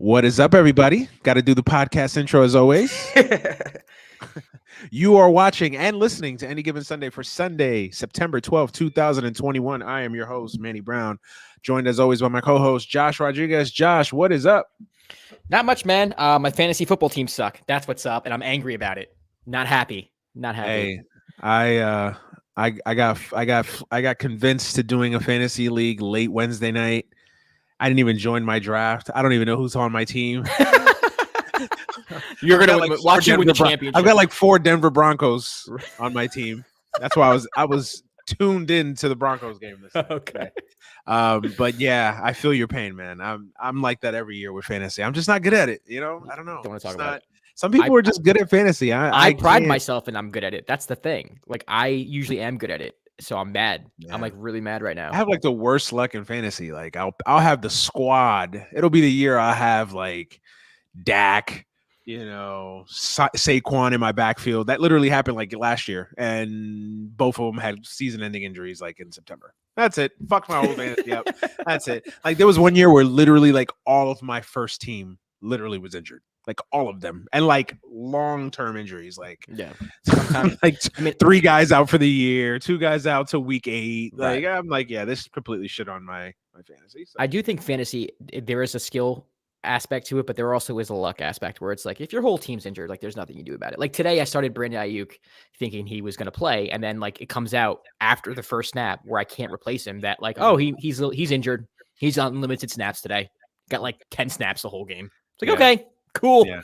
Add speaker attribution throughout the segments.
Speaker 1: What is up, everybody? Got to do the podcast intro as always. You are watching and listening to Any Given Sunday for Sunday, September 12th, 2021. I am your host, Manny Brown, joined as always by my co-host, Josh Rodriguez. Josh, what is up?
Speaker 2: Not much, man. My fantasy football teams suck. That's what's up, and I'm angry about it. Not happy.
Speaker 1: Hey, I got convinced to doing a fantasy league late Wednesday night. I didn't even join my draft. I don't even know who's on my team.
Speaker 2: You're gonna watch you win the championship.
Speaker 1: I've got like 4 Denver Broncos on my team. That's why I was tuned in to the Broncos game this
Speaker 2: Okay.
Speaker 1: But yeah, I feel your pain, man. I'm like that every year with fantasy. I'm just not good at it. I don't know.
Speaker 2: Don't want to talk about it.
Speaker 1: Some people are just good at fantasy.
Speaker 2: I pride myself and I'm good at it. That's the thing. Like I usually am good at it. So I'm mad. Yeah. I'm like really mad right now.
Speaker 1: I have like the worst luck in fantasy. Like I'll have the squad. It'll be the year I have like Dak, Saquon in my backfield. That literally happened like last year, and both of them had season-ending injuries like in September. That's it. Fuck my whole fantasy up. That's it. Like there was one year where literally like all of my first team literally was injured. Like all of them, and like long-term injuries. Like like 3 guys out for the year, 2 guys out till week 8. Like I'm like, yeah, this completely shit on my fantasy. So.
Speaker 2: I do think fantasy there is a skill aspect to it, but there also is a luck aspect where it's like if your whole team's injured, like there's nothing you do about it. Like today, I started Brandon Ayuk thinking he was going to play, and then like it comes out after the first snap where I can't replace him. That like, oh, he's injured. He's on limited snaps today. Got like 10 snaps the whole game. It's like okay. Cool. Yeah.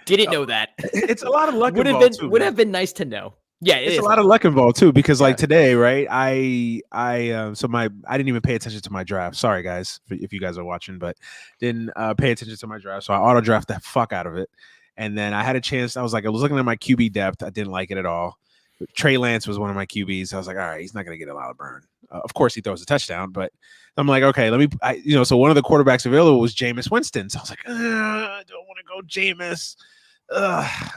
Speaker 2: Didn't know that.
Speaker 1: It's a lot of luck.
Speaker 2: Would have been nice to know. Yeah,
Speaker 1: it's a lot of luck involved too. Because like today, right? I didn't even pay attention to my draft. Sorry, guys, if you guys are watching, but didn't pay attention to my draft. So I auto draft the fuck out of it, and then I had a chance. I was looking at my QB depth. I didn't like it at all. Trey Lance was one of my QBs. I was like, all right, he's not going to get a lot of burn. Of course, he throws a touchdown, but I'm like, okay, so one of the quarterbacks available was Jameis Winston. So I was like, I don't want to go Jameis.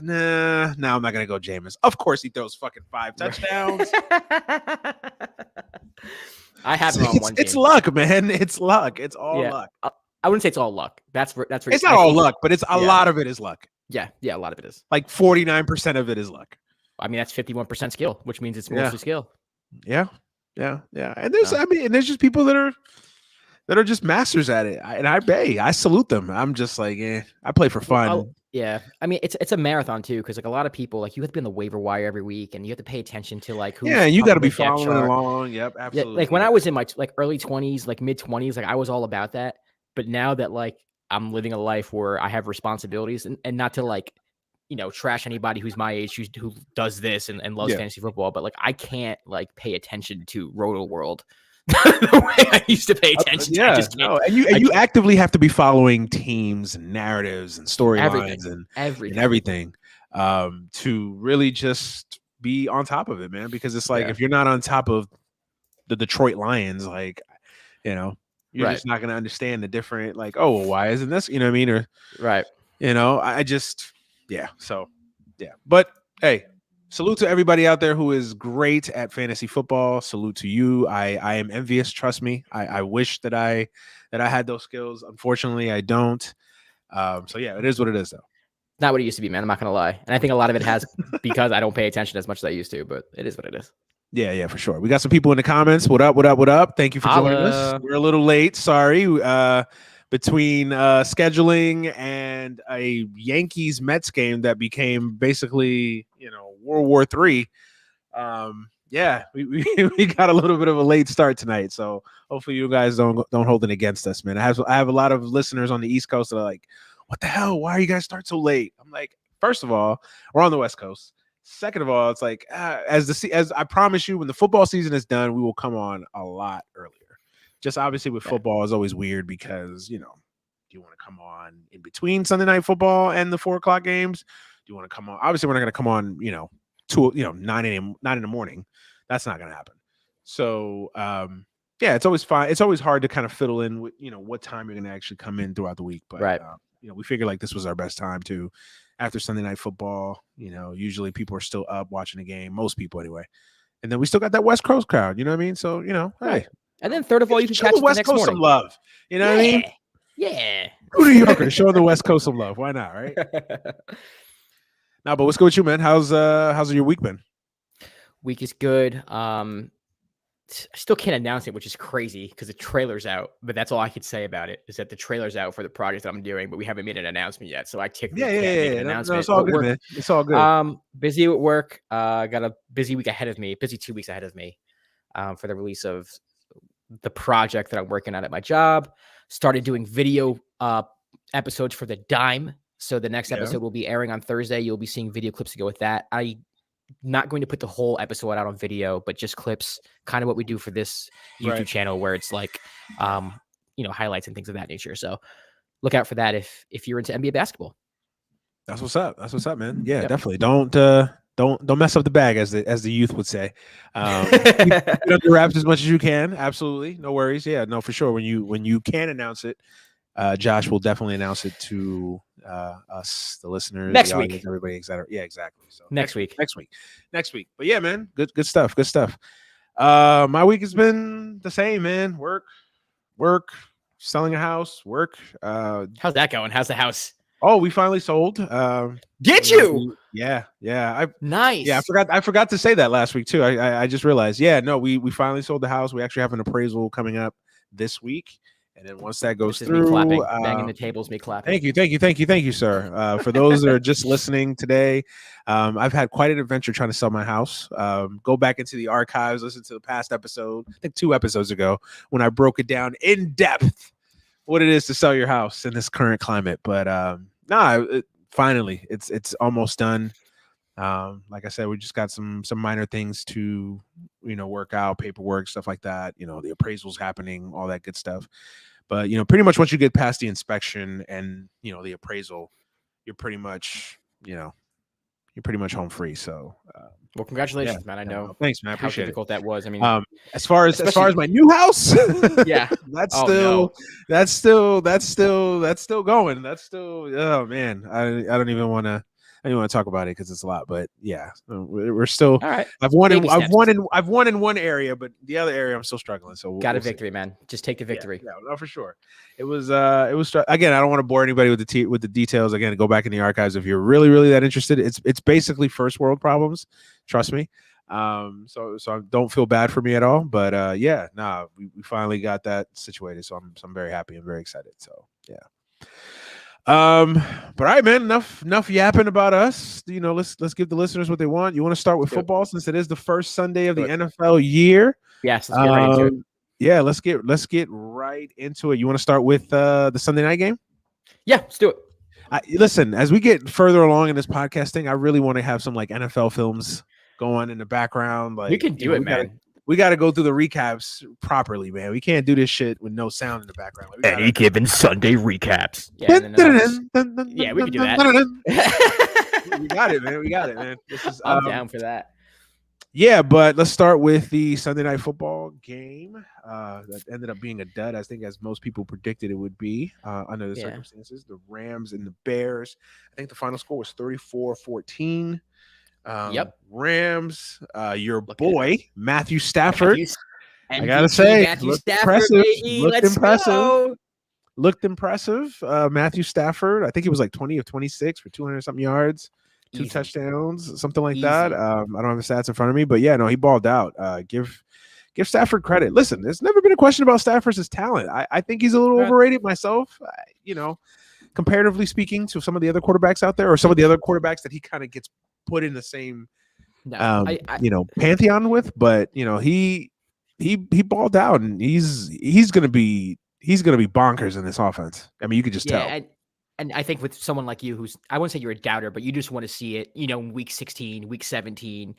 Speaker 1: Nah, I'm not going to go Jameis. Of course, he throws fucking 5 touchdowns.
Speaker 2: I have him on one team.
Speaker 1: It's luck, man. It's luck. It's all luck.
Speaker 2: I wouldn't say it's all luck. That's
Speaker 1: it's not all luck, but it's a lot of it is luck.
Speaker 2: Yeah, a lot of it is.
Speaker 1: Like 49% of it is luck.
Speaker 2: I mean, that's 51% skill, which means it's mostly skill.
Speaker 1: Yeah. And there's just people that are just masters at it. I salute them. I'm just like, I play for fun.
Speaker 2: Yeah. I mean, it's a marathon too, because like a lot of people, like you have to be on the waiver wire every week, and you have to pay attention to like who's
Speaker 1: you got to be following along. Yep, absolutely.
Speaker 2: Yeah, like when I was in my like early 20s, like mid 20s, like I was all about that. But now that like I'm living a life where I have responsibilities, and not to like trash anybody who's my age who does this and loves fantasy football, but like I can't like pay attention to Roto World the way I used to pay attention.
Speaker 1: I just can't. And you actively have to be following teams and narratives and storylines and everything to really just be on top of it, man. Because it's like if you're not on top of the Detroit Lions, like you're just not going to understand the different like, oh, well, why isn't this? You know what I mean? Or I just. Yeah. So, yeah. But hey, salute to everybody out there who is great at fantasy football. Salute to you. I am envious. Trust me. I wish that I had those skills. Unfortunately, I don't. So yeah, it is what it is, though.
Speaker 2: Not what it used to be, man. I'm not gonna lie. And I think a lot of it has because I don't pay attention as much as I used to. But it is what it is.
Speaker 1: Yeah, for sure. We got some people in the comments. What up? Thank you for joining us. We're a little late. Sorry. Between scheduling and a Yankees-Mets game that became basically, World War III. We got a little bit of a late start tonight. So hopefully you guys don't hold it against us, man. I have a lot of listeners on the East Coast that are like, what the hell? Why are you guys start so late? I'm like, first of all, we're on the West Coast. Second of all, it's like as I promise you, when the football season is done, we will come on a lot earlier. Just obviously with football is always weird because, do you want to come on in between Sunday Night Football and the 4:00 games? Do you want to come on? Obviously, we're not going to come on, 9 in the morning. That's not going to happen. So, it's always fine. It's always hard to kind of fiddle in with, what time you're going to actually come in throughout the week. But, we figured like this was our best time too. After Sunday Night Football, usually people are still up watching the game. Most people anyway. And then we still got that West Coast crowd. You know what I mean? So, hey.
Speaker 2: And then third of all, you can catch
Speaker 1: the West Coast some love. You know what I mean?
Speaker 2: Yeah.
Speaker 1: New Yorkers showing the West Coast some love. Why not, right? No, but what's good with you, man? How's your week been?
Speaker 2: Week is good. I still can't announce it, which is crazy because the trailer's out. But that's all I could say about it is that the trailer's out for the project that I'm doing, but we haven't made an announcement yet. So I technically can't make an announcement.
Speaker 1: No, it's all good, man. It's all good.
Speaker 2: Busy at work. Got a busy week ahead of me. Busy 2 weeks ahead of me. For the release of the project that I'm working on at my job. Started doing video episodes for the Dime. So the next episode will be airing on Thursday. You'll be seeing video clips to go with that. I'm not going to put the whole episode out on video, but just clips, kind of what we do for this YouTube channel, where it's like, highlights and things of that nature. So look out for that if you're into NBA basketball.
Speaker 1: That's what's up. That's what's up, man. Yeah, definitely. Don't mess up the bag, as the youth would say. Keep it under wraps as much as you can. Absolutely, no worries. Yeah, no, for sure. When you can announce it, Josh will definitely announce it to us, the listeners,
Speaker 2: next
Speaker 1: the
Speaker 2: week,
Speaker 1: audience, everybody, etc. Yeah, exactly. So
Speaker 2: next week.
Speaker 1: But yeah, man, good stuff. Good stuff. My week has been the same, man. Work, selling a house, work.
Speaker 2: How's that going? How's the house?
Speaker 1: Oh, we finally sold.
Speaker 2: Did you?
Speaker 1: Yeah.
Speaker 2: Nice.
Speaker 1: Yeah, I forgot to say that last week too. I just realized. Yeah, no, we finally sold the house. We actually have an appraisal coming up this week, and then once that goes through,
Speaker 2: me clapping, banging the tables, me clapping.
Speaker 1: Thank you, sir. For those that are just listening today, I've had quite an adventure trying to sell my house. Go back into the archives, listen to the past episode, I think 2 episodes ago, when I broke it down in depth what it is to sell your house in this current climate. But finally, it's almost done. Like I said, we just got some minor things to work out, paperwork, stuff like that. The appraisal's happening, all that good stuff. But pretty much once you get past the inspection and the appraisal, you're pretty much home free. So
Speaker 2: well, congratulations, man. I know.
Speaker 1: Thanks, man. I appreciate
Speaker 2: how difficult that was. I mean,
Speaker 1: as far as my new house,
Speaker 2: yeah,
Speaker 1: that's still going. That's still, oh man, I don't even want to talk about it because it's a lot. But yeah, we're still. All
Speaker 2: right.
Speaker 1: I've won in one area, but the other area I'm still struggling. So
Speaker 2: got a victory, man. Just take the victory.
Speaker 1: Yeah, no, for sure. It was again. I don't want to bore anybody with the details. Again, go back in the archives if you're really that interested. It's basically first world problems. Trust me. So don't feel bad for me at all. But we finally got that situated. So I'm very happy and very excited. So yeah. But all right, man, enough yapping about us. Let's give the listeners what they want. You want to start with football since it is the first Sunday of the NFL year?
Speaker 2: Yes, let's get right into it.
Speaker 1: Yeah, let's get right into it. You want to start with the Sunday night game?
Speaker 2: Yeah, let's do it.
Speaker 1: Listen, as we get further along in this podcasting, I really want to have some like NFL films going in the background. Like
Speaker 2: we can do it, man.
Speaker 1: We got to go through the recaps properly, man. We can't do this shit with no sound in the background.
Speaker 2: Any given Sunday recaps. Yeah, we can do that.
Speaker 1: We got it, man.
Speaker 2: I'm down for that.
Speaker 1: Yeah, but let's start with the Sunday night football game that ended up being a dud. I think, as most people predicted it would be under the circumstances. The Rams and the Bears. I think the final score was 34-14. Rams, your boy Matthew Stafford. I gotta say, looked impressive. Matthew Stafford. I think he was like 20 of 26 for 200 something yards, 2 touchdowns, something like that. I don't have the stats in front of me, but yeah, no, he balled out. Give Stafford credit. Listen, there's never been a question about Stafford's talent. I think he's a little overrated myself. Comparatively speaking to some of the other quarterbacks out there, or some of the other quarterbacks that he kind of gets put in the same pantheon with, but he balled out, and he's gonna be bonkers in this offense. I mean, you could just tell.
Speaker 2: And I think with someone like you, who's, I wouldn't say you're a doubter, but you just want to see it, week 16, week 17,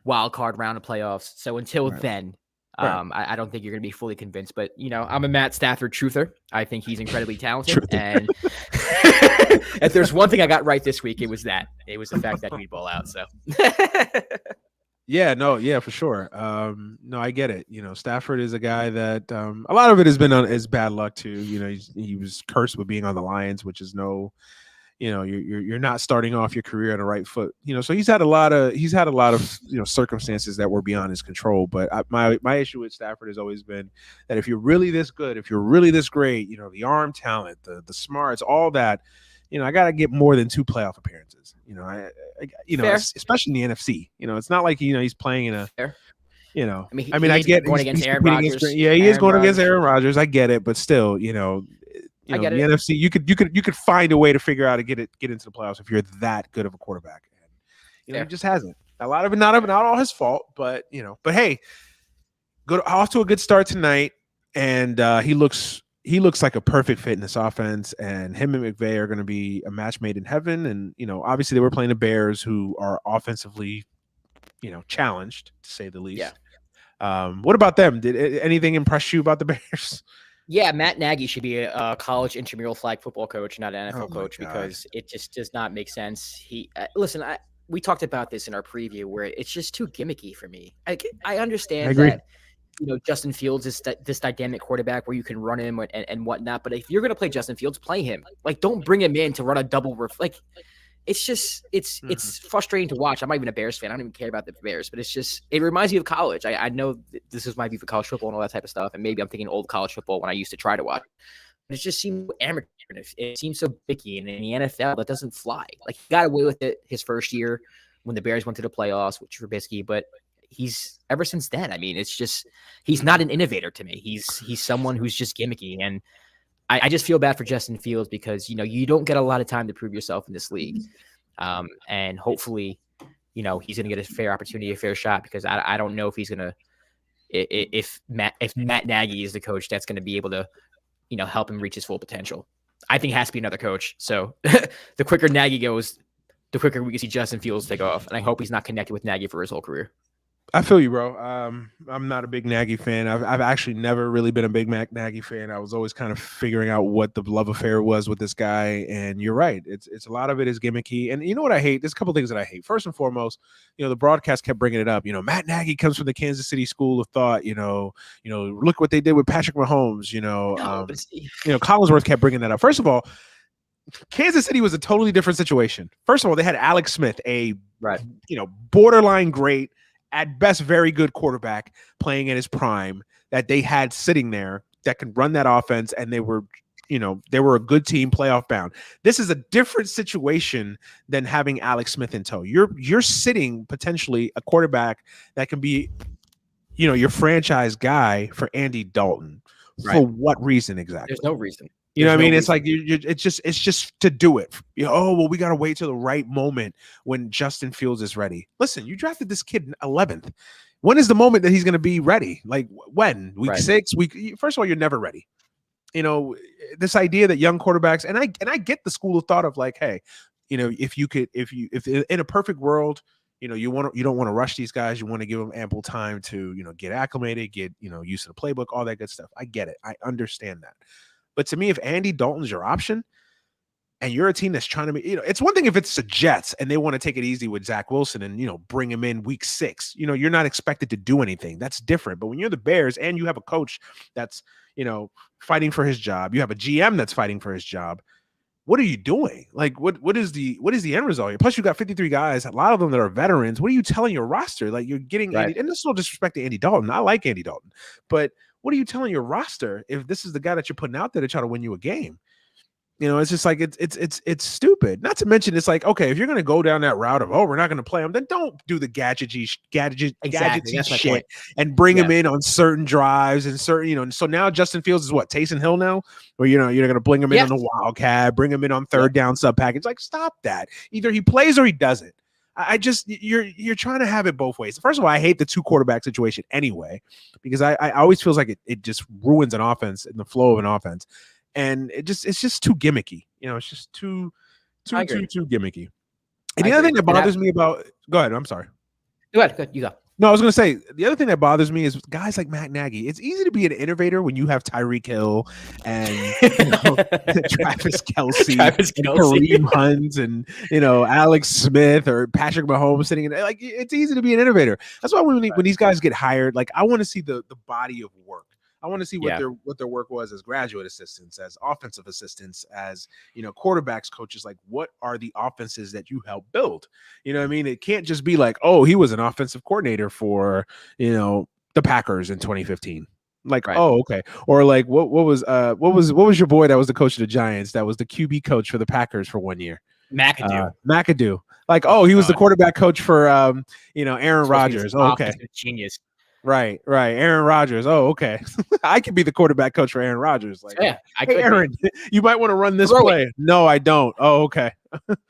Speaker 2: wild card round of playoffs. So until then, I don't think you're going to be fully convinced, but I'm a Matt Stafford truther. I think he's incredibly talented. And if there's one thing I got right this week, it was the fact that he'd ball out. So
Speaker 1: yeah, for sure. No, I get it. Stafford is a guy that a lot of it has been on his bad luck too. He was cursed with being on the Lions, which is no you're not starting off your career on the right foot. So he's had a lot of circumstances that were beyond his control. But my issue with Stafford has always been that if you're really this good, if you're really this great, the arm talent, the smarts, all that, I got to get more than 2 playoff appearances. Especially in the NFC. It's not like he's playing in a.
Speaker 2: Fair.
Speaker 1: I get
Speaker 2: going against Aaron Rodgers.
Speaker 1: He is going against Aaron Rodgers. I get it, but still,
Speaker 2: I get
Speaker 1: the
Speaker 2: it.
Speaker 1: NFC, you could find a way to figure out to get into the playoffs if you're that good of a quarterback. And, he just hasn't. A lot of it, not all his fault, but hey, off to a good start tonight, and he looks like a perfect fit in this offense. And him and McVay are going to be a match made in heaven. And obviously they were playing the Bears, who are offensively, challenged to say the least.
Speaker 2: Yeah.
Speaker 1: What about them? Did anything impress you about the Bears?
Speaker 2: Yeah, Matt Nagy should be a college intramural flag football coach, not an NFL coach, because it just does not make sense. We talked about this in our preview, where it's just too gimmicky for me. I understand that Justin Fields is this dynamic quarterback where you can run him and whatnot, but if you're going to play Justin Fields, play him. Like, don't bring him in to run a double it's just it's frustrating to watch. I'm not even a Bears fan. I don't even care about the Bears, but it reminds me of college. I know this is my view for college football and all that type of stuff, and maybe I'm thinking old college football when I used to try to watch. But it just seems amateur. It seems so bicky, and in the NFL, that doesn't fly. Like, he got away with it his first year when the Bears went to the playoffs with Trubisky, but he's ever since then. I mean, it's just he's not an innovator to me. He's someone who's just gimmicky, and I just feel bad for Justin Fields because, you don't get a lot of time to prove yourself in this league. And hopefully, he's going to get a fair opportunity, a fair shot, because I don't know if he's going to, if Matt Nagy is the coach that's going to be able to, help him reach his full potential. I think it has to be another coach. So the quicker Nagy goes, the quicker we can see Justin Fields take off. And I hope he's not connected with Nagy for his whole career.
Speaker 1: I feel you, bro. I'm not a big Nagy fan. I've actually never really been a big Nagy fan. I was always kind of figuring out what the love affair was with this guy. And you're right. It's a lot of it is gimmicky. And you know what I hate? There's a couple of things that I hate. First and foremost, the broadcast kept bringing it up. Matt Nagy comes from the Kansas City School of Thought. Look what they did with Patrick Mahomes. Collinsworth kept bringing that up. First of all, Kansas City was a totally different situation. First of all, they had Alex Smith, a borderline great, at best very good quarterback, playing in his prime, that they had sitting there that can run that offense, and they were a good team, playoff bound. This is a different situation than having Alex Smith in tow. You're sitting potentially a quarterback that can be, your franchise guy for Andy Dalton. Right. For what reason exactly?
Speaker 2: There's no reason.
Speaker 1: You know what I mean? It's like it's just to do it. We got to wait till the right moment when Justin Fields is ready. Listen, you drafted this kid 11th. When is the moment that he's going to be ready? Like, when? Week 6? First of all, you're never ready. This idea that young quarterbacks, and I get the school of thought of like, hey, if in a perfect world, you don't want to rush these guys. You want to give them ample time to get acclimated, get used to the playbook, all that good stuff. I get it. I understand that. But to me, if Andy Dalton's your option and you're a team that's trying to it's one thing if it's the Jets and they want to take it easy with Zach Wilson and, bring him in week 6, you're not expected to do anything. That's different. But when you're the Bears and you have a coach that's, fighting for his job, you have a GM that's fighting for his job. What are you doing? Like, what is the end result here? Plus, you got 53 guys, a lot of them that are veterans. What are you telling your roster? Like, you're getting right. And this is no disrespect to Andy Dalton. I like Andy Dalton, but what are you telling your roster if this is the guy that you're putting out there to try to win you a game? It's just like it's stupid. Not to mention, it's like, okay, if you're going to go down that route of we're not going to play him, then don't do the gadgety shit and bring him in on certain drives and certain And so now Justin Fields is what, Taysom Hill now, or you're going to bring him in on the wildcat, bring him in on third down sub package. Like, stop that. Either he plays or he doesn't. You're trying to have it both ways. First of all, I hate the 2 quarterback situation anyway, because I always feels like it just ruins an offense and the flow of an offense. And it's just too gimmicky. It's just too gimmicky. And the other thing that bothers me about go ahead, I'm sorry.
Speaker 2: Go ahead, you go.
Speaker 1: No, I was going to say, the other thing that bothers me is guys like Matt Nagy. It's easy to be an innovator when you have Tyreek Hill and Travis Kelce, Kareem Hunt, and Alex Smith or Patrick Mahomes sitting in. Like, it's easy to be an innovator. That's why when these guys get hired, like, I want to see the body of work. I want to see
Speaker 2: Yeah.
Speaker 1: what their work was as graduate assistants, as offensive assistants, as quarterbacks coaches. Like, what are the offenses that you help build? You know what I mean? It can't just be like, oh, he was an offensive coordinator for the Packers in 2015. Like,
Speaker 2: Right.
Speaker 1: oh, okay. Or like, what was your boy that was the coach of the Giants? That was the QB coach for the Packers for 1 year. McAdoo. Like, oh, he was the quarterback coach for Aaron Rodgers. Oh, okay.
Speaker 2: Genius.
Speaker 1: Right. Aaron Rodgers. Oh, okay. I could be the quarterback coach for Aaron Rodgers. Like,
Speaker 2: yeah,
Speaker 1: hey, Aaron, you might want to run this play. No, I don't. Oh, okay.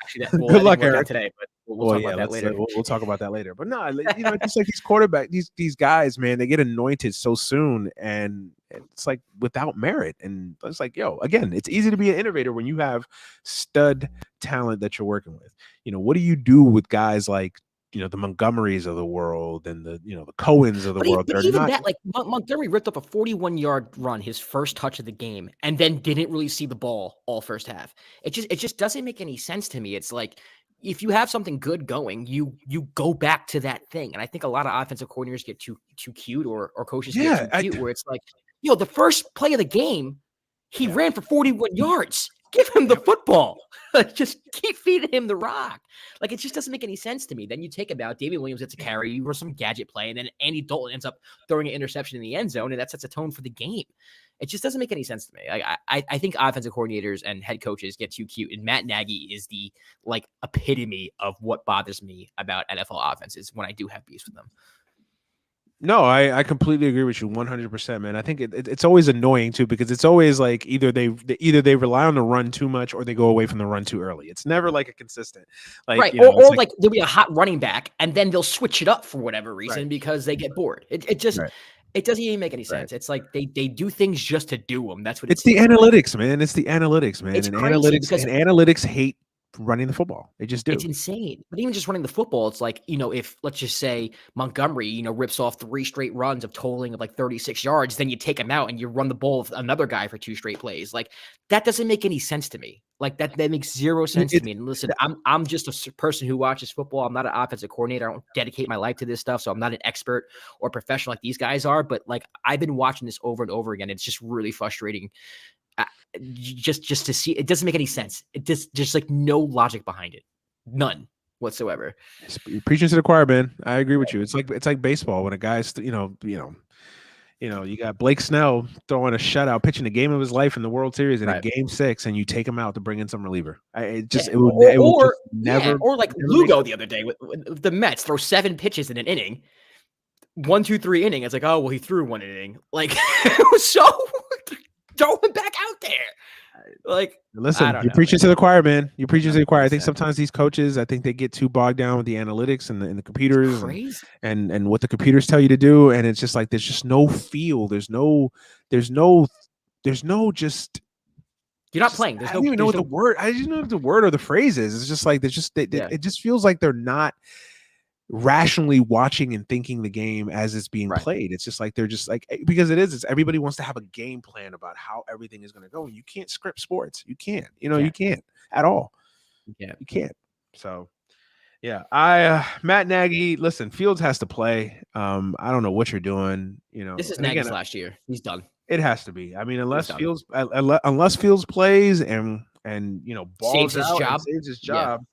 Speaker 2: Actually,
Speaker 1: good luck, Aaron.
Speaker 2: Today, but we'll talk about that later.
Speaker 1: We'll talk about that later. But no, it's like these quarterback, these guys, man, they get anointed so soon, and it's like without merit. And it's like, again, it's easy to be an innovator when you have stud talent that you're working with. What do you do with guys like the Montgomerys of the world and the Cohens of the world?
Speaker 2: But even that, like Montgomery ripped up a 41-yard run, his first touch of the game, and then didn't really see the ball all first half. It just doesn't make any sense to me. It's like, if you have something good going, you go back to that thing. And I think a lot of offensive coordinators get too cute, or coaches get too cute, where it's like, the first play of the game, he ran for 41 yards. Give him the football. Just keep feeding him the rock. Like, it just doesn't make any sense to me. Then you take him out. David Williams gets a carry. You run some gadget play, and then Andy Dalton ends up throwing an interception in the end zone, and that sets a tone for the game. It just doesn't make any sense to me. I think offensive coordinators and head coaches get too cute, and Matt Nagy is the epitome of what bothers me about NFL offenses when I do have beefs with them.
Speaker 1: No, I completely agree with you 100%, man. I think it's always annoying too, because it's always like either they rely on the run too much or they go away from the run too early. It's never like a consistent, like,
Speaker 2: right. Or like there'll be a hot running back and then they'll switch it up for whatever reason because they get bored. It just it doesn't even make any sense. It's like they do things just to do them. That's what
Speaker 1: it's the analytics, man. It's the analytics, man.
Speaker 2: It's
Speaker 1: and
Speaker 2: crazy
Speaker 1: analytics hate running the football. They just do.
Speaker 2: It's insane. But even just running the football, it's like, if let's just say Montgomery, rips off 3 straight runs of totaling of 36 yards, then you take him out and you run the ball with another guy for 2 straight plays. Like, that doesn't make any sense to me. Like, that makes zero sense to me. And listen, I'm just a person who watches football. I'm not an offensive coordinator. I don't dedicate my life to this stuff. So I'm not an expert or professional like these guys are. But I've been watching this over and over again. It's just really frustrating. Just to see, it doesn't make any sense. It just no logic behind it, none whatsoever.
Speaker 1: You're preaching to the choir, man. I agree with you. It's like baseball when a guy's you got Blake Snell throwing a shutout, pitching the game of his life in the World Series in a Game 6, and you take him out to bring in some reliever. Or
Speaker 2: like Lugo the other day with the Mets, throw 7 pitches in an inning, 1, 2, 3 inning. It's like, oh well, he threw 1 inning. Like, it was so. Throw him back out there.
Speaker 1: Listen, you're preaching to the choir, man. You're preaching to the choir. I think sometimes these coaches, I think they get too bogged down with the analytics and the computers and what the computers tell you to do. And it's just like, there's just no feel. There's no just.
Speaker 2: You're not playing.
Speaker 1: I don't even know what the word. I just know what the word or the phrase is. It's just like, it just feels like they're not rationally watching and thinking the game as it's being played. It's just like they're just like, because it's everybody wants to have a game plan about how everything is going to go. You can't script sports. You can't. You can't at all. You can't. So Matt Nagy, listen, Fields has to play. I don't know what you're doing.
Speaker 2: This is Nagy's last year. He's done.
Speaker 1: It has to be. I mean, unless Fields plays and balls saves his job.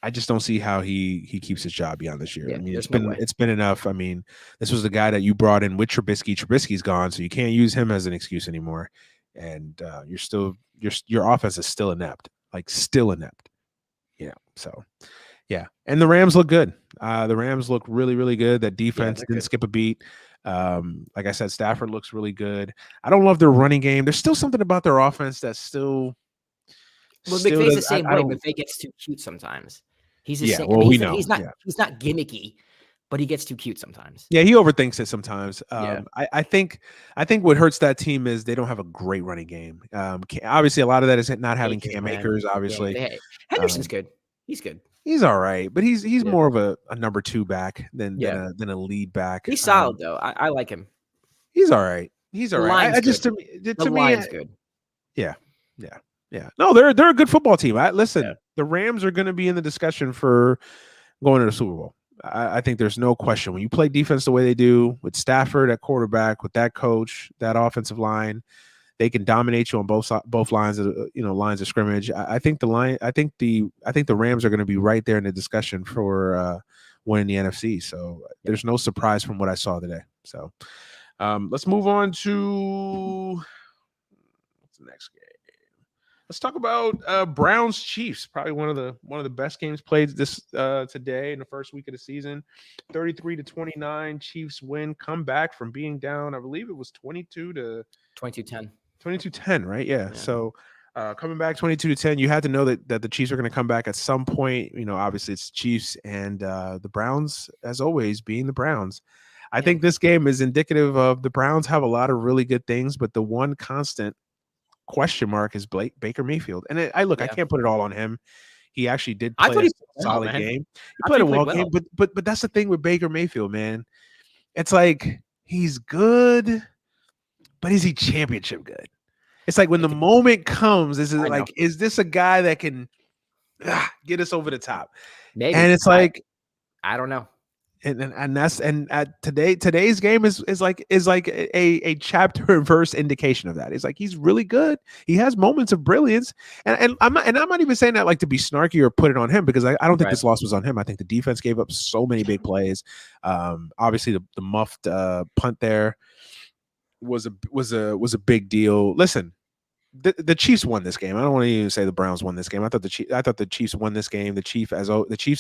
Speaker 1: I just don't see how he keeps his job beyond this year. I mean, it's been enough. I mean, this was the guy that you brought in with Trubisky. Trubisky's gone, so you can't use him as an excuse anymore. And your offense is still inept, still inept. So and the Rams look good. The Rams look really, really good. That defense didn't skip a beat. Like I said, Stafford looks really good. I don't love their running game. There's still something about their offense that's still.
Speaker 2: Well, McVay's the same way. McVay gets too cute sometimes. He's the same.
Speaker 1: Well, we know.
Speaker 2: He's not gimmicky, but he gets too cute sometimes.
Speaker 1: Yeah, he overthinks it sometimes. I think what hurts that team is they don't have a great running game. Obviously, a lot of that is not having Cam Akers. Obviously,
Speaker 2: Henderson's good. He's good.
Speaker 1: He's all right, but he's more of a number 2 back than a lead back.
Speaker 2: He's solid though. I like him.
Speaker 1: He's all right. He's all right. To me,
Speaker 2: line's good.
Speaker 1: Yeah. No, they're a good football team. The Rams are going to be in the discussion for going to the Super Bowl. I think there's no question when you play defense the way they do with Stafford at quarterback, with that coach, that offensive line, they can dominate you on both lines of lines of scrimmage. I think the Rams are going to be right there in the discussion for winning the NFC. So there's no surprise from what I saw today. So let's move on to what's the next game. Let's talk about Browns Chiefs. Probably one of the best games played this today in the first week of the season. 33-29, Chiefs win. Come back from being down. I believe it was
Speaker 2: 22-10.
Speaker 1: 22-10, right? Yeah. So coming back 22-10, you had to know that the Chiefs are going to come back at some point. Obviously it's Chiefs and the Browns, as always, being the Browns. I think this game is indicative of the Browns have a lot of really good things, but the one constant question mark is Baker Mayfield. And I can't put it all on him. He actually did play a solid game. He played a well game, but that's the thing with Baker Mayfield, man. It's like he's good, but is he championship good? It's like when the moment comes, is this a guy that can get us over the top?
Speaker 2: Maybe.
Speaker 1: And it's like
Speaker 2: I don't know.
Speaker 1: Today's game is like a chapter and verse indication of that. It's like he's really good. He has moments of brilliance, and I'm not even saying that like to be snarky or put it on him, because I don't think this loss was on him. I think the defense gave up so many big plays. Obviously the muffed punt there was a big deal. Listen, the Chiefs won this game. I don't want to even say the Browns won this game. I thought the Chiefs won this game. The Chiefs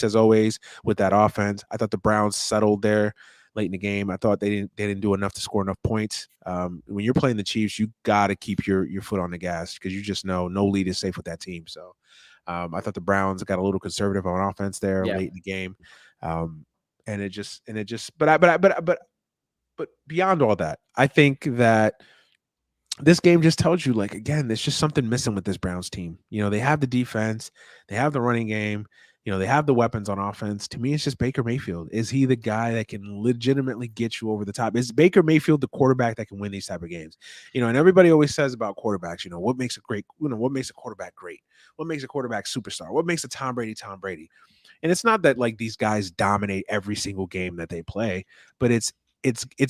Speaker 1: as always with that offense. I thought the Browns settled there late in the game. I thought they didn't do enough to score enough points. When you're playing the Chiefs, you got to keep your foot on the gas, because you just know no lead is safe with that team. So I thought the Browns got a little conservative on offense there late in the game. But beyond all that, I think that this game just tells you, like, again, there's just something missing with this Browns team. They have the defense, they have the running game, they have the weapons on offense. To me, it's just Baker Mayfield. Is he the guy that can legitimately get you over the top? Is Baker Mayfield the quarterback that can win these type of games? And everybody always says about quarterbacks, what makes a quarterback great? What makes a quarterback superstar? What makes a Tom Brady Tom Brady? And it's not that like these guys dominate every single game that they play, but it's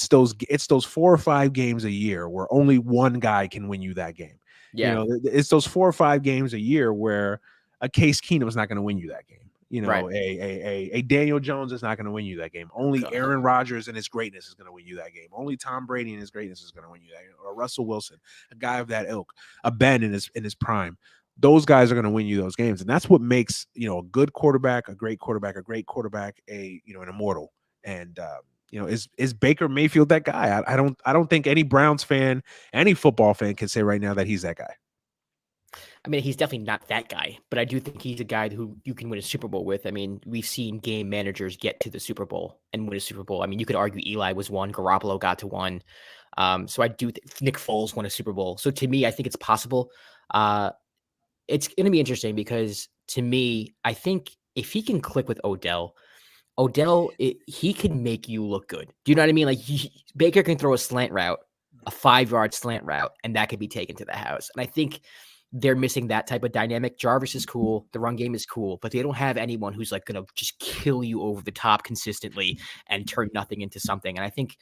Speaker 1: those 4 or 5 games a year where only one guy can win you that game.
Speaker 2: Yeah.
Speaker 1: It's those 4 or 5 games a year where a Case Keenum is not going to win you that game. A Daniel Jones is not going to win you that game. Only Aaron Rodgers and his greatness is going to win you that game. Only Tom Brady and his greatness is going to win you that game. Or Russell Wilson, a guy of that ilk, a Ben in his prime. Those guys are going to win you those games. And that's what makes, a good quarterback, a great quarterback, an immortal. And is Baker Mayfield that guy? I don't think any Browns fan, any football fan can say right now that he's that guy.
Speaker 2: I mean, he's definitely not that guy, but I do think he's a guy who you can win a Super Bowl with. I mean, we've seen game managers get to the Super Bowl and win a Super Bowl. I mean, you could argue Eli was one, Garoppolo got to one. So I do think Nick Foles won a Super Bowl. So to me, I think it's possible. It's going to be interesting because to me, I think if he can click with Odell, he can make you look good. Do you know what I mean? Like Baker can throw a slant route, a 5-yard slant route, and that could be taken to the house. And I think they're missing that type of dynamic. Jarvis is cool. The run game is cool, but they don't have anyone who's like going to just kill you over the top consistently and turn nothing into something. And I think,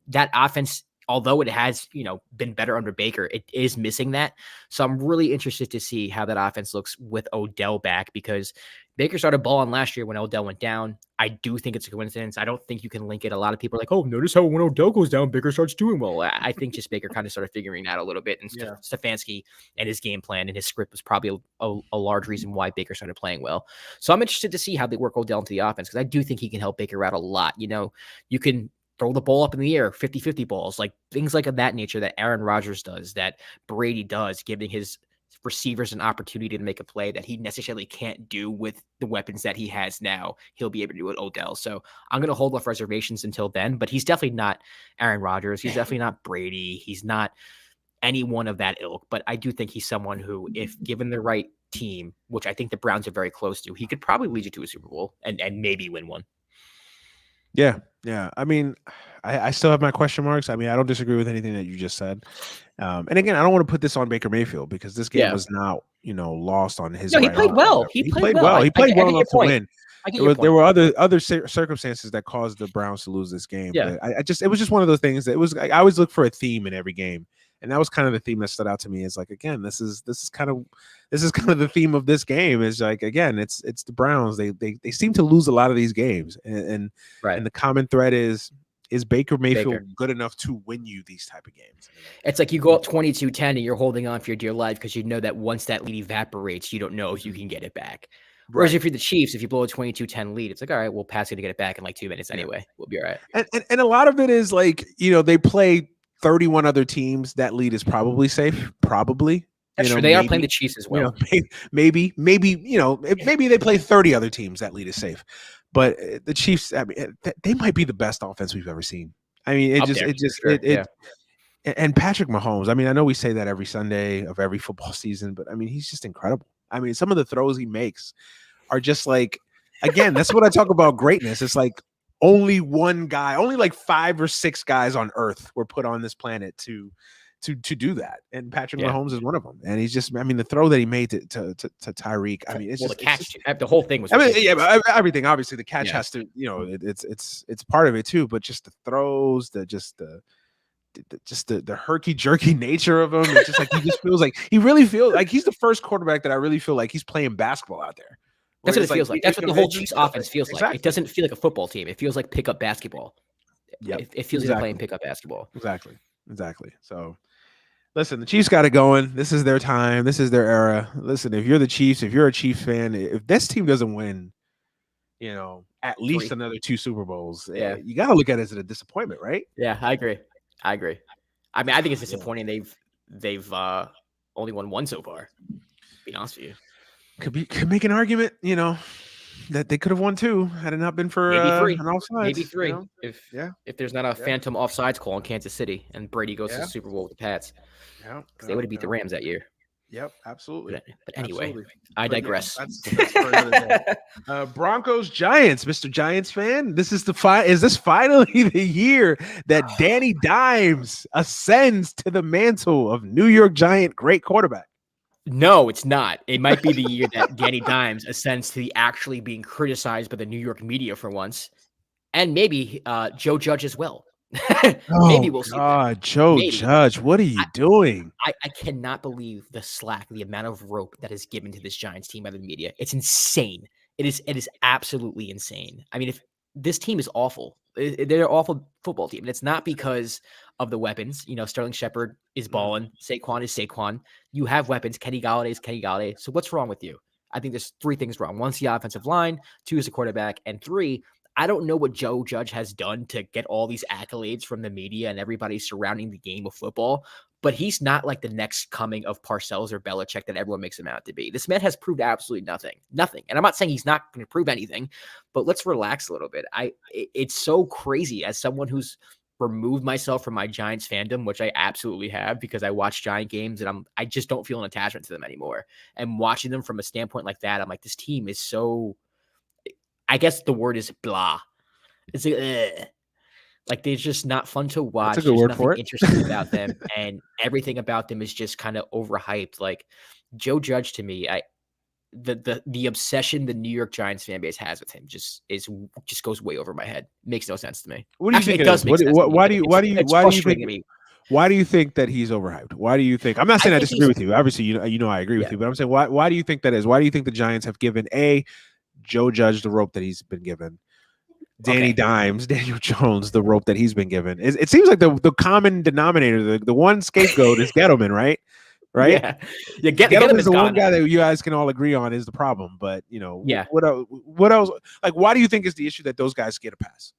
Speaker 2: that offense, although it has, been better under Baker, it is missing that. So I'm really interested to see how that offense looks with Odell back, because Baker started balling last year when Odell went down. I do think it's a coincidence. I don't think you can link it. A lot of people are like, oh, notice how when Odell goes down, Baker starts doing well. I think just Baker kind of started figuring that a little bit. And Stefanski and his game plan and his script was probably a large reason why Baker started playing well. So I'm interested to see how they work Odell into the offense, because I do think he can help Baker out a lot. You can throw the ball up in the air, 50-50 balls, like things like of that nature that Aaron Rodgers does, that Brady does, giving his receivers an opportunity to make a play that he necessarily can't do with the weapons that he has now. He'll be able to do it with Odell. So I'm going to hold off reservations until then, but he's definitely not Aaron Rodgers. He's definitely not Brady. He's not any one of that ilk, but I do think he's someone who, if given the right team, which I think the Browns are very close to, he could probably lead you to a Super Bowl and maybe win one.
Speaker 1: Yeah. I mean, I still have my question marks. I mean, I don't disagree with anything that you just said. And again, I don't want to put this on Baker Mayfield, because this game was not, lost on his.
Speaker 2: No, he played well. He played well.
Speaker 1: He played well enough to win.
Speaker 2: I get
Speaker 1: there
Speaker 2: your
Speaker 1: were there
Speaker 2: point.
Speaker 1: were other circumstances that caused the Browns to lose this game.
Speaker 2: Yeah.
Speaker 1: But it was just one of those things that it was. I always look for a theme in every game, and that was kind of the theme that stood out to me. Is like, again, this is kind of the theme of this game. Is like, again, it's the Browns. They seem to lose a lot of these games, and
Speaker 2: Right.
Speaker 1: the common thread is Baker Mayfield
Speaker 2: Baker.
Speaker 1: good enough to win you these type of games?
Speaker 2: It's like you go up 22-10 and you're holding on for your dear life because you know that once that lead evaporates, you don't know if you can get it back. Whereas
Speaker 1: Right.
Speaker 2: if you're the Chiefs, if you blow a 22-10 lead, it's like, all right, we'll pass it to get it back in like 2 minutes anyway. We'll be all right.
Speaker 1: And a lot of it is like, they play 31 other teams. That lead is probably safe. Probably.
Speaker 2: That's true. They are playing the Chiefs as well.
Speaker 1: Maybe they play 30 other teams. That lead is safe. But the Chiefs, I mean, they might be the best offense we've ever seen. I mean, and Patrick Mahomes. I mean, I know we say that every Sunday of every football season, but I mean, he's just incredible. I mean, some of the throws he makes are just like, again, that's what I talk about greatness. It's like only one guy, only like 5 or 6 guys on earth were put on this planet to do that. And Patrick Mahomes is one of them. And he's just, I mean, the throw that he made to Tyreek, I mean, it's
Speaker 2: well,
Speaker 1: just
Speaker 2: the catch, the whole thing was,
Speaker 1: I mean, yeah, but everything, obviously the catch has to, it's part of it too, but just the throws, the herky jerky nature of him. It's just like, he really feels like he's the first quarterback that I really feel like he's playing basketball out there.
Speaker 2: That's what it feels like. That's what the whole Chiefs offense feels like.
Speaker 1: Exactly.
Speaker 2: It doesn't feel like a football team. It feels like pickup basketball.
Speaker 1: Yeah,
Speaker 2: it feels like they're playing pickup basketball.
Speaker 1: Exactly. So, listen, the Chiefs got it going. This is their time. This is their era. Listen, if you're the Chiefs, if you're a Chiefs fan, if this team doesn't win, at least another 2 Super Bowls, you got to look at it as a disappointment, right?
Speaker 2: Yeah, I agree. I mean, I think it's disappointing. They've only won 1 so far. To be honest with you.
Speaker 1: Could make an argument, that they could have won 2 had it not been for
Speaker 2: maybe 3,
Speaker 1: an offsides,
Speaker 2: maybe 3. If there's not a phantom offsides call in Kansas City and Brady goes to the Super Bowl with the Pats, because they would have beat the Rams that year.
Speaker 1: Yep, absolutely.
Speaker 2: But anyway, I digress.
Speaker 1: That's for another day. Broncos Giants, Mr. Giants fan. This is is this finally the year that Danny Dimes ascends to the mantle of New York Giant great quarterback?
Speaker 2: No, it's not. It might be the year that Danny Dimes ascends to the actually being criticized by the New York media for once, and maybe Joe Judge as well. Maybe we'll see.
Speaker 1: God, Joe Judge, what are you doing?
Speaker 2: I cannot believe the slack, the amount of rope that is given to this Giants team by the media. It's insane. It is absolutely insane. I mean, if this team is awful, they're an awful football team, and it's not because of the weapons. Sterling Shepard is balling. Saquon is Saquon. You have weapons. Kenny Golladay is Kenny Golladay. So what's wrong with you? I think there's 3 things wrong. 1's the offensive line. 2 is the quarterback. And 3, I don't know what Joe Judge has done to get all these accolades from the media and everybody surrounding the game of football, but he's not like the next coming of Parcells or Belichick that everyone makes him out to be. This man has proved absolutely nothing. And I'm not saying he's not going to prove anything, but let's relax a little bit. It's so crazy as someone who's removed myself from my Giants fandom, which I absolutely have because I watch Giant games and I just don't feel an attachment to them anymore. And watching them from a standpoint like that, I'm like, this team is so, I guess the word is blah. It's like they're just not fun to watch.
Speaker 1: That's a good word for it.
Speaker 2: Interesting about them, and everything about them is just kind of overhyped. Like Joe Judge, to me, the obsession the New York Giants fan base has with him just goes way over my head. Makes no sense to me.
Speaker 1: What do you think it does? Why do you think that he's overhyped? Why do you think? I'm not saying I disagree with you. Obviously, you know I agree with you, but I'm saying why do you think that is? Why do you think the Giants have given Joe Judge the rope that he's been given, Danny Dimes, Daniel Jones the rope that he's been given? It seems like the common denominator, the one scapegoat is Gettleman, right? Yeah, Gettleman is the one guy that you guys can all agree on is the problem. But what else? Like, why do you think is the issue that those guys get a pass?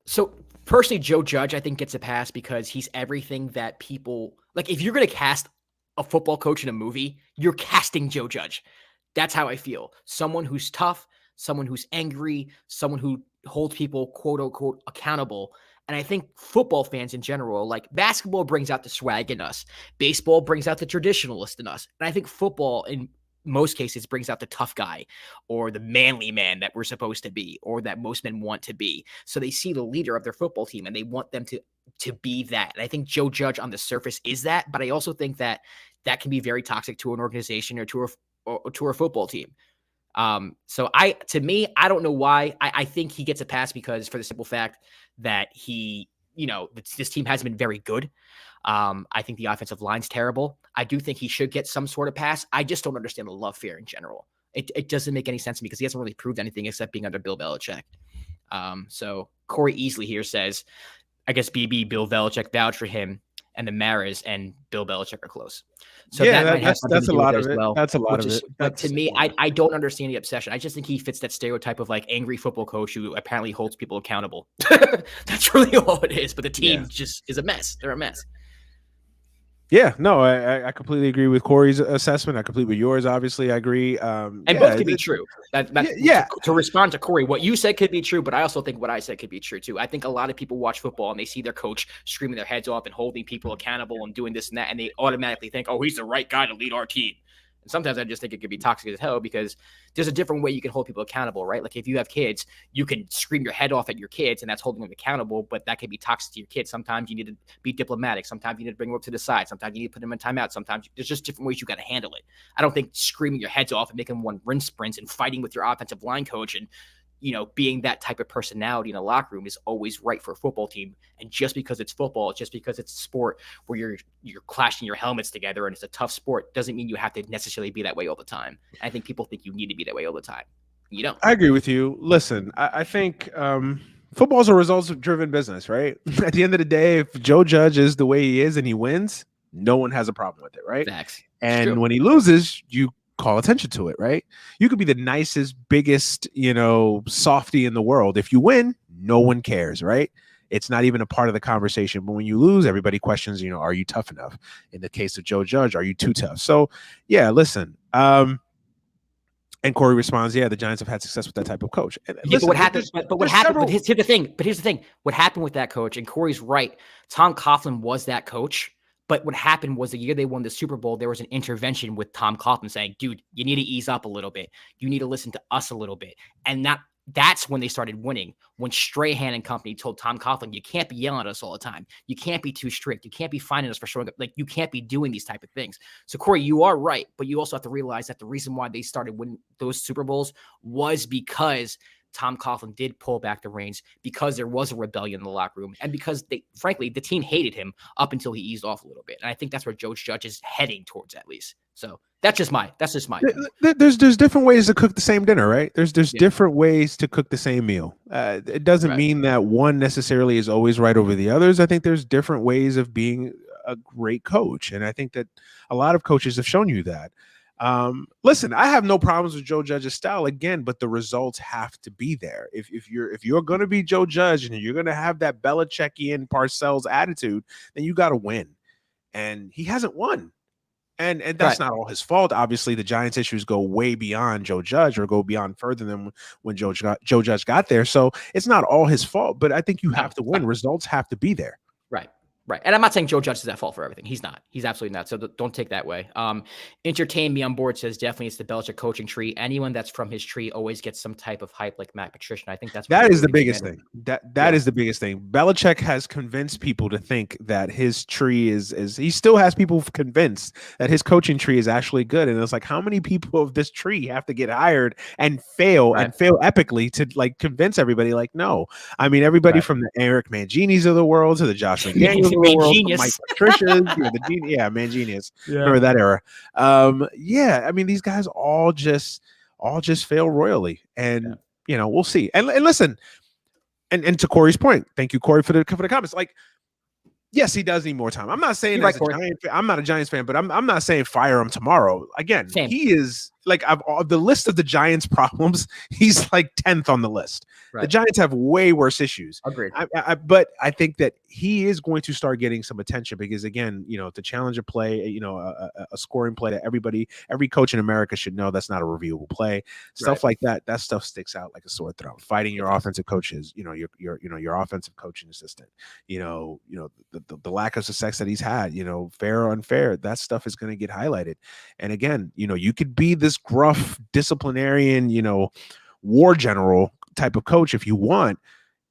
Speaker 2: So personally, Joe Judge I think gets a pass because he's everything that people like. If you're going to cast a football coach in a movie, you're casting Joe Judge. That's how I feel. Someone who's tough, someone who's angry, someone who holds people, quote unquote, accountable. And I think football fans in general, like basketball brings out the swag in us. Baseball brings out the traditionalist in us. And I think football in most cases brings out the tough guy or the manly man that we're supposed to be or that most men want to be. So they see the leader of their football team and they want them to be that. And I think Joe Judge on the surface is that, but I also think that can be very toxic to an organization or to a football team. So to me, I don't know why. I think he gets a pass because for the simple fact that this team hasn't been very good. I think the offensive line's terrible. I do think he should get some sort of pass. I just don't understand the love fear in general. It doesn't make any sense to me because he hasn't really proved anything except being under Bill Belichick. So Corey Easley here says, I guess Bill Belichick vouched for him, and the Maras and Bill Belichick are close. So
Speaker 1: yeah,
Speaker 2: that might have something to do with it as well.
Speaker 1: That's a lot of it.
Speaker 2: But to me, I don't understand the obsession. I just think he fits that stereotype of like angry football coach who apparently holds people accountable. That's really all it is. But the team just is a mess. They're a mess.
Speaker 1: Yeah, no, I completely agree with Corey's assessment. I completely with yours. Obviously, I agree.
Speaker 2: And both could be true. To respond to Corey, what you said could be true, but I also think what I said could be true too. I think a lot of people watch football and they see their coach screaming their heads off and holding people accountable and doing this and that, and they automatically think, "Oh, he's the right guy to lead our team." And sometimes I just think it could be toxic as hell because there's a different way you can hold people accountable, right? Like if you have kids, you can scream your head off at your kids and that's holding them accountable, but that can be toxic to your kids. Sometimes you need to be diplomatic. Sometimes you need to bring them up to the side. Sometimes you need to put them in timeout. Sometimes there's just different ways you got to handle it. I don't think screaming your heads off and making one run sprints and fighting with your offensive line coach and being that type of personality in a locker room is always right for a football team. And just because it's football, just because it's a sport where you're clashing your helmets together and it's a tough sport, doesn't mean you have to necessarily be that way all the time. I think people think you need to be that way all the time. You don't.
Speaker 1: I agree with you. Listen, I think football is a results-driven business, right? At the end of the day, if Joe Judge is the way he is and he wins, no one has a problem with it, right?
Speaker 2: Facts.
Speaker 1: And when he loses, you call attention to it, right? You could be the nicest, biggest, softy in the world. If you win, no one cares, right? It's not even a part of the conversation. But when you lose, everybody questions, are you tough enough? In the case of Joe Judge, are you too tough? So, yeah, listen. And Corey responds, yeah, the Giants have had success with that type of coach. And listen,
Speaker 2: but what happened? But what happened? But here's the thing. But here's the thing. What happened with that coach? And Corey's right. Tom Coughlin was that coach. But what happened was the year they won the Super Bowl, there was an intervention with Tom Coughlin saying, dude, you need to ease up a little bit. You need to listen to us a little bit. And that's when they started winning. When Strahan and company told Tom Coughlin, you can't be yelling at us all the time. You can't be too strict. You can't be finding us for showing up. Like, you can't be doing these type of things. So, Corey, you are right. But you also have to realize that the reason why they started winning those Super Bowls was because Tom Coughlin did pull back the reins, because there was a rebellion in the locker room, and because frankly, the team hated him up until he eased off a little bit. And I think that's where Joe Judge is heading towards, at least. So that's just my
Speaker 1: there's different ways to cook the same dinner, right? There's different ways to cook the same meal. It doesn't mean that one necessarily is always right over the others. I think there's different ways of being a great coach, and I think that a lot of coaches have shown you that. Listen, I have no problems with Joe Judge's style again, but the results have to be there. If you're going to be Joe Judge and you're going to have that Belichickian Parcells attitude, then you got to win. And he hasn't won. And that's not all his fault. Obviously, the Giants' issues go way beyond Joe Judge or go beyond further than when Joe Judge got there. So it's not all his fault, but I think you have to win. Results have to be there.
Speaker 2: Right. And I'm not saying Joe Judge is at fault for everything. He's not. He's absolutely not. So don't take that way. Entertain Me on board says definitely it's the Belichick coaching tree. Anyone that's from his tree always gets some type of hype like Matt Patricia. I think that
Speaker 1: is the biggest thing. That is the biggest thing. Belichick has convinced people to think that his tree is he still has people convinced that his coaching tree is actually good. And it's like, how many people of this tree have to get hired and fail epically to like convince everybody? Like, no. I mean, everybody from the Eric Manginis of the world to the Josh McDaniels of the world, Mike Patricia's, Mangenius. Yeah. Remember that era? I mean, these guys all just fail royally, and we'll see. And listen, and to Corey's point, thank you, Corey, for the comments. Like, yes, he does need more time. I'm not saying I'm not a Giants fan, but I'm not saying fire him tomorrow. Again, he is like the list of the Giants' problems. He's like 10th on the list. Right. The Giants have way worse issues.
Speaker 2: Agreed.
Speaker 1: But I think that he is going to start getting some attention because, again, to challenge a play, a scoring play that every coach in America should know that's not a reviewable play. Stuff like that. That stuff sticks out like a sore thumb. Fighting your offensive coaches, your offensive coaching assistant, the lack of success that he's had, fair or unfair, that stuff is going to get highlighted. And again, you could be this gruff disciplinarian, war general type of coach if you want.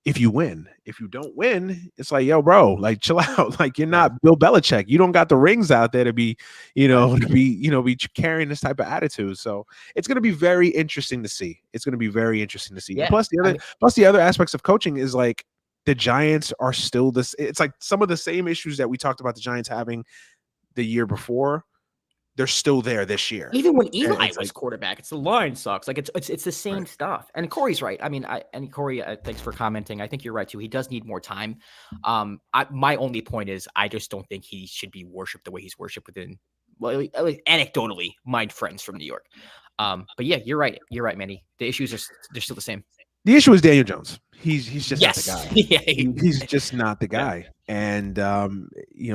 Speaker 1: if you win. If you don't win, it's like, yo, bro, like chill out. Like you're not Bill Belichick. You don't got the rings out there to be, be carrying this type of attitude. So it's going to be very interesting to see. It's going to be very interesting to see.
Speaker 2: Yeah.
Speaker 1: And plus the other aspects of coaching is like the Giants are still this. It's like some of the same issues that we talked about the Giants having the year before. They're still there this year.
Speaker 2: Even when Eli was quarterback, it's the line sucks. Like it's the same stuff. And Corey's right. I mean, Corey, thanks for commenting. I think you're right too. He does need more time. My only point is, I just don't think he should be worshipped the way he's worshipped within, well, anecdotally, my friends from New York. But yeah, you're right. You're right, Manny. The issues they're still the same.
Speaker 1: The issue is Daniel Jones. He's just not the guy.
Speaker 2: Yeah.
Speaker 1: He's just not the guy. Yeah. And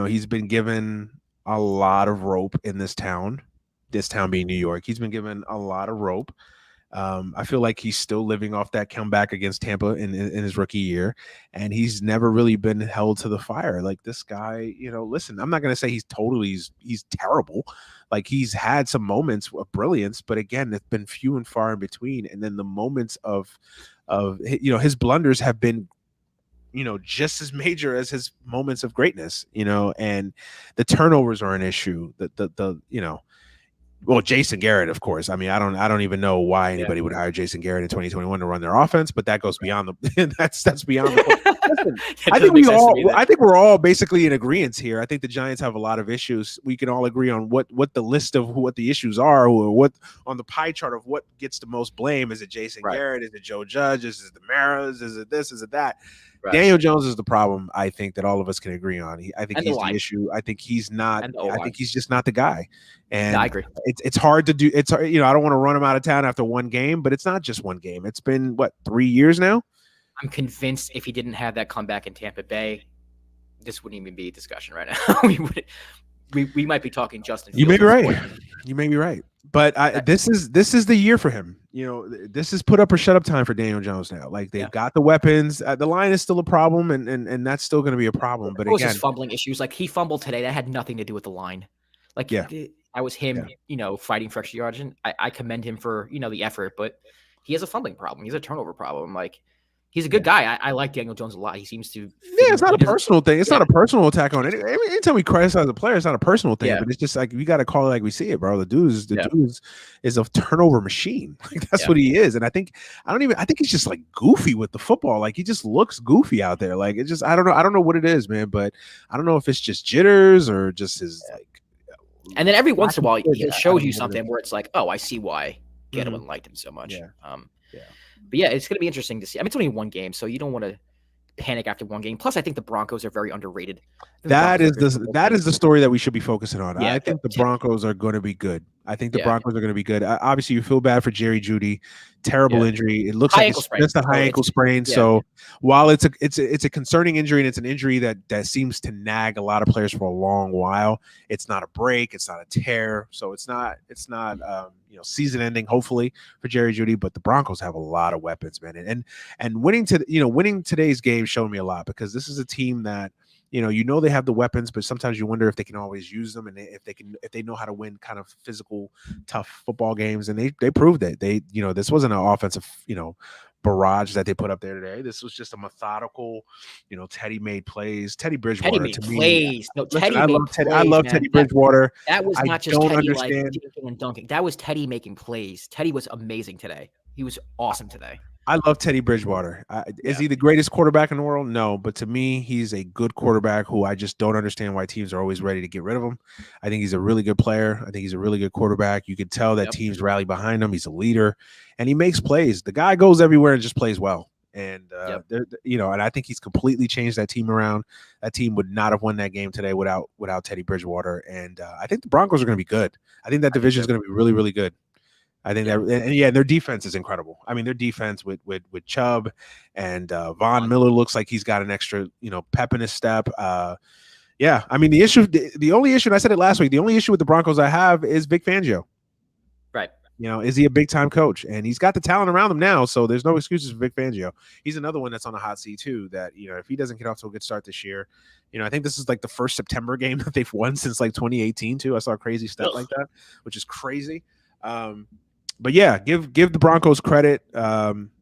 Speaker 1: he's been given a lot of rope in this town being New York. He's been given a lot of rope. I feel like he's still living off that comeback against Tampa in his rookie year, and he's never really been held to the fire. Like this guy, listen, I'm not going to say he's terrible. Like he's had some moments of brilliance, but again, it's been few and far in between. And then the moments of his blunders have been just as major as his moments of greatness, and the turnovers are an issue. Well, Jason Garrett, of course. I mean, I don't even know why anybody would hire Jason Garrett in 2021 to run their offense, but that goes beyond that's beyond the Listen, I think we're all basically in agreement here. I think the Giants have a lot of issues. We can all agree on what the list of what the issues are, or what on the pie chart of what gets the most blame. Is it Jason Garrett? Is it Joe Judge? Is it the Maras? Is it this? Is it that? Right. Daniel Jones is the problem. I think that all of us can agree on. I think he's the issue. I think he's not. I think he's just not the guy. And I agree. It's hard to do. It's I don't want to run him out of town after one game, but it's not just one game. It's been 3 years now.
Speaker 2: I'm convinced if he didn't have that comeback in Tampa Bay, this wouldn't even be a discussion right now. we might be talking Justin Fields.
Speaker 1: You may be right. You may be right. But this is the year for him. This is put up or shut up time for Daniel Jones now. Like they've got the weapons. The line is still a problem, and that's still going to be a problem. But again,
Speaker 2: his fumbling issues. Like he fumbled today. That had nothing to do with the line. Like that was him. Fighting for extra yards. And I commend him for the effort. But he has a fumbling problem. He's a turnover problem. Like. He's a good guy. I like Daniel Jones a lot. He seems to.
Speaker 1: Yeah, it's not a personal thing. It's not a personal attack on it. Anytime we criticize a player, it's not a personal thing. But it's just like we got to call it like we see it, bro. The dude is a turnover machine. Like that's what he is. And I think he's just like goofy with the football. Like he just looks goofy out there. Like it's just I don't know what it is, man. But I don't know if it's just jitters or just his like.
Speaker 2: And then every once in a while, he shows you something where it's like, oh, I see why Gettleman liked him so much. But yeah, it's going to be interesting to see. I mean, it's only one game, so you don't want to panic after one game. Plus, I think the Broncos are very underrated.
Speaker 1: That is the story that we should be focusing on. I think the Broncos are going to be good. I think the Broncos are going to be good. Obviously, you feel bad for Jerry Jeudy. Terrible injury. It looks like it's just a high ankle sprain. So while it's a concerning injury and it's an injury that seems to nag a lot of players for a long while, it's not a break. It's not a tear. So it's not season ending. Hopefully for Jerry Jeudy, but the Broncos have a lot of weapons, man. And winning today's game showed me a lot because this is a team that. They have the weapons, but sometimes you wonder if they can always use them and if they know how to win kind of physical, tough football games. And they proved it. This wasn't an offensive, barrage that they put up there today. This was just a methodical, Teddy made plays. Teddy Bridgewater I love Teddy Bridgewater.
Speaker 2: That was not just Teddy like dinking and dunking. That was Teddy making plays. Teddy was amazing today. He was awesome today.
Speaker 1: I love Teddy Bridgewater. Is he the greatest quarterback in the world? No, but to me, he's a good quarterback who I just don't understand why teams are always ready to get rid of him. I think he's a really good player. I think he's a really good quarterback. You can tell that teams rally behind him. He's a leader, and he makes plays. The guy goes everywhere and just plays well. And and I think he's completely changed that team around. That team would not have won that game today without Teddy Bridgewater. And I think the Broncos are going to be good. I think that division is going to be really, really good. I think that, and their defense is incredible. I mean, their defense with Chubb and Von Miller looks like he's got an extra, pep in his step. I mean, the only issue, and I said it last week, the only issue with the Broncos I have is Vic Fangio.
Speaker 2: Right.
Speaker 1: Is he a big time coach? And he's got the talent around him now, so there's no excuses for Vic Fangio. He's another one that's on a hot seat too. That if he doesn't get off to a good start this year, I think this is like the first September game that they've won since like 2018 too. I saw a crazy stat like that, which is crazy. But yeah, give the Broncos credit.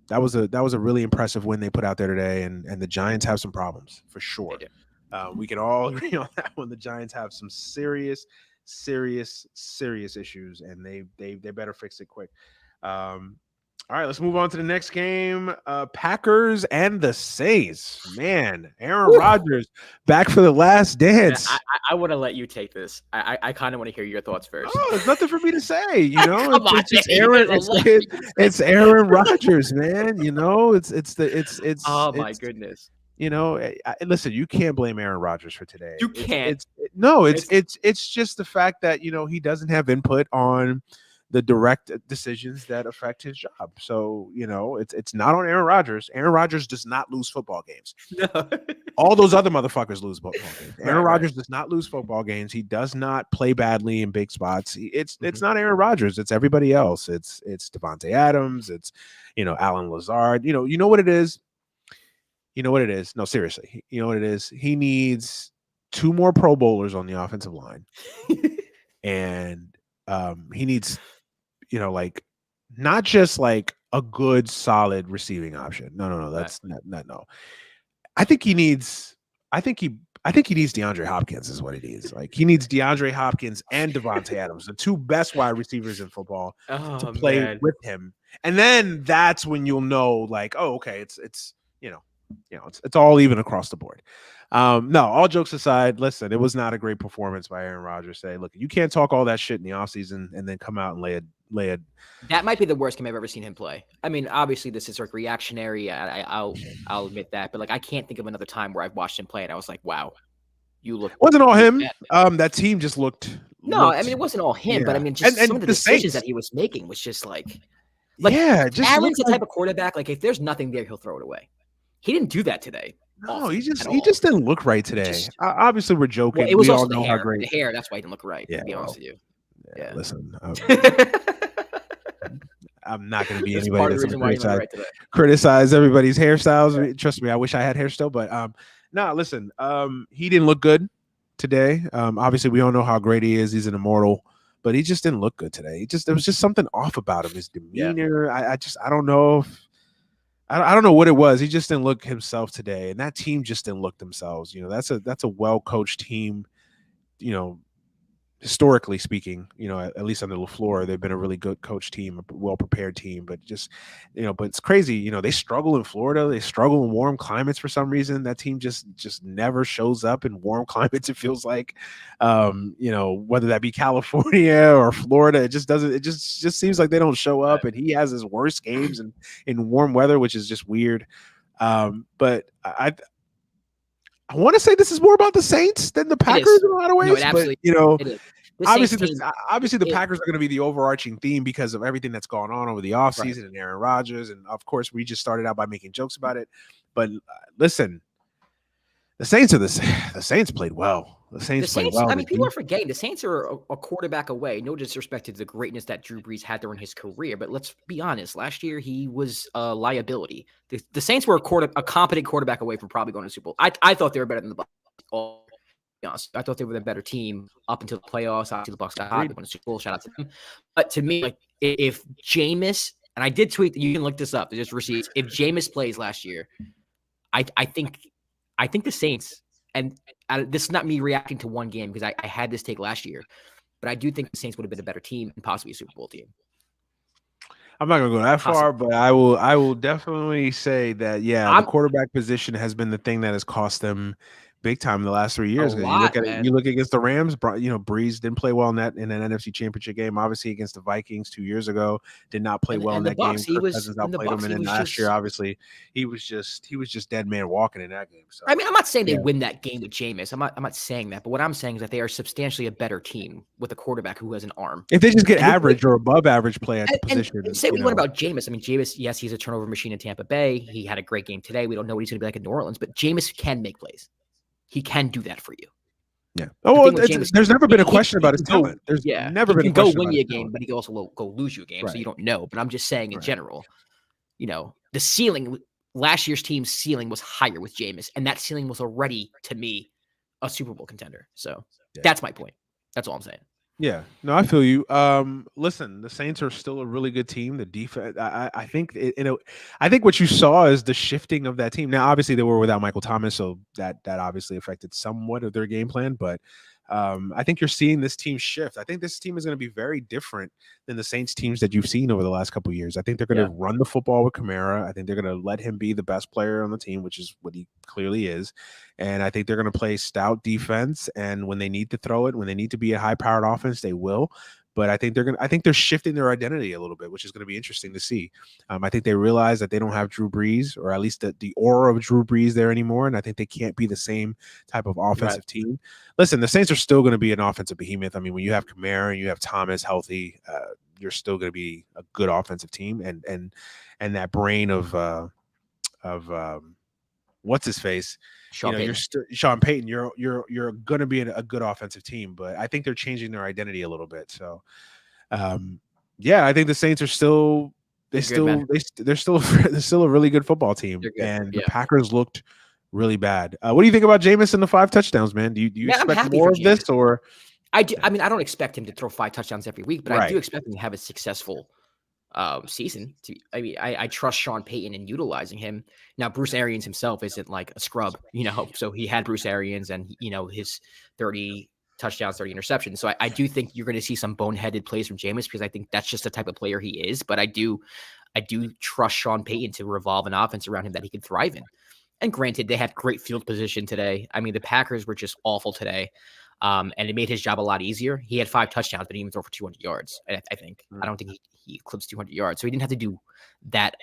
Speaker 1: that was a really impressive win they put out there today, and the Giants have some problems for sure. We can all agree on that one. The Giants have some serious issues, and they better fix it quick. All right, let's move on to the next game. Packers and the Saints. Man, Aaron Rodgers back for the last dance.
Speaker 2: I want to let you take this. I kind of want to hear your thoughts first.
Speaker 1: Oh, there's nothing for me to say. You know, it's Aaron Rodgers, man. You know, it's.
Speaker 2: Oh my goodness.
Speaker 1: You know, listen, you can't blame Aaron Rodgers for today.
Speaker 2: You can't.
Speaker 1: It's just the fact that, you know, he doesn't have input on the direct decisions that affect his job. So, you know, it's not on Aaron Rodgers. Aaron Rodgers does not lose football games.
Speaker 2: No.
Speaker 1: All those other motherfuckers lose football games. Aaron Rodgers does not lose football games. He does not play badly in big spots. It's not Aaron Rodgers. It's everybody else. It's Devontae Adams. It's, you know, Alan Lazard. You know what it is? You know what it is? No, seriously. You know what it is? He needs 2 more Pro Bowlers on the offensive line. And he needs, you know, like, not just like a good, solid receiving option. No. That's not. No. I think he needs DeAndre Hopkins is what it is. Like, he needs DeAndre Hopkins and Devontae Adams, the 2 best wide receivers in football, to play with him. And then that's when you'll know, like, oh, okay, it's it's all even across the board. No, all jokes aside, listen, it was not a great performance by Aaron Rodgers. Look, you can't talk all that shit in the offseason and then come out and lay a.
Speaker 2: That might be the worst game I've ever seen him play. I mean, obviously this is like reactionary. I'll admit that, but like, I can't think of another time where I've watched him play and I was like, wow, you look.
Speaker 1: It wasn't all him. That team just looked.
Speaker 2: I mean, it wasn't all him, but I mean, just some of the decisions that he was making was just like Aaron's the type of quarterback. Like, if there's nothing there, he'll throw it away. He didn't do that today.
Speaker 1: No, he just didn't look right today. Obviously, we're joking.
Speaker 2: Well, it was
Speaker 1: we
Speaker 2: also
Speaker 1: all know
Speaker 2: the hair.
Speaker 1: how great.
Speaker 2: The hair, that's why he didn't look right.
Speaker 1: Yeah,
Speaker 2: to be honest with you. Yeah.
Speaker 1: Listen, I'm not going to be anybody that's going to criticize everybody's hairstyles. Right. Trust me, I wish I had hair still, but no, listen, he didn't look good today. Obviously, we all know how great he is. He's an immortal, but he just didn't look good today. There was just something off about him. His demeanor. Yeah. I don't know if. I don't know what it was. He just didn't look himself today, and that team just didn't look themselves. You know, that's a well-coached team. You know, historically speaking, you know, at least under LaFleur, they've been a really good coach team, a well-prepared team. But just, you know, but it's crazy. You know, they struggle in Florida. They struggle in warm climates for some reason. That team just never shows up in warm climates. It feels like, you know, whether that be California or Florida, it just doesn't. It just seems like they don't show up. And he has his worst games in warm weather, which is just weird. But I want to say this is more about the Saints than the Packers in a lot of ways. No, but, you know, obviously the Packers are going to be the overarching theme because of everything that's gone on over the offseason and Aaron Rodgers. And, of course, we just started out by making jokes about it. But, listen, the Saints played well. The Saints played well.
Speaker 2: I mean, people are forgetting the Saints are a quarterback away. No disrespect to the greatness that Drew Brees had during his career, but let's be honest. Last year, he was a liability. The Saints were a competent quarterback away from probably going to the Super Bowl. I thought they were better than the Bucs. Honest, I thought they were the better team up until the playoffs. Obviously, the Bucs got hot. They won the Super Bowl. Shout out to them. But to me, like, if Jameis, and I did tweet that, you can look this up. There's just receipts. If Jameis plays last year, I think the Saints. And this is not me reacting to one game because I had this take last year, but I do think the Saints would have been a better team and possibly a Super Bowl team.
Speaker 1: I'm not going to go that far, but I will definitely say that, the quarterback position has been the thing that has cost them big time in the last 3 years. You look against the Rams, you know, Breeze didn't play well in an NFC Championship game. Obviously, against the Vikings 2 years ago, did not play well in that game. Kirk Cousins outplayed him, and then last year, obviously, he was just dead man walking in that game. So
Speaker 2: I mean, I'm not saying they win that game with Jameis. I'm not saying that, but what I'm saying is that they are substantially a better team with a quarterback who has an arm.
Speaker 1: If they just get average or above average play at the position.
Speaker 2: And say what about Jameis? I mean, Jameis, yes, he's a turnover machine in Tampa Bay. He had a great game today. We don't know what he's going to be like in New Orleans, but Jameis can make plays. He can do that for you.
Speaker 1: Yeah. Oh, there's never been a question about his talent. There's never been a question.
Speaker 2: He can go win you a game, but he can also go lose you a game. Right. So you don't know. But I'm just saying in general, you know, the ceiling, last year's team's ceiling was higher with Jameis, and that ceiling was already, to me, a Super Bowl contender. So that's my point. That's all I'm saying.
Speaker 1: Yeah, no, I feel you. Listen, the Saints are still a really good team. The defense, I think, I think what you saw is the shifting of that team. Now, obviously, they were without Michael Thomas, so that obviously affected somewhat of their game plan. But I think you're seeing this team shift. I think this team is going to be very different than the Saints teams that you've seen over the last couple of years. I think they're going
Speaker 2: Yeah.
Speaker 1: to run the football with Kamara. I think they're going to let him be the best player on the team, which is what he clearly is. And I think they're going to play stout defense. And when they need to throw it, when they need to be a high-powered offense, they will. But I think they're shifting their identity a little bit, which is going to be interesting to see. I think they realize that they don't have Drew Brees, or at least the aura of Drew Brees there anymore. And I think they can't be the same type of offensive team. Listen, the Saints are still going to be an offensive behemoth. I mean, when you have Kamara and you have Thomas healthy, you're still going to be a good offensive team. And that brain of what's his face,
Speaker 2: Sean Payton.
Speaker 1: you're Sean Payton. You're going to be a good offensive team, but I think they're changing their identity a little bit. So, yeah, I think the Saints are still they're still a really good football team, and the Packers looked really bad. What do you think about Jameis and the 5 touchdowns, man? Do you expect more of this, or?
Speaker 2: I do. I mean, I don't expect him to throw 5 touchdowns every week, but I do expect him to have a successful season. I trust Sean Payton in utilizing him. Now, Bruce Arians himself isn't like a scrub, so he had Bruce Arians and, his 30 touchdowns, 30 interceptions. So I do think you're going to see some boneheaded plays from Jameis because I think that's just the type of player he is. But I do trust Sean Payton to revolve an offense around him that he can thrive in. And granted, they had great field position today. I mean, the Packers were just awful today. And it made his job a lot easier. He had 5 touchdowns, but he didn't even throw for 200 yards. I think. I don't think he eclipsed 200 yards. So he didn't have to do that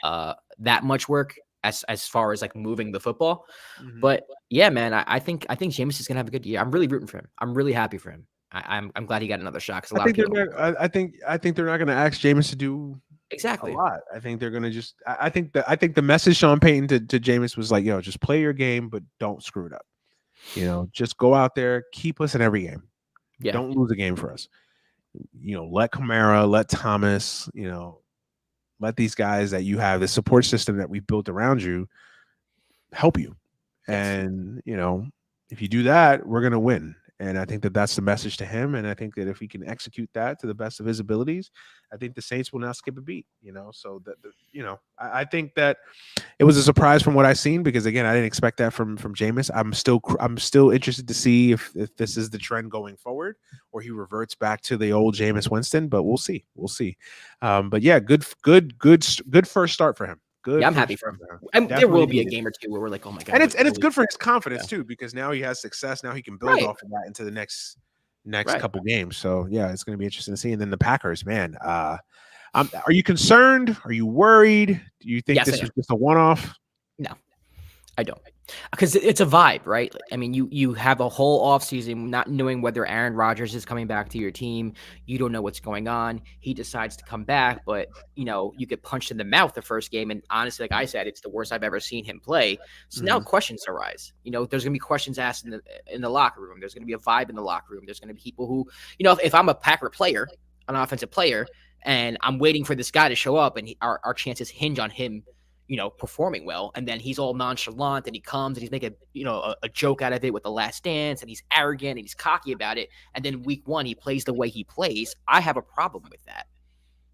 Speaker 2: much work as far as like moving the football. Mm-hmm. But yeah, man, I think Jameis is gonna have a good year. I'm really rooting for him. I'm really happy for him. I'm glad he got another shot because
Speaker 1: I think they're not gonna ask Jameis to do
Speaker 2: exactly
Speaker 1: a lot. I think they're gonna just. I think the message Sean Payton to Jameis was like, just play your game, but don't screw it up. Just go out there, keep us in every game. Yeah. Don't lose a game for us. Let Kamara, let Thomas, let these guys that you have, the support system that we've built around you, help you. Yes. And, if you do that, we're going to win. And I think that that's the message to him. And I think that if he can execute that to the best of his abilities, I think the Saints will not skip a beat, so that, I think that it was a surprise from what I've seen, because again, I didn't expect that from Jameis. I'm still interested to see if this is the trend going forward or he reverts back to the old Jameis Winston, but we'll see. But yeah, good first start for him. Good.
Speaker 2: Yeah, I'm happy for him. And there will be a game or two where we're like, oh my god.
Speaker 1: And it's good for his confidence too, because now he has success. Now he can build off of that into the next couple games. So yeah, it's going to be interesting to see. And then the Packers, man, are you concerned? Are you worried? Do you think this was just a one-off?
Speaker 2: No, I don't. Because it's a vibe, right? I mean, you have a whole offseason not knowing whether Aaron Rodgers is coming back to your team. You don't know what's going on. He decides to come back, but, you get punched in the mouth the first game. And honestly, like I said, it's the worst I've ever seen him play. So now questions arise. There's going to be questions asked in the locker room. There's going to be a vibe in the locker room. There's going to be people who, if I'm a Packer player, an offensive player, and I'm waiting for this guy to show up and our chances hinge on him performing well, and then he's all nonchalant and he comes and he's making a joke out of it with the last dance, and he's arrogant and he's cocky about it, and then week 1 he plays the way he plays. I have a problem with that.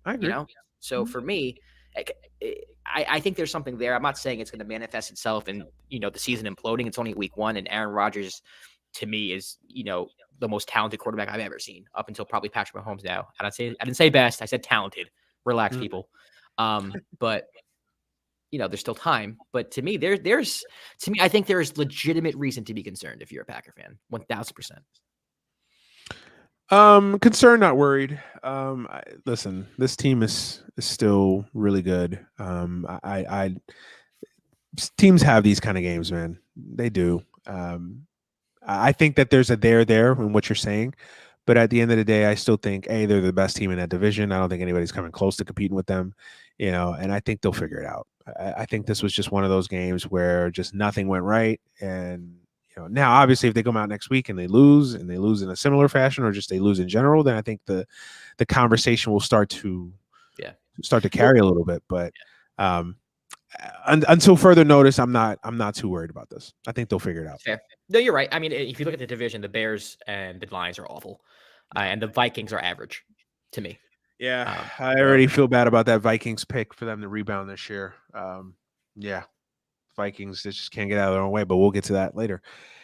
Speaker 1: I agree.
Speaker 2: So for me, I think there's something there. I'm not saying it's going to manifest itself in the season imploding. It's only week 1, and Aaron Rodgers to me is the most talented quarterback I've ever seen up until probably Patrick Mahomes. Now I didn't say best, I said talented. Relax, people. But there's still time. But to me, I think there's legitimate reason to be concerned if you're a Packer fan. 1000%.
Speaker 1: Concerned, not worried. Listen, this team is still really good. Teams have these kind of games, man. They do. I think that there's a there in what you're saying. But at the end of the day, I still think, they're the best team in that division. I don't think anybody's coming close to competing with them, and I think they'll figure it out. I think this was just one of those games where just nothing went right. And, now obviously if they come out next week and they lose in a similar fashion, or just they lose in general, then I think the conversation will start to carry a little bit. But until further notice, I'm not too worried about this. I think they'll figure it out.
Speaker 2: Fair. No, you're right. I mean, if you look at the division, the Bears and the Lions are awful. and the Vikings are average to me.
Speaker 1: Yeah, I already feel bad about that Vikings pick for them to rebound this year. Yeah, Vikings just can't get out of their own way, but we'll get to that later.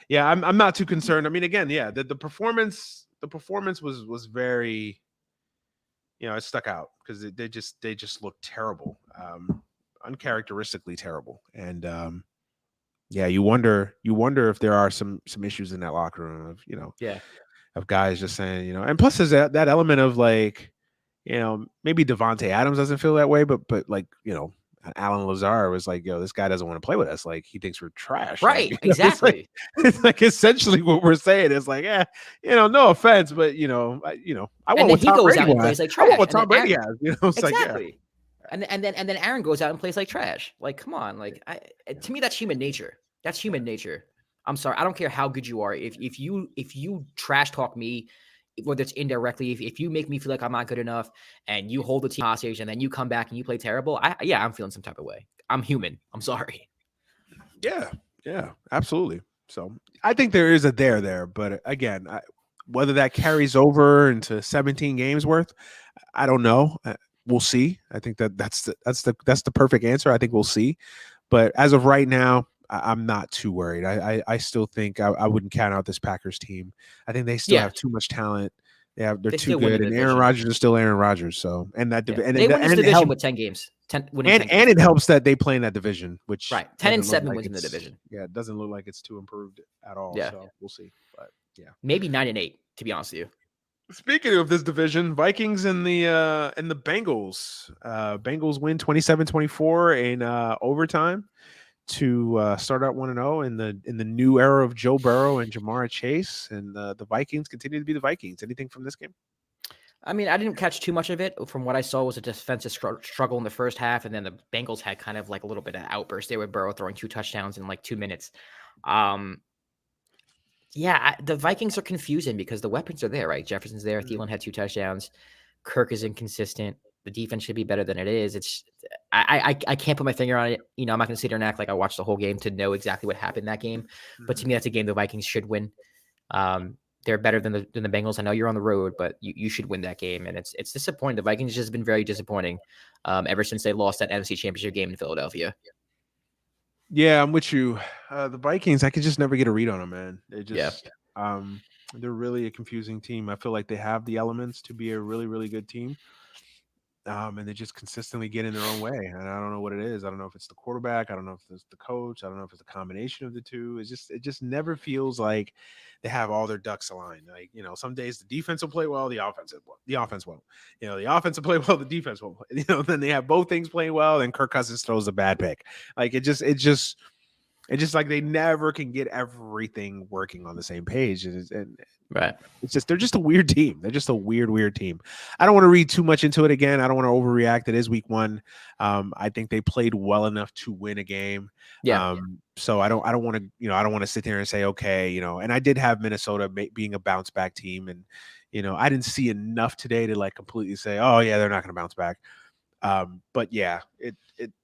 Speaker 1: Yeah, I'm not too concerned. I mean, again, yeah, the performance was very, it stuck out because they just looked terrible, uncharacteristically terrible, and yeah, you wonder if there are some issues in that locker room of of guys just saying and plus there's that element of like maybe Devontae Adams doesn't feel that way, but like Alan Lazar was like, yo, this guy doesn't want to play with us. Like he thinks we're trash.
Speaker 2: Right.
Speaker 1: Like,
Speaker 2: exactly.
Speaker 1: It's like essentially what we're saying. It's like, no offense, but I want what Tom Brady has.
Speaker 2: Like trash.
Speaker 1: I want what Tom Brady has. It's
Speaker 2: exactly.
Speaker 1: Like,
Speaker 2: yeah. And then Aaron goes out and plays like trash. Like, come on. Like, to me, that's human nature. That's human nature. I'm sorry. I don't care how good you are. If you trash talk me, whether it's indirectly, if you make me feel like I'm not good enough and you hold the team hostage and then you come back and you play terrible, I'm feeling some type of way. I'm human. I'm sorry.
Speaker 1: Yeah, absolutely. So I think there is a there, but again, whether that carries over into 17 games worth, I don't know. We'll see. I think that's the perfect answer. I think we'll see. But as of right now, I'm not too worried. I still think I wouldn't count out this Packers team. I think they still have too much talent. They're too good, and Aaron Rodgers is still Aaron Rodgers. So and that and
Speaker 2: they win this division with 10 games. 10
Speaker 1: and it helps that they play in that division, which
Speaker 2: 10-7 wins in the division.
Speaker 1: Yeah, it doesn't look like it's too improved at all.
Speaker 2: Yeah.
Speaker 1: So we'll see. But yeah,
Speaker 2: maybe 9-8 to be honest with you.
Speaker 1: Speaking of this division, Vikings and the Bengals. Bengals win 27-24 in overtime to start out 1-0 in the new era of Joe Burrow and Jamar Chase, and the Vikings continue to be the Vikings. Anything from this game?
Speaker 2: I mean, I didn't catch too much of it. From what I saw was a defensive struggle in the first half, and then the Bengals had kind of like a little bit of outburst. They were Burrow throwing 2 touchdowns in like 2 minutes. The Vikings are confusing because the weapons are there, right? Jefferson's there. Thielen had 2 touchdowns. Kirk is inconsistent. The defense should be better than it is. I can't put my finger on it. I'm not going to sit here and act like I watched the whole game to know exactly what happened in that game. But to me, that's a game the Vikings should win. They're better than the Bengals. I know you're on the road, but you should win that game. And it's disappointing. The Vikings just been very disappointing ever since they lost that NFC Championship game in Philadelphia.
Speaker 1: Yeah, I'm with you. The Vikings, I could just never get a read on them, man. They just, they're really a confusing team. I feel like they have the elements to be a really, really good team. And they just consistently get in their own way. And I don't know what it is. I don't know if it's the quarterback. I don't know if it's the coach. I don't know if it's a combination of the two. It just never feels like they have all their ducks aligned. Like, some days the defense will play well, the offense won't. The offense will play well, the defense won't. Then they have both things playing well, and Kirk Cousins throws a bad pick. Like it's just like they never can get everything working on the same page. And
Speaker 2: right.
Speaker 1: It's just they're just a weird team. They're just a weird team. I don't want to read too much into it again. I don't want to overreact. It is week 1. I think they played well enough to win a game.
Speaker 2: Yeah.
Speaker 1: So I don't want to, I don't want to sit there and say, okay, and I did have Minnesota being a bounce back team. And, I didn't see enough today to like completely say, oh yeah, they're not going to bounce back. But yeah,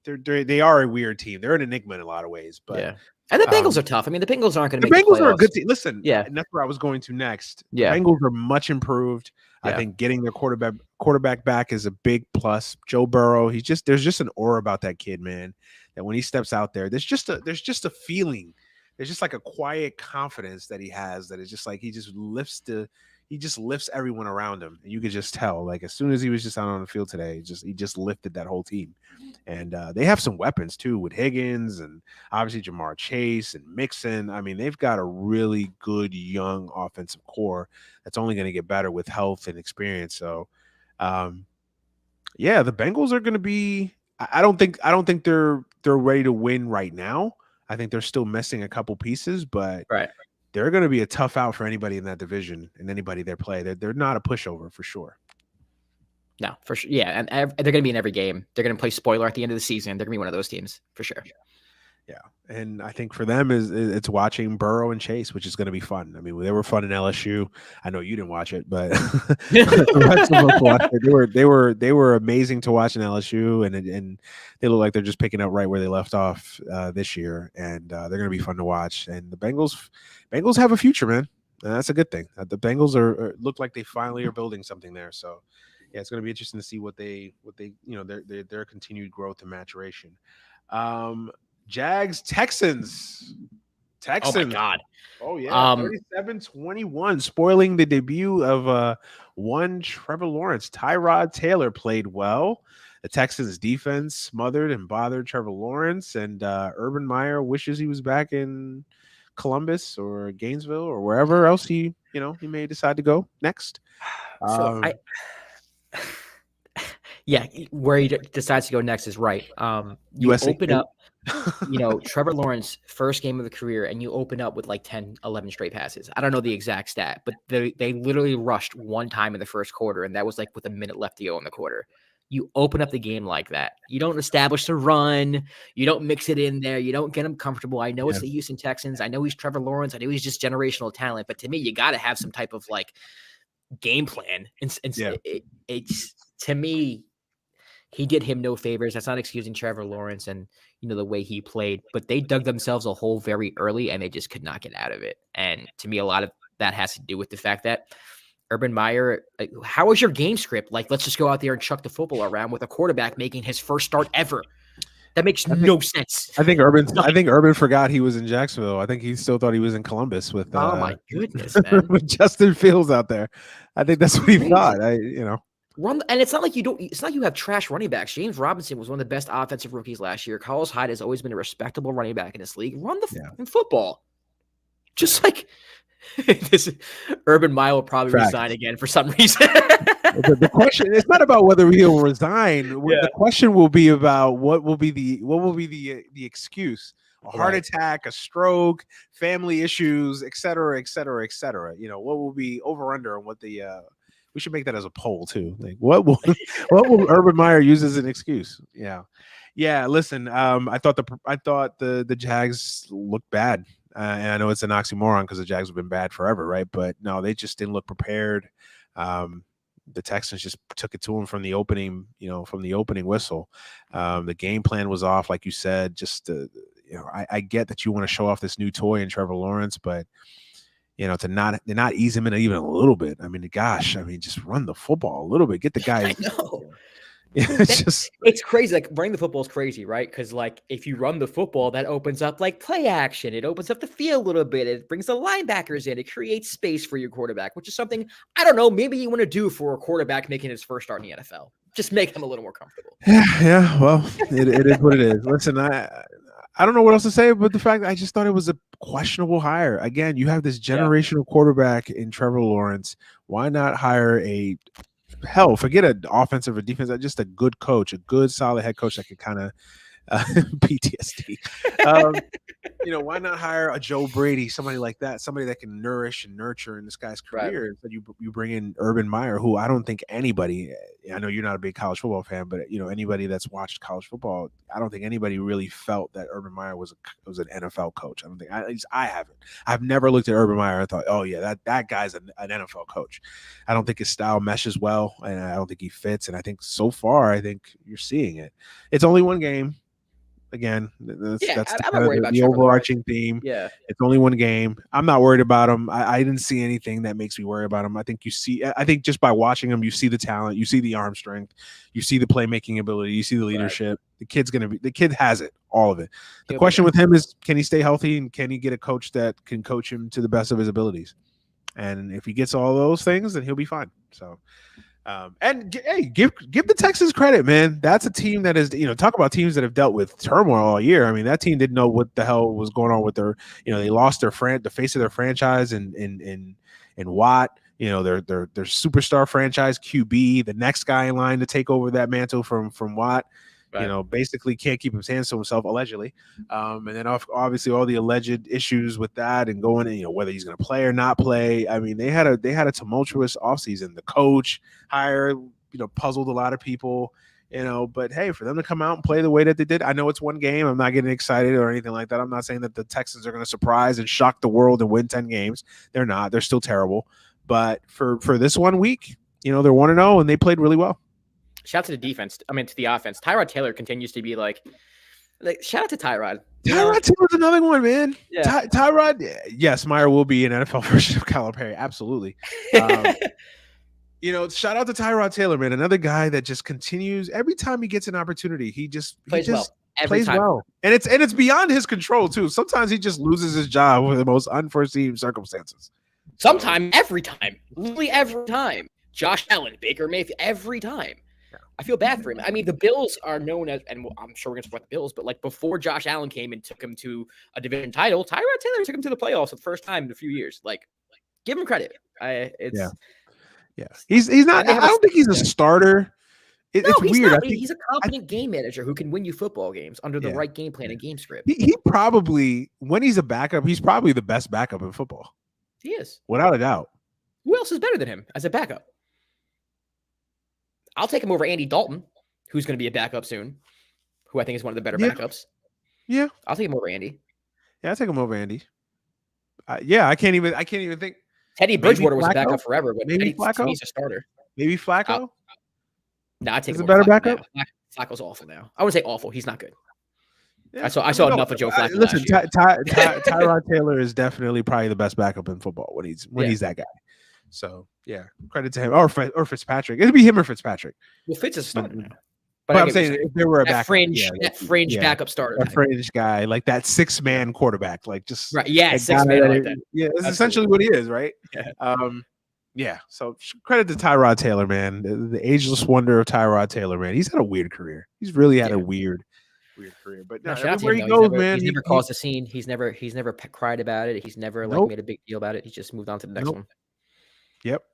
Speaker 1: they are a weird team. They're an enigma in a lot of ways. But
Speaker 2: yeah. And the Bengals are tough. I mean, the Bengals aren't going to
Speaker 1: make the
Speaker 2: Bengals
Speaker 1: are a good team. Listen,
Speaker 2: yeah,
Speaker 1: and that's where I was going to next.
Speaker 2: Yeah,
Speaker 1: the Bengals are much improved. Yeah. I think getting their quarterback back is a big plus. Joe Burrow, there's just an aura about that kid, man. That when he steps out there, there's just a feeling. There's just like a quiet confidence that he has that is just like he just lifts everyone around him. And you could just tell, like as soon as he was just out on the field today, he just lifted that whole team. And they have some weapons too with Higgins and obviously Jamar Chase and Mixon. I mean, they've got a really good young offensive core that's only going to get better with health and experience. So, the Bengals are going to be. I don't think they're ready to win right now. I think they're still missing a couple pieces, but
Speaker 2: right.
Speaker 1: They're going to be a tough out for anybody in that division and anybody they play. They're not a pushover for sure.
Speaker 2: No, for sure. Yeah, and they're going to be in every game. They're going to play spoiler at the end of the season. They're going to be one of those teams for sure.
Speaker 1: Yeah, and I think for them it's watching Burrow and Chase, which is going to be fun. I mean, they were fun in LSU. I know you didn't watch it, but the rest of us watched it. They were amazing to watch in LSU, and they look like they're just picking up right where they left off this year, and they're going to be fun to watch. And the Bengals have a future, man. And that's a good thing. The Bengals look like they finally are building something there. So, yeah, it's going to be interesting to see what they their continued growth and maturation. Um, Jags Texans.
Speaker 2: Oh my
Speaker 1: Texans.
Speaker 2: God.
Speaker 1: Oh yeah, 37-21, spoiling the debut of one Trevor Lawrence. Tyrod Taylor played well. The Texans defense smothered and bothered Trevor Lawrence, and Urban Meyer wishes he was back in Columbus or Gainesville or wherever else he may decide to go next.
Speaker 2: So yeah, where he decides to go next is right. You
Speaker 1: USA
Speaker 2: open up, Trevor Lawrence first game of the career, and you open up with like 10, 11 straight passes. I don't know the exact stat, but they literally rushed one time in the first quarter, and that was like with a minute left to go in the quarter. You open up the game like that. You don't establish the run. You don't mix it in there. You don't get him comfortable. I know it's the Houston Texans. I know he's Trevor Lawrence. I know he's just generational talent. But to me, you got to have some type of like game plan. And it's to me, he did him no favors. That's not excusing Trevor Lawrence and the way he played, but they dug themselves a hole very early and they just could not get out of it. And to me, a lot of that has to do with the fact that Urban Meyer, how was your game script? Like, let's just go out there and chuck the football around with a quarterback making his first start ever. That makes no sense.
Speaker 1: I think Urban forgot he was in Jacksonville. I think he still thought he was in Columbus with
Speaker 2: oh my goodness, man.
Speaker 1: with Justin Fields out there. I think that's what he thought.
Speaker 2: And it's not like it's not you have trash running backs. James Robinson was one of the best offensive rookies last year. Carlos Hyde has always been a respectable running back in this league. Run the fucking football. Just like this Urban Meyer will probably resign again for some reason.
Speaker 1: The question it's not about whether he'll resign. The question will be about what will be the excuse. A heart attack, a stroke, family issues, et cetera, et cetera, et cetera. What will be over under and what the we should make that as a poll too. Like what will Urban Meyer use as an excuse? Yeah. Listen, I thought the Jags looked bad, and I know it's an oxymoron because the Jags have been bad forever, right? But no, they just didn't look prepared. The Texans just took it to them from the opening, from the opening whistle. The game plan was off, like you said. Just I get that you want to show off this new toy in Trevor Lawrence, but to not ease him in even a little bit. I mean, gosh, just run the football a little bit. Get the guy.
Speaker 2: I know. It's crazy. Like running the football is crazy, right? Because like if you run the football, that opens up like play action. It opens up the field a little bit. It brings the linebackers in. It creates space for your quarterback, which is something I don't know. Maybe you want to do for a quarterback making his first start in the NFL. Just make him a little more comfortable.
Speaker 1: Yeah. Well, it is what it is. Listen, I don't know what else to say, but the fact that I just thought it was a questionable hire. Again, you have this generational quarterback in Trevor Lawrence. Why not hire forget an offensive or defense, just a good coach, a good solid head coach that can kind of PTSD. Why not hire a Joe Brady, somebody like that, somebody that can nourish and nurture in this guy's career? Right. But you bring in Urban Meyer, who I don't think anybody. I know you're not a big college football fan, but anybody that's watched college football, I don't think anybody really felt that Urban Meyer was an NFL coach. I don't think, at least I haven't. I've never looked at Urban Meyer and thought, oh yeah, that guy's an NFL coach. I don't think his style meshes well, and I don't think he fits. And I think so far, you're seeing it. It's only one game. Again, that's the overarching theme.
Speaker 2: Yeah,
Speaker 1: it's only one game. I'm not worried about him. I didn't see anything that makes me worry about him. I think just by watching him, you see the talent, you see the arm strength, you see the playmaking ability, you see the leadership. Right. The kid has it, all of it. The question with him is, can he stay healthy and can he get a coach that can coach him to the best of his abilities? And if he gets all those things, then he'll be fine. So. Give the Texans credit, man. That's a team that is, talk about teams that have dealt with turmoil all year. I mean, that team didn't know what the hell was going on with their, they lost the face of their franchise in Watt. Their superstar franchise QB, the next guy in line to take over that mantle from Watt. Right. Basically can't keep his hands to himself, allegedly. And then obviously all the alleged issues with that and going, whether he's going to play or not play. I mean, they had a tumultuous offseason. The coach hire, puzzled a lot of people, but hey, for them to come out and play the way that they did, I know it's one game. I'm not getting excited or anything like that. I'm not saying that the Texans are going to surprise and shock the world and win 10 games. They're not. They're still terrible. But for this 1 week, they're 1-0 and they played really well.
Speaker 2: Shout out to the defense. To the offense. Tyrod Taylor continues to be like Like, shout out to Tyrod.
Speaker 1: Tyrod Taylor's another one, man.
Speaker 2: Yeah.
Speaker 1: Tyrod, yes, Meyer will be an NFL version of Calipari. Absolutely. Shout out to Tyrod Taylor, man. Another guy that just continues every time he gets an opportunity. He just
Speaker 2: plays well.
Speaker 1: Plays well. And it's beyond his control, too. Sometimes he just loses his job with the most unforeseen circumstances.
Speaker 2: Sometimes, every time. Literally every time. Josh Allen, Baker Mayfield, every time. Yeah. I feel bad for him. I mean, the Bills are known as, and I'm sure we're going to support the Bills, but like before Josh Allen came and took him to a division title, Tyrod Taylor took him to the playoffs for the first time in a few years. Like, give him credit.
Speaker 1: Yeah. He's not, I don't think he's a starter. It's weird.
Speaker 2: Not. He's a competent game manager who can win you football games under the right game plan and game script.
Speaker 1: He probably, when he's a backup, he's probably the best backup in football.
Speaker 2: He is.
Speaker 1: Without a doubt.
Speaker 2: Who else is better than him as a backup? I'll take him over Andy Dalton, who's going to be a backup soon, who I think is one of the better backups.
Speaker 1: Yeah.
Speaker 2: I'll take him over Andy.
Speaker 1: Yeah, I'll take him over Andy. I can't even think.
Speaker 2: Teddy Bridgewater was a backup forever, but
Speaker 1: maybe Flacco?
Speaker 2: He's a starter.
Speaker 1: Maybe Flacco?
Speaker 2: No, I take him
Speaker 1: a better backup.
Speaker 2: Flacco's awful now. I wouldn't say awful. He's not good.
Speaker 1: Yeah.
Speaker 2: I saw enough of Joe Flacco.
Speaker 1: Listen, Tyrod Taylor is definitely probably the best backup in football when he's that guy. So yeah, credit to him or Fitzpatrick. It'd be him or Fitzpatrick.
Speaker 2: Well, Fitz is a starter now.
Speaker 1: But I'm saying if there were a backup,
Speaker 2: that fringe backup starter,
Speaker 1: a fringe guy like that 6-man quarterback, like just
Speaker 2: right, yeah, 6-man like that.
Speaker 1: Yeah, that's essentially what he is, right? Yeah. So credit to Tyrod Taylor, man, the ageless wonder of Tyrod Taylor, man. He's had a weird career. He's really had a weird career. But everywhere he goes, man,
Speaker 2: he's never caused a scene. He's never cried about it. He's never made a big deal about it. He's just moved on to the next one.
Speaker 1: Yep.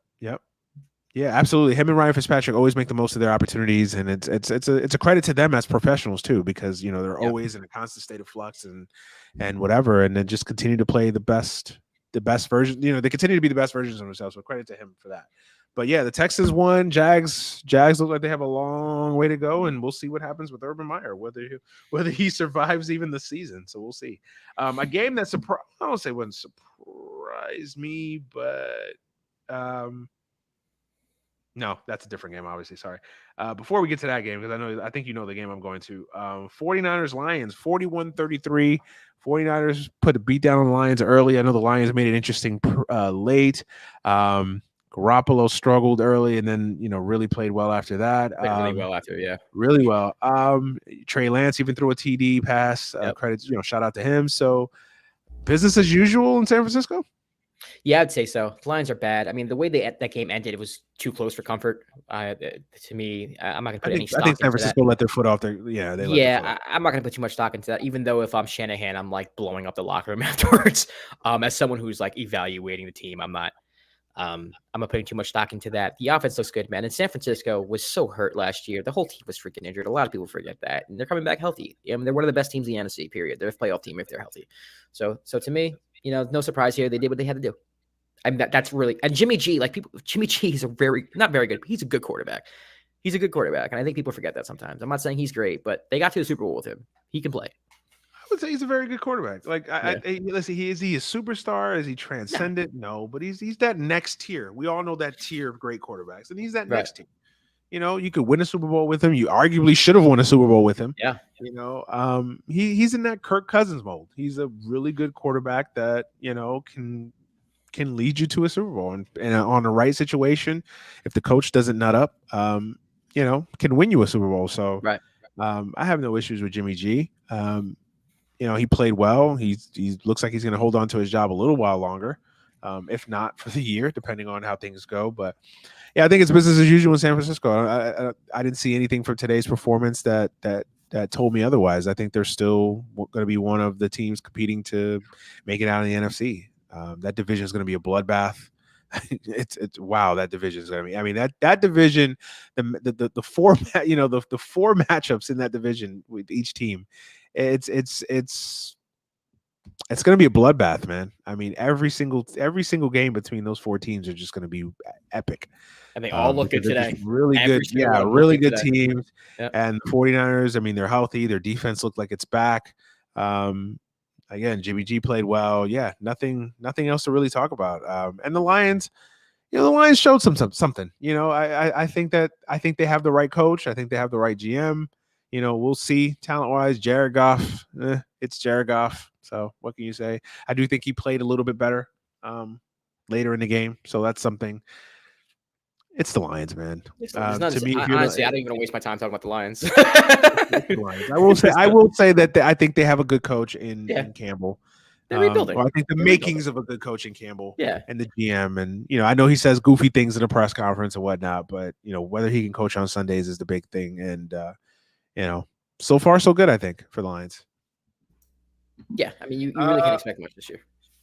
Speaker 1: Yeah, absolutely. Him and Ryan Fitzpatrick always make the most of their opportunities, and it's a credit to them as professionals too, because they're always in a constant state of flux and whatever, and then just continue to play the best version. They continue to be the best versions of themselves. So credit to him for that. But yeah, the Texans won. Jags look like they have a long way to go, and we'll see what happens with Urban Meyer, whether he survives even the season. So we'll see. A game that I don't say wouldn't surprise me, but no, that's a different game, obviously. Sorry. Before we get to that game, because I think the game I'm going to. 49ers Lions 41-33. 49ers put a beat down on the Lions early. I know the Lions made it interesting late. Garoppolo struggled early and then, really played well after that. Really well. Trey Lance even threw a TD pass. Credits, shout out to him. So business as usual in San Francisco?
Speaker 2: Yeah, I'd say so. The Lions are bad. I mean, the way that game ended, it was too close for comfort. To me, I'm not going to put any stock into that. I think
Speaker 1: San Francisco let their foot off their
Speaker 2: I'm not going to put too much stock into that, even though if I'm Shanahan, I'm like blowing up the locker room afterwards. As someone who's like evaluating the team, I'm not putting too much stock into that. The offense looks good, man. And San Francisco was so hurt last year. The whole team was freaking injured. A lot of people forget that. And they're coming back healthy. They're one of the best teams in the NFC, period. They're a playoff team if they're healthy. So to me, no surprise here. They did what they had to do. I mean, that's really, and Jimmy G, Jimmy G is not very good, but he's a good quarterback. He's a good quarterback. And I think people forget that sometimes. I'm not saying he's great, but they got to the Super Bowl with him. He can play.
Speaker 1: I would say he's a very good quarterback. Let's see, is he a superstar? Is he transcendent? No, but he's that next tier. We all know that tier of great quarterbacks, and he's that next tier. You could win a Super Bowl with him. You arguably should have won a Super Bowl with him.
Speaker 2: Yeah.
Speaker 1: He's in that Kirk Cousins mold. He's a really good quarterback that, can lead you to a Super Bowl and on the right situation, if the coach doesn't nut up, can win you a Super Bowl. So
Speaker 2: right.
Speaker 1: I have no issues with Jimmy G. He played well. He looks like he's going to hold on to his job a little while longer, if not for the year, depending on how things go. But yeah, I think it's business as usual in San Francisco. I didn't see anything from today's performance that told me otherwise. I think they're still going to be one of the teams competing to make it out in the NFC. That division is going to be a bloodbath. It's wow. That division is going to be. I mean that division, the four the four matchups in that division with each team, it's going to be a bloodbath, man. I mean every single game between those four teams are just going to be epic.
Speaker 2: And they all look good today.
Speaker 1: Really good, really good teams. Yep. And the 49ers, I mean, they're healthy. Their defense looked like it's back. Again, Jimmy G played well. Yeah, nothing else to really talk about. And the Lions, the Lions showed something. I think they have the right coach. I think they have the right GM. we'll see talent wise. Jared Goff, it's Jared Goff. So what can you say? I do think he played a little bit better later in the game. So that's something. It's the Lions, man.
Speaker 2: There's not,
Speaker 1: To me, if you're
Speaker 2: honestly, I don't even want to waste my time talking about the Lions.
Speaker 1: the Lions, I will say that I think they have a good coach in Campbell.
Speaker 2: They're rebuilding.
Speaker 1: Well, I think the makings of a good coach in Campbell.
Speaker 2: Yeah.
Speaker 1: And the GM, and I know he says goofy things in a press conference and whatnot, but whether he can coach on Sundays is the big thing. And so far so good, I think, for the Lions.
Speaker 2: Yeah, I mean, you really can't expect much this year.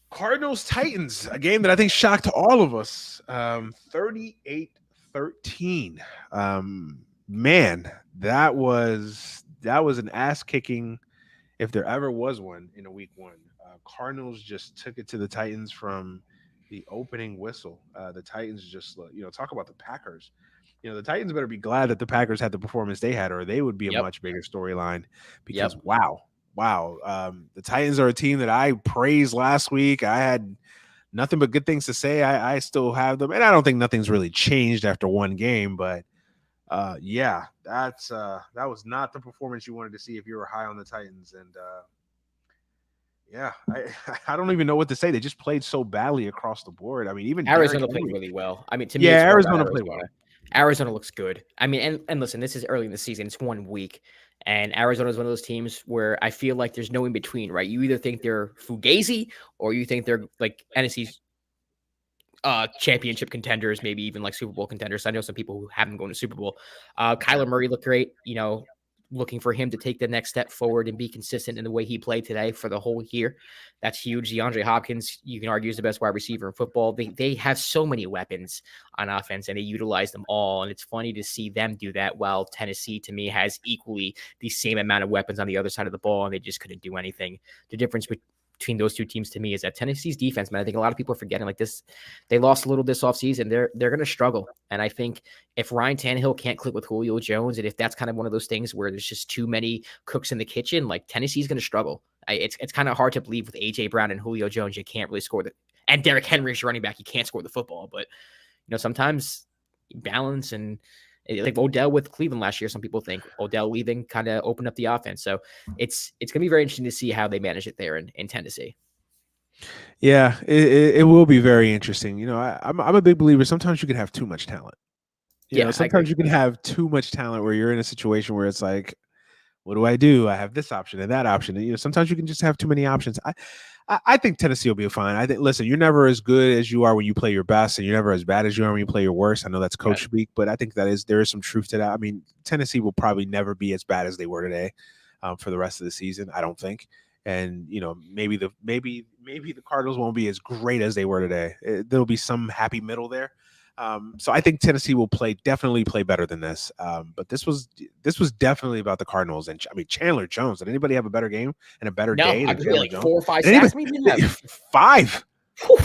Speaker 1: Cardinals Titans, a game that I think shocked all of us. 38-13. Man, that was an ass kicking, if there ever was one, in a week one. Cardinals just took it to the Titans from the opening whistle. The Titans just, talk about the Packers. The Titans better be glad that the Packers had the performance they had, or they would be a much bigger storyline. Because wow. The Titans are a team that I praised last week. I had nothing but good things to say. I still have them, and I don't think nothing's really changed after one game. But that was not the performance you wanted to see if you were high on the Titans. And I don't even know what to say. They just played so badly across the board. I mean, even
Speaker 2: Arizona played really well. I mean, to me,
Speaker 1: Arizona played well.
Speaker 2: Arizona looks good. I mean, and listen, this is early in the season. It's 1 week. And Arizona is one of those teams where I feel like there's no in between, right? You either think they're Fugazi or you think they're like NFC's championship contenders, maybe even like Super Bowl contenders. I know some people who haven't gone to Super Bowl. Kyler Murray looked great, looking for him to take the next step forward and be consistent in the way he played today for the whole year. That's huge. DeAndre Hopkins, you can argue, is the best wide receiver in football. They have so many weapons on offense and they utilize them all. And it's funny to see them do that while Tennessee, to me, has equally the same amount of weapons on the other side of the ball and they just couldn't do anything. The difference between those two teams to me is that Tennessee's defense, man, I think a lot of people are forgetting like this. They lost a little this offseason. They're going to struggle. And I think if Ryan Tannehill can't click with Julio Jones, and if that's kind of one of those things where there's just too many cooks in the kitchen, like Tennessee's going to struggle. It's kind of hard to believe with AJ Brown and Julio Jones, you can't really score and Derrick Henry's running back, you can't score the football. But sometimes balance and like Odell with Cleveland last year, some people think Odell leaving kind of opened up the offense. So it's going to be very interesting to see how they manage it there in Tennessee.
Speaker 1: Yeah, it will be very interesting. I'm a big believer. Sometimes you can have too much talent. Sometimes you can have too much talent where you're in a situation where it's like, what do? I have this option and that option. And, sometimes you can just have too many options. I think Tennessee will be fine. I think, listen, you're never as good as you are when you play your best, and you're never as bad as you are when you play your worst. I know that's coach speak, but I think there is some truth to that. I mean, Tennessee will probably never be as bad as they were today for the rest of the season, I don't think. And maybe the Cardinals won't be as great as they were today. There'll be some happy middle there. So I think Tennessee will definitely play better than this. But this was definitely about the Cardinals. And I mean, Chandler Jones. Did anybody have a better game and a better day?
Speaker 2: I agree. Like 4 or 5 sacks.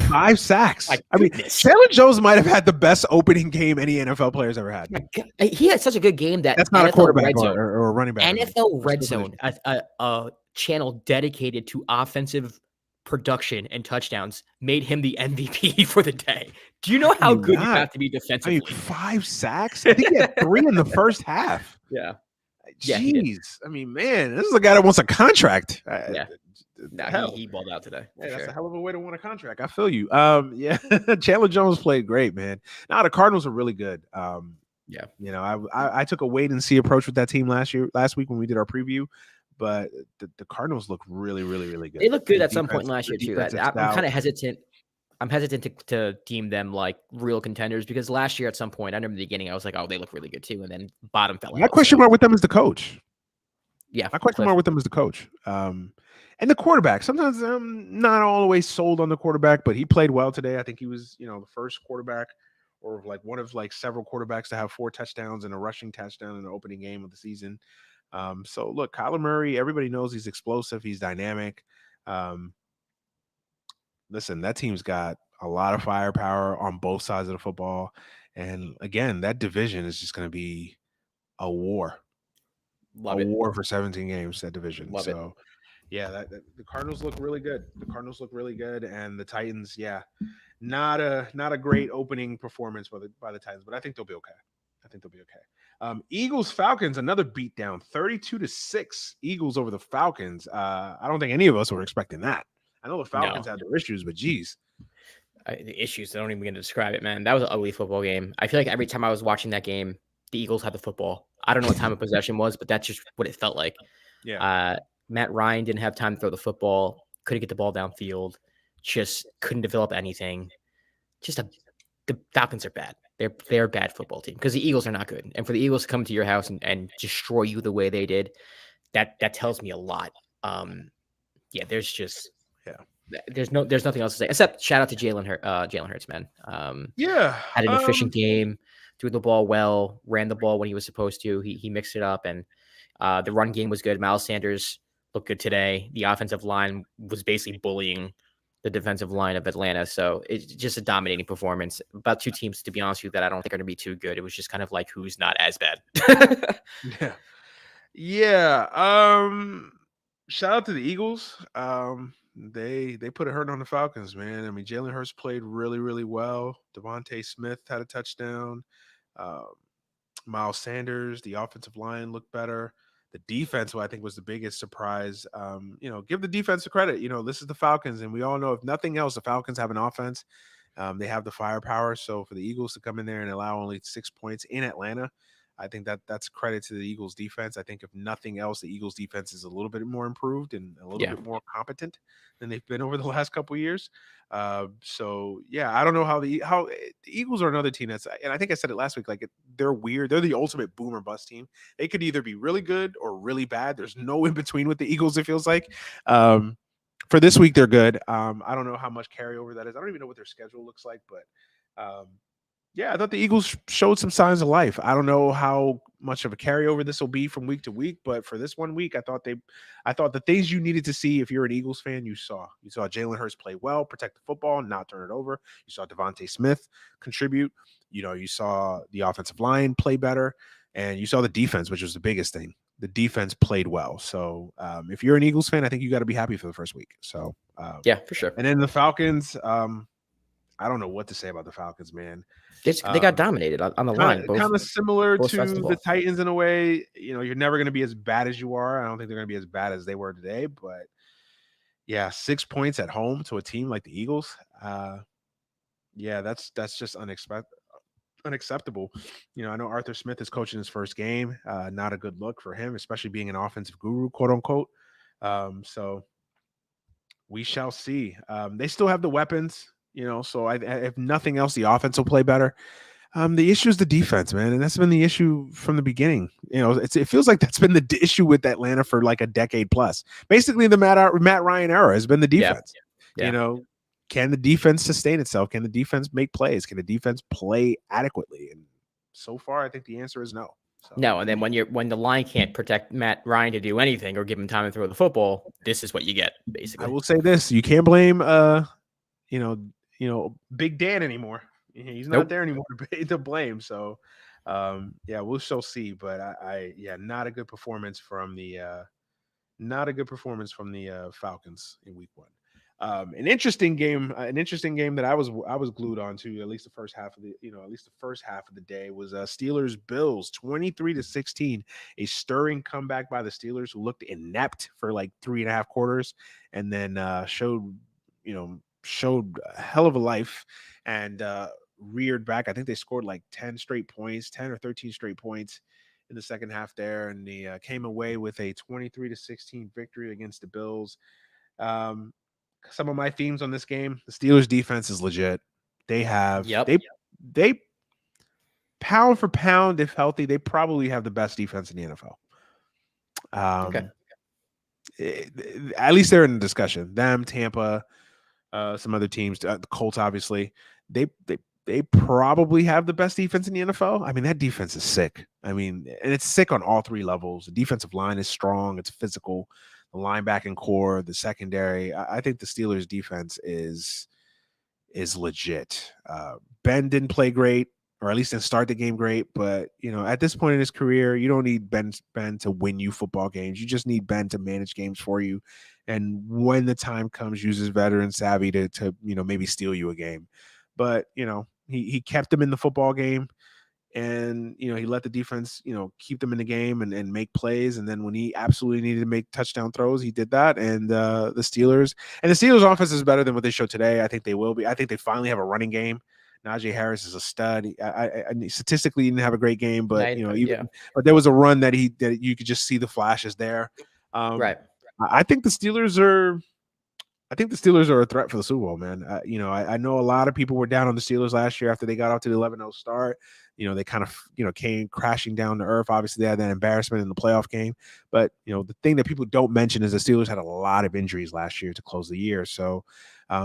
Speaker 1: Five sacks. I mean, Chandler Jones might have had the best opening game any NFL player's ever had.
Speaker 2: He had such a good game that's
Speaker 1: not
Speaker 2: NFL
Speaker 1: a quarterback or a running back.
Speaker 2: NFL Red Zone, a channel dedicated to offensive production and touchdowns, made him the MVP for the day. Do you know how good you have to be defensively?
Speaker 1: I mean, 5 sacks? I think he had 3 in the first half.
Speaker 2: Yeah.
Speaker 1: Jeez. I mean, man, this is a guy that wants a contract.
Speaker 2: He balled out today.
Speaker 1: That's a hell of a way to want a contract. I feel you. Chandler Jones played great, man. Now the Cardinals are really good. I took a wait and see approach with that team last week when we did our preview. But the Cardinals look really, really, really good.
Speaker 2: They look good at some point last year too. I'm kind of hesitant. I'm hesitant to deem them like real contenders because last year at some point, I remember the beginning, I was like, oh, they look really good too. And then bottom fell out.
Speaker 1: My question mark with them is the coach.
Speaker 2: Yeah.
Speaker 1: My question mark with them is the coach. And the quarterback. Sometimes I'm not all the way sold on the quarterback, but he played well today. I think he was, the first quarterback or like one of like several quarterbacks to have 4 touchdowns and a rushing touchdown in the opening game of the season. So look, Kyler Murray, everybody knows he's explosive. He's dynamic. Listen, that team's got a lot of firepower on both sides of the football. And again, that division is just going to be a war. War for 17 games, that division. Yeah, the Cardinals look really good. And the Titans, not a great opening performance by the Titans, but I think they'll be okay. think they'll be okay. Eagles Falcons, another beatdown, 32-6. Eagles over the Falcons. I don't think any of us were expecting that. I know the Falcons
Speaker 2: No.
Speaker 1: had their issues, but geez.
Speaker 2: The issues, I don't even begin to describe it, man. That was an ugly football game. I feel like every time I was watching that game, the Eagles had the football. I don't know what time of possession was, but that's just what it felt like.
Speaker 1: Yeah.
Speaker 2: Matt Ryan didn't have time to throw the football, couldn't get the ball downfield, just couldn't develop anything. The Falcons are bad. They're a bad football team because the Eagles are not good. And for the Eagles to come to your house and destroy you the way they did, that tells me a lot. There's just there's nothing else to say except shout out to Jalen Hurts, man. Had an efficient game, threw the ball well, ran the ball when he was supposed to. He mixed it up, and the run game was good. Miles Sanders looked good today. The offensive line was basically bullying the defensive line of Atlanta. So it's just a dominating performance. About two teams, to be honest with you, that I don't think are going to be too good. It was just kind of like who's not as bad.
Speaker 1: Shout out to the Eagles. They put a hurt on the Falcons, man. I mean, Jalen Hurts played really, really well. Devontae Smith had a touchdown. Miles Sanders, the offensive line looked better. The defense, I think, was the biggest surprise. Give the defense the credit. This is the Falcons, and we all know, if nothing else, the Falcons have an offense. They have the firepower. So for the Eagles to come in there and allow only 6 points in Atlanta, I think that's credit to the Eagles defense. I think if nothing else, the Eagles defense is a little bit more improved and a little bit more competent than they've been over the last couple of years. I don't know how the Eagles are another team and I think I said it last week, like they're weird. They're the ultimate boom or bust team. They could either be really good or really bad. There's no in between with the Eagles, it feels like. For this week, they're good. I don't know how much carryover that is. I don't even know what their schedule looks like, but I thought the Eagles showed some signs of life. I don't know how much of a carryover this will be from week to week, but for this 1 week, I thought the things you needed to see if you're an Eagles fan, you saw Jalen Hurts play well, protect the football, not turn it over. You saw Devontae Smith contribute. You saw the offensive line play better, and you saw the defense, which was the biggest thing. The defense played well. So if you're an Eagles fan, I think you got to be happy for the first week. So
Speaker 2: for sure.
Speaker 1: And then the Falcons, I don't know what to say about the Falcons, man.
Speaker 2: They got dominated on the line.
Speaker 1: Kind of similar to the Titans in a way. You're never going to be as bad as you are. I don't think they're going to be as bad as they were today. But 6 points at home to a team like the Eagles. That's just unacceptable. I know Arthur Smith is coaching his first game. Not a good look for him, especially being an offensive guru, quote unquote. So we shall see. They still have the weapons. So if nothing else, the offense will play better. The issue is the defense, man, and that's been the issue from the beginning. It feels like that's been the issue with Atlanta for like a decade plus. Basically, the Matt Ryan era has been the defense.
Speaker 2: Yeah.
Speaker 1: Can the defense sustain itself? Can the defense make plays? Can the defense play adequately? And so far, I think the answer is no. So.
Speaker 2: No, and then when the line can't protect Matt Ryan to do anything or give him time to throw the football, this is what you get, basically.
Speaker 1: I will say this: you can't blame Big Dan anymore. He's not there anymore to blame. So, we shall see. But not a good performance from the Falcons in week 1. An interesting game that I was glued on to at least the first half of the day was Steelers Bills 23-16, a stirring comeback by the Steelers, who looked inept for like 3.5 quarters and then showed a hell of a life and reared back. I think they scored like 10 or 13 straight points in the second half there, and they came away with a 23-16 victory against the Bills. Some of my themes on this game: the Steelers defense is legit. They have they pound for pound, if healthy, they probably have the best defense in the NFL. At least they're in the discussion. Them, Tampa, some other teams, the Colts, obviously, they probably have the best defense in the NFL. I mean, that defense is sick. I mean, and it's sick on all 3 levels. The defensive line is strong. It's physical. The linebacking core, the secondary. I think the Steelers defense is legit. Ben didn't play great, or at least didn't start the game great. But, at this point in his career, you don't need Ben to win you football games. You just need Ben to manage games for you. And when the time comes, use his veteran savvy to maybe steal you a game. But, he kept them in the football game. and he let the defense keep them in the game and make plays, and then when he absolutely needed to make touchdown throws, he did that. And the Steelers offense is better than what they showed today. I think they will be. I think they finally have a running game. Najee Harris is a stud. Statistically he didn't have a great game, but
Speaker 2: Yeah.
Speaker 1: but there was a run that you could just see the flashes there.
Speaker 2: Right.
Speaker 1: I think the Steelers are a threat for the Super Bowl, man. I know a lot of people were down on the Steelers last year after they got off to the 11-0 start. They kind of, came crashing down to earth. Obviously, they had that embarrassment in the playoff game. But, the thing that people don't mention is the Steelers had a lot of injuries last year to close the year. So,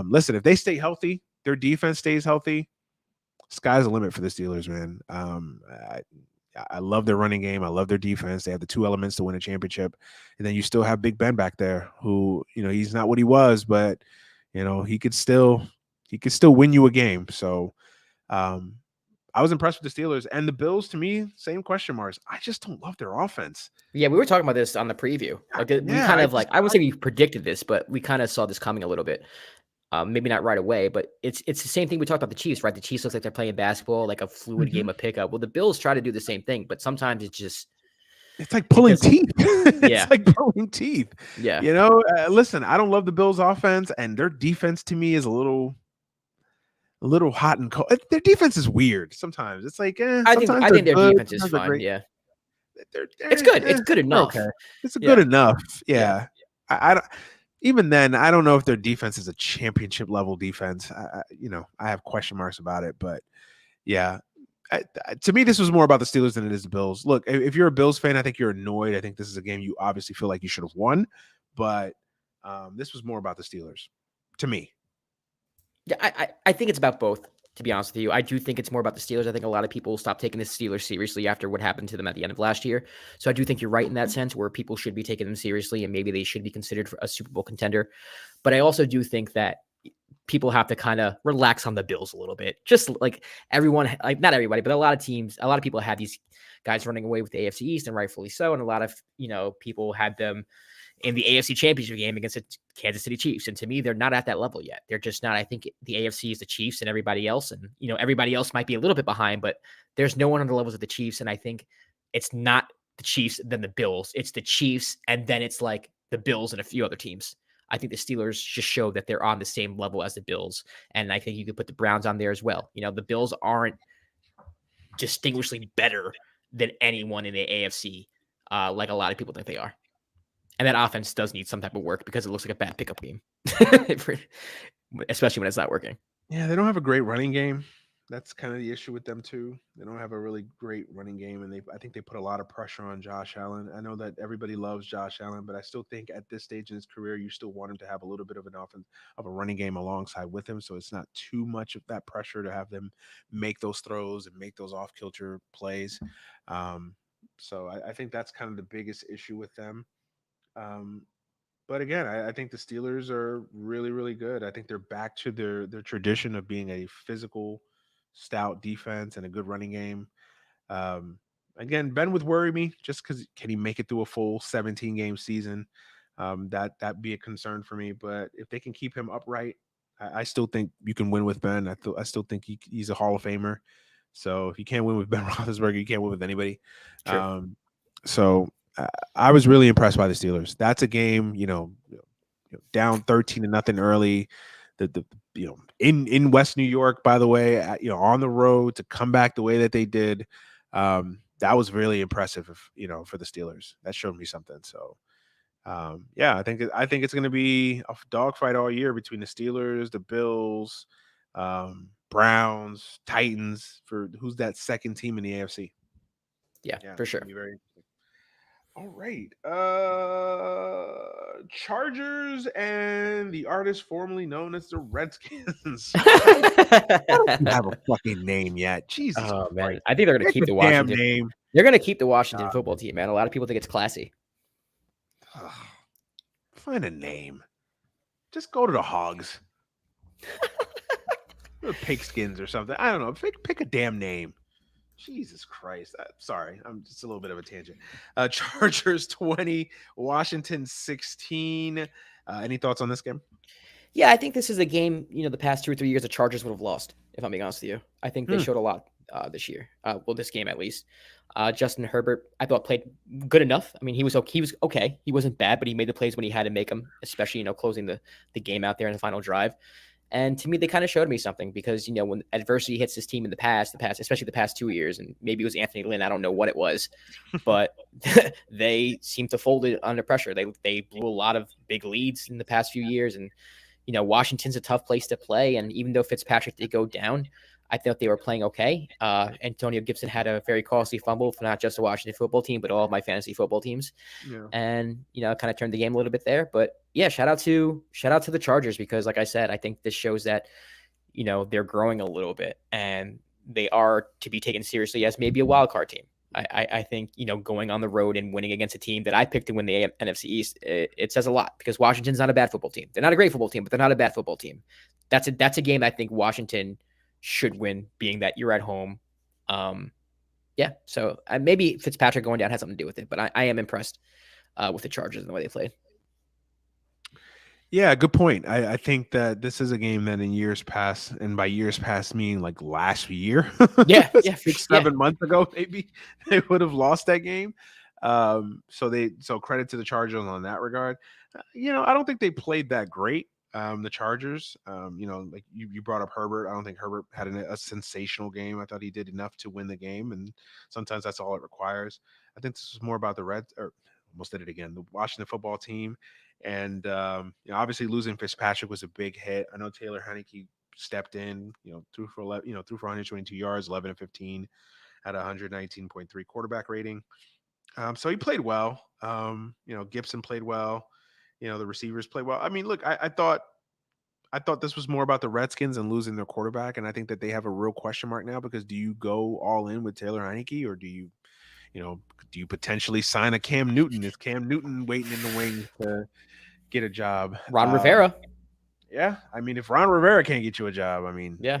Speaker 1: listen, if they stay healthy, their defense stays healthy, sky's the limit for the Steelers, man. I love their running game. I love their defense. They have the two elements to win a championship. And then you still have Big Ben back there who, he's not what he was, but, he could still win you a game. So I was impressed with the Steelers. And the Bills, to me, same question marks. I just don't love their offense.
Speaker 2: Yeah, we were talking about this on the preview. Like we kind of I wouldn't say we predicted this, but we kind of saw this coming a little bit. Maybe not right away, but it's the same thing we talked about the Chiefs, right? The Chiefs looks like they're playing basketball, like a fluid game of pickup. Well, the Bills try to do the same thing, but sometimes it's
Speaker 1: like pulling teeth. It's like pulling teeth.
Speaker 2: Yeah.
Speaker 1: Listen, I don't love the Bills offense, and their defense to me is a little hot and cold. Their defense is weird sometimes. It's like,
Speaker 2: I think their defense is fine. Yeah. It's good. It's good enough.
Speaker 1: Okay. It's good enough. Yeah. I don't. Even then, I don't know if their defense is a championship level defense. I have question marks about it, but yeah, to me, this was more about the Steelers than it is the Bills. Look, if you're a Bills fan, I think you're annoyed. I think this is a game you obviously feel like you should have won, but this was more about the Steelers to me.
Speaker 2: Yeah, I think it's about both, to be honest with you. I do think it's more about the Steelers. I think a lot of people stopped taking the Steelers seriously after what happened to them at the end of last year. So I do think you're right in that sense, where people should be taking them seriously and maybe they should be considered for a Super Bowl contender. But I also do think that people have to kind of relax on the Bills a little bit. Just like everyone, like not everybody, but a lot of teams, a lot of people have these guys running away with the AFC East, and rightfully so. And a lot of, people had them in the AFC Championship game against the Kansas City Chiefs. And to me, they're not at that level yet. They're just not. I think the AFC is the Chiefs and everybody else. And, everybody else might be a little bit behind, but there's no one on the levels of the Chiefs. And I think it's not the Chiefs, then the Bills. It's the Chiefs, and then it's like the Bills and a few other teams. I think the Steelers just show that they're on the same level as the Bills. And I think you could put the Browns on there as well. The Bills aren't distinguishedly better than anyone in the AFC, like a lot of people think they are. And that offense does need some type of work because it looks like a bad pickup game, especially when it's not working.
Speaker 1: Yeah, they don't have a great running game. That's kind of the issue with them too. They don't have a really great running game, and I think they put a lot of pressure on Josh Allen. I know that everybody loves Josh Allen, but I still think at this stage in his career, you still want him to have a little bit of an offense of a running game alongside with him, so it's not too much of that pressure to have them make those throws and make those off-kilter plays. So I think that's kind of the biggest issue with them. But again, I think the Steelers are really, really good. I think they're back to their tradition of being a physical, stout defense and a good running game. Again, Ben would worry me just because can he make it through a full 17-game season? That'd be a concern for me. But if they can keep him upright, I still think you can win with Ben. I still think he's a Hall of Famer. So if you can't win with Ben Roethlisberger, you can't win with anybody. So I was really impressed by the Steelers. That's a game, down 13-0 early. In West New York, by the way, on the road to come back the way that they did. That was really impressive, for the Steelers. That showed me something. So, I think it's going to be a dogfight all year between the Steelers, the Bills, Browns, Titans for who's that second team in the AFC.
Speaker 2: Yeah, for sure.
Speaker 1: Very interesting. All right. Chargers and the artist formerly known as the Redskins. Don't have a fucking name yet. Jesus.
Speaker 2: Oh, man. I think they're going to keep the Washington name. They're going to keep the Washington football team, man. A lot of people think it's classy.
Speaker 1: Find a name. Just go to the Hogs. Pigskins or something. I don't know. Pick a damn name. Jesus Christ. Sorry. I'm just a little bit of a tangent. Chargers 20, Washington 16. Any thoughts on this game?
Speaker 2: Yeah, I think this is a game, the past 2 or 3 years the Chargers would have lost, if I'm being honest with you. I think they showed a lot this year. Well, this game at least. Justin Herbert, I thought played good enough. I mean, he was okay. He was okay. He wasn't bad, but he made the plays when he had to make them, especially closing the game out there in the final drive. And to me, they kind of showed me something because when adversity hits this team in the past, especially the past 2 years, and maybe it was Anthony Lynn, I don't know what it was, but they seem to fold it under pressure. They blew a lot of big leads in the past few years, and Washington's a tough place to play. And even though Fitzpatrick did go down, I thought they were playing okay. Antonio Gibson had a very costly fumble for not just the Washington football team, but all of my fantasy football teams.
Speaker 1: Yeah.
Speaker 2: And, kind of turned the game a little bit there. But yeah, shout out to the Chargers, because like I said, I think this shows that, they're growing a little bit and they are to be taken seriously as maybe a wild card team. I think, going on the road and winning against a team that I picked to win the NFC East, it says a lot, because Washington's not a bad football team. They're not a great football team, but they're not a bad football team. That's a game I think Washington should win, being that you're at home. Yeah, so maybe Fitzpatrick going down has something to do with it, but I am impressed with the Chargers and the way they played.
Speaker 1: Yeah, good point. I think that this is a game that in years past, and by years past meaning like last year,
Speaker 2: yeah,
Speaker 1: 6-7 months ago, maybe they would have lost that game. So credit to the Chargers on that regard. I don't think they played that great. The Chargers, like you brought up Herbert. I don't think Herbert had a sensational game. I thought he did enough to win the game, and sometimes that's all it requires. I think this is more about the almost did it again, the Washington football team. And obviously losing Fitzpatrick was a big hit. I know Taylor Heineke stepped in, threw for 11, threw for 122 yards, 11 and 15, had a 119.3 quarterback rating. So he played well. Gibson played well. The receivers played well. I mean, look, I thought this was more about the Redskins and losing their quarterback, and I think that they have a real question mark now, because do you go all in with Taylor Heineke, or do you potentially sign a Cam Newton? Is Cam Newton waiting in the wings to get a job?
Speaker 2: Ron Rivera.
Speaker 1: Yeah, I mean, if Ron Rivera can't get you a job, I mean,
Speaker 2: yeah,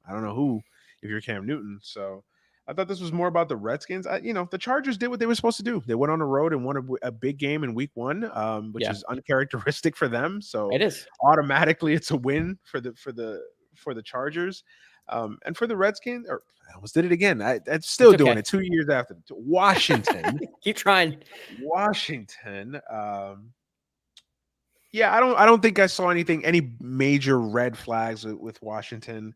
Speaker 1: I don't know who if you're Cam Newton. So I thought this was more about the Redskins. The Chargers did what they were supposed to do. They went on the road and won a big game in week 1, which is uncharacteristic for them. So
Speaker 2: it is
Speaker 1: automatically it's a win for the Chargers. And for the Redskins, or I almost did it again. I'm still doing it 2 years after. Washington.
Speaker 2: Keep trying.
Speaker 1: Washington. Yeah, I don't think I saw any major red flags with Washington.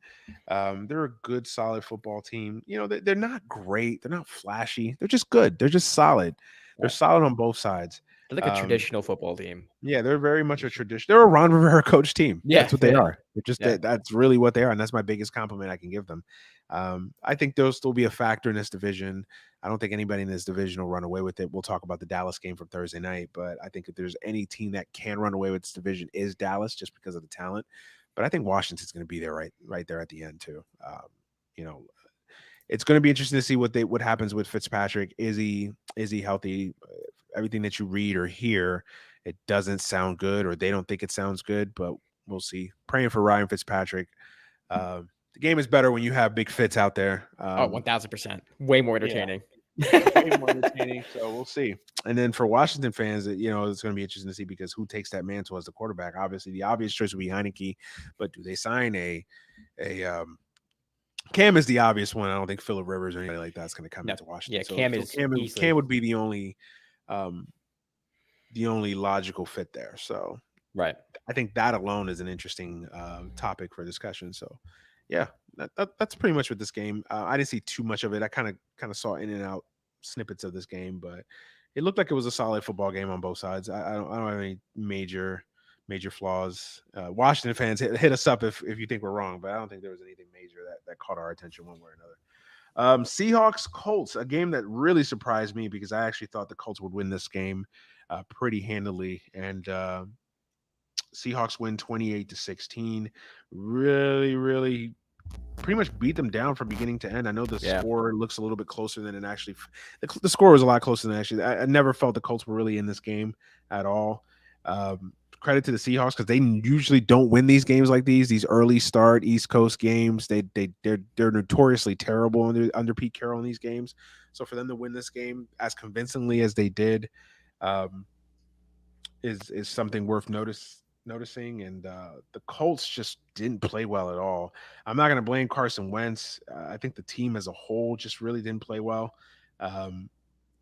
Speaker 1: They're a good, solid football team. They're not great. They're not flashy. They're just good. They're just solid. They're solid on both sides.
Speaker 2: They're like a traditional football team.
Speaker 1: Yeah, they're very much a tradition. They're a Ron Rivera coach team.
Speaker 2: Yeah,
Speaker 1: that's what they are. They're just that's really what they are, and that's my biggest compliment I can give them. I think they'll still be a factor in this division. I don't think anybody in this division will run away with it. We'll talk about the Dallas game from Thursday night, but I think if there's any team that can run away with this division is Dallas, just because of the talent. But I think Washington's going to be there right there at the end too. It's going to be interesting to see what happens with Fitzpatrick. Is he healthy? Everything that you read or hear, it doesn't sound good, or they don't think it sounds good, but we'll see. Praying for Ryan Fitzpatrick. The game is better when you have big Fitz out there.
Speaker 2: 1000%. Way more entertaining.
Speaker 1: Yeah. Way more entertaining. So we'll see. And then for Washington fans, it's going to be interesting to see, because who takes that mantle as the quarterback? Obviously, the obvious choice would be Heineke, but do they sign a Cam is the obvious one. I don't think Phillip Rivers or anybody like that's going to come into Washington.
Speaker 2: Yeah,
Speaker 1: Cam would be the only logical fit there. So
Speaker 2: right,
Speaker 1: I think that alone is an interesting topic for discussion. So yeah, that's pretty much with this game. I didn't see too much of it. I kind of saw in and out snippets of this game, but it looked like it was a solid football game on both sides. I don't have any major flaws. Washington fans, hit us up if you think we're wrong, but I don't think there was anything major that caught our attention one way or another. Seahawks Colts, a game that really surprised me, because I actually thought the Colts would win this game pretty handily, and Seahawks win 28-16. Really pretty much beat them down from beginning to end. I know the score looks a little bit closer than it actually. The score was a lot closer than actually. I never felt the Colts were really in this game at all. Credit to the Seahawks, because they usually don't win these games like these early start East Coast games. They're notoriously terrible under Pete Carroll in these games. So for them to win this game as convincingly as they did is something worth noticing, and the Colts just didn't play well at all. I'm not going to blame Carson Wentz. I think the team as a whole just really didn't play well. Um,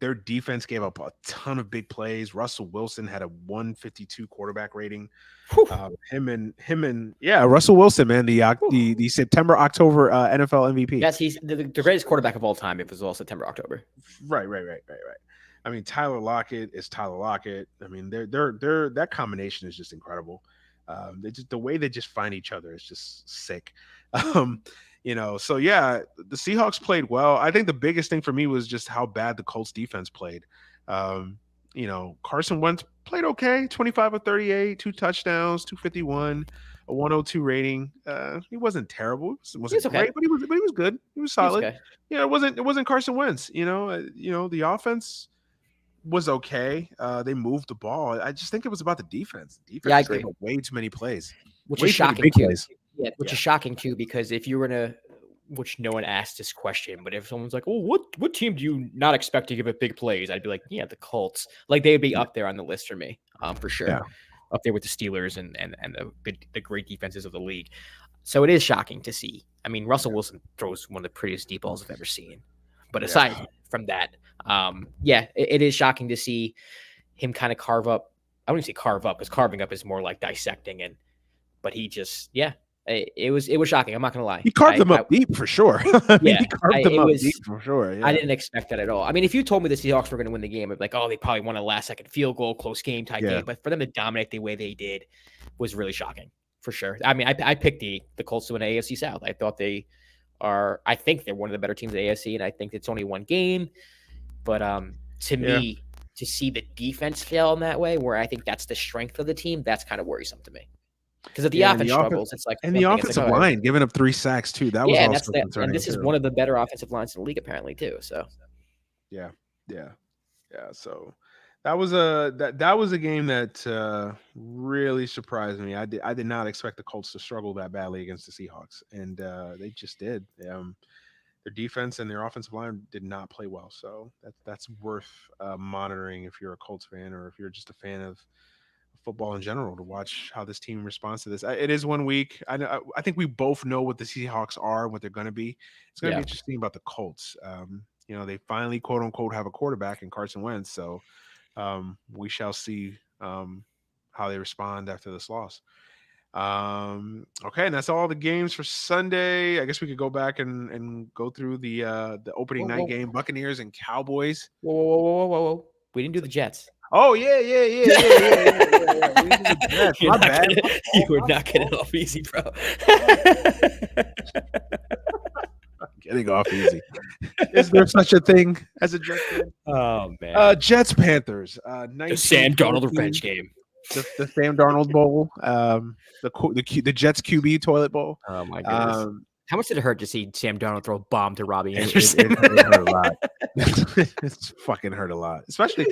Speaker 1: their defense gave up a ton of big plays. Russell Wilson had a 152 quarterback rating. Russell Wilson, man, the September October NFL MVP.
Speaker 2: Yes, he's the greatest quarterback of all time. If it was all September October.
Speaker 1: Right. I mean, Tyler Lockett is Tyler Lockett. I mean, they're that combination is just incredible. The way they just find each other is just sick. So yeah, the Seahawks played well. I think the biggest thing for me was just how bad the Colts defense played. Carson Wentz played okay, 25 of 38, 2 touchdowns, 251, a 102 rating. He wasn't terrible. It wasn't
Speaker 2: okay.
Speaker 1: great, but he was good. He was solid.
Speaker 2: Okay.
Speaker 1: It wasn't Carson Wentz. The offense was okay. They moved the ball. I just think it was about the defense.
Speaker 2: I agree.
Speaker 1: Gave up way too many plays,
Speaker 2: which is shocking too. Yeah, which is shocking too, because if you were in which no one asked this question, but if someone's like, "Oh, what team do you not expect to give up big plays?" I'd be like, "Yeah, the Colts." Like they'd be up there on the list for me, for sure.
Speaker 1: Yeah.
Speaker 2: Up there with the Steelers and the great defenses of the league. So it is shocking to see. I mean, Russell Wilson throws one of the prettiest deep balls I've ever seen. But aside from that, it is shocking to see him kind of carve up. I wouldn't say carve up, because carving up is more like dissecting. But he just, it was shocking. I'm not gonna lie.
Speaker 1: He carved them up deep for sure. He carved them up deep for sure. Yeah.
Speaker 2: I didn't expect that at all. I mean, if you told me the Seahawks were going to win the game, I'd be like, oh, they probably won a last-second field goal, close game type game. But for them to dominate the way they did was really shocking, for sure. I mean, I picked the Colts to win AFC South. I thought I think they're one of the better teams in the AFC, and I think it's only one game. But to me, to see the defense fail in that way, where I think that's the strength of the team, that's kind of worrisome to me. Because if the offense struggles, it's like,
Speaker 1: and the offensive line giving up 3 sacks too. That was also concerning.
Speaker 2: And this is one of the better offensive lines in the league, apparently, too. So,
Speaker 1: yeah. So that was a game that really surprised me. I did not expect the Colts to struggle that badly against the Seahawks, and they just did. Their defense and their offensive line did not play well, so that's worth monitoring if you're a Colts fan, or if you're just a fan of football in general, to watch how this team responds to this. It is 1 week. I think we both know what the Seahawks are, what they're going to be. It's going to be interesting about the Colts. They finally, quote unquote, have a quarterback in Carson Wentz. So we shall see how they respond after this loss. Okay, and that's all the games for Sunday. I guess we could go back and go through the opening night game, Buccaneers and Cowboys.
Speaker 2: Whoa. We didn't do the Jets.
Speaker 1: Oh, yeah.
Speaker 2: You were not getting off easy, bro.
Speaker 1: Getting off easy. Is there such a thing as a Jets fan?
Speaker 2: Oh, man.
Speaker 1: Jets Panthers.
Speaker 2: The Sam Darnold revenge game.
Speaker 1: The Sam Darnold Bowl. The Jets QB toilet bowl.
Speaker 2: Oh, my goodness. How much did it hurt to see Sam Darnold throw a bomb to Robbie Anderson?
Speaker 1: It hurt a lot. It's fucking hurt a lot, especially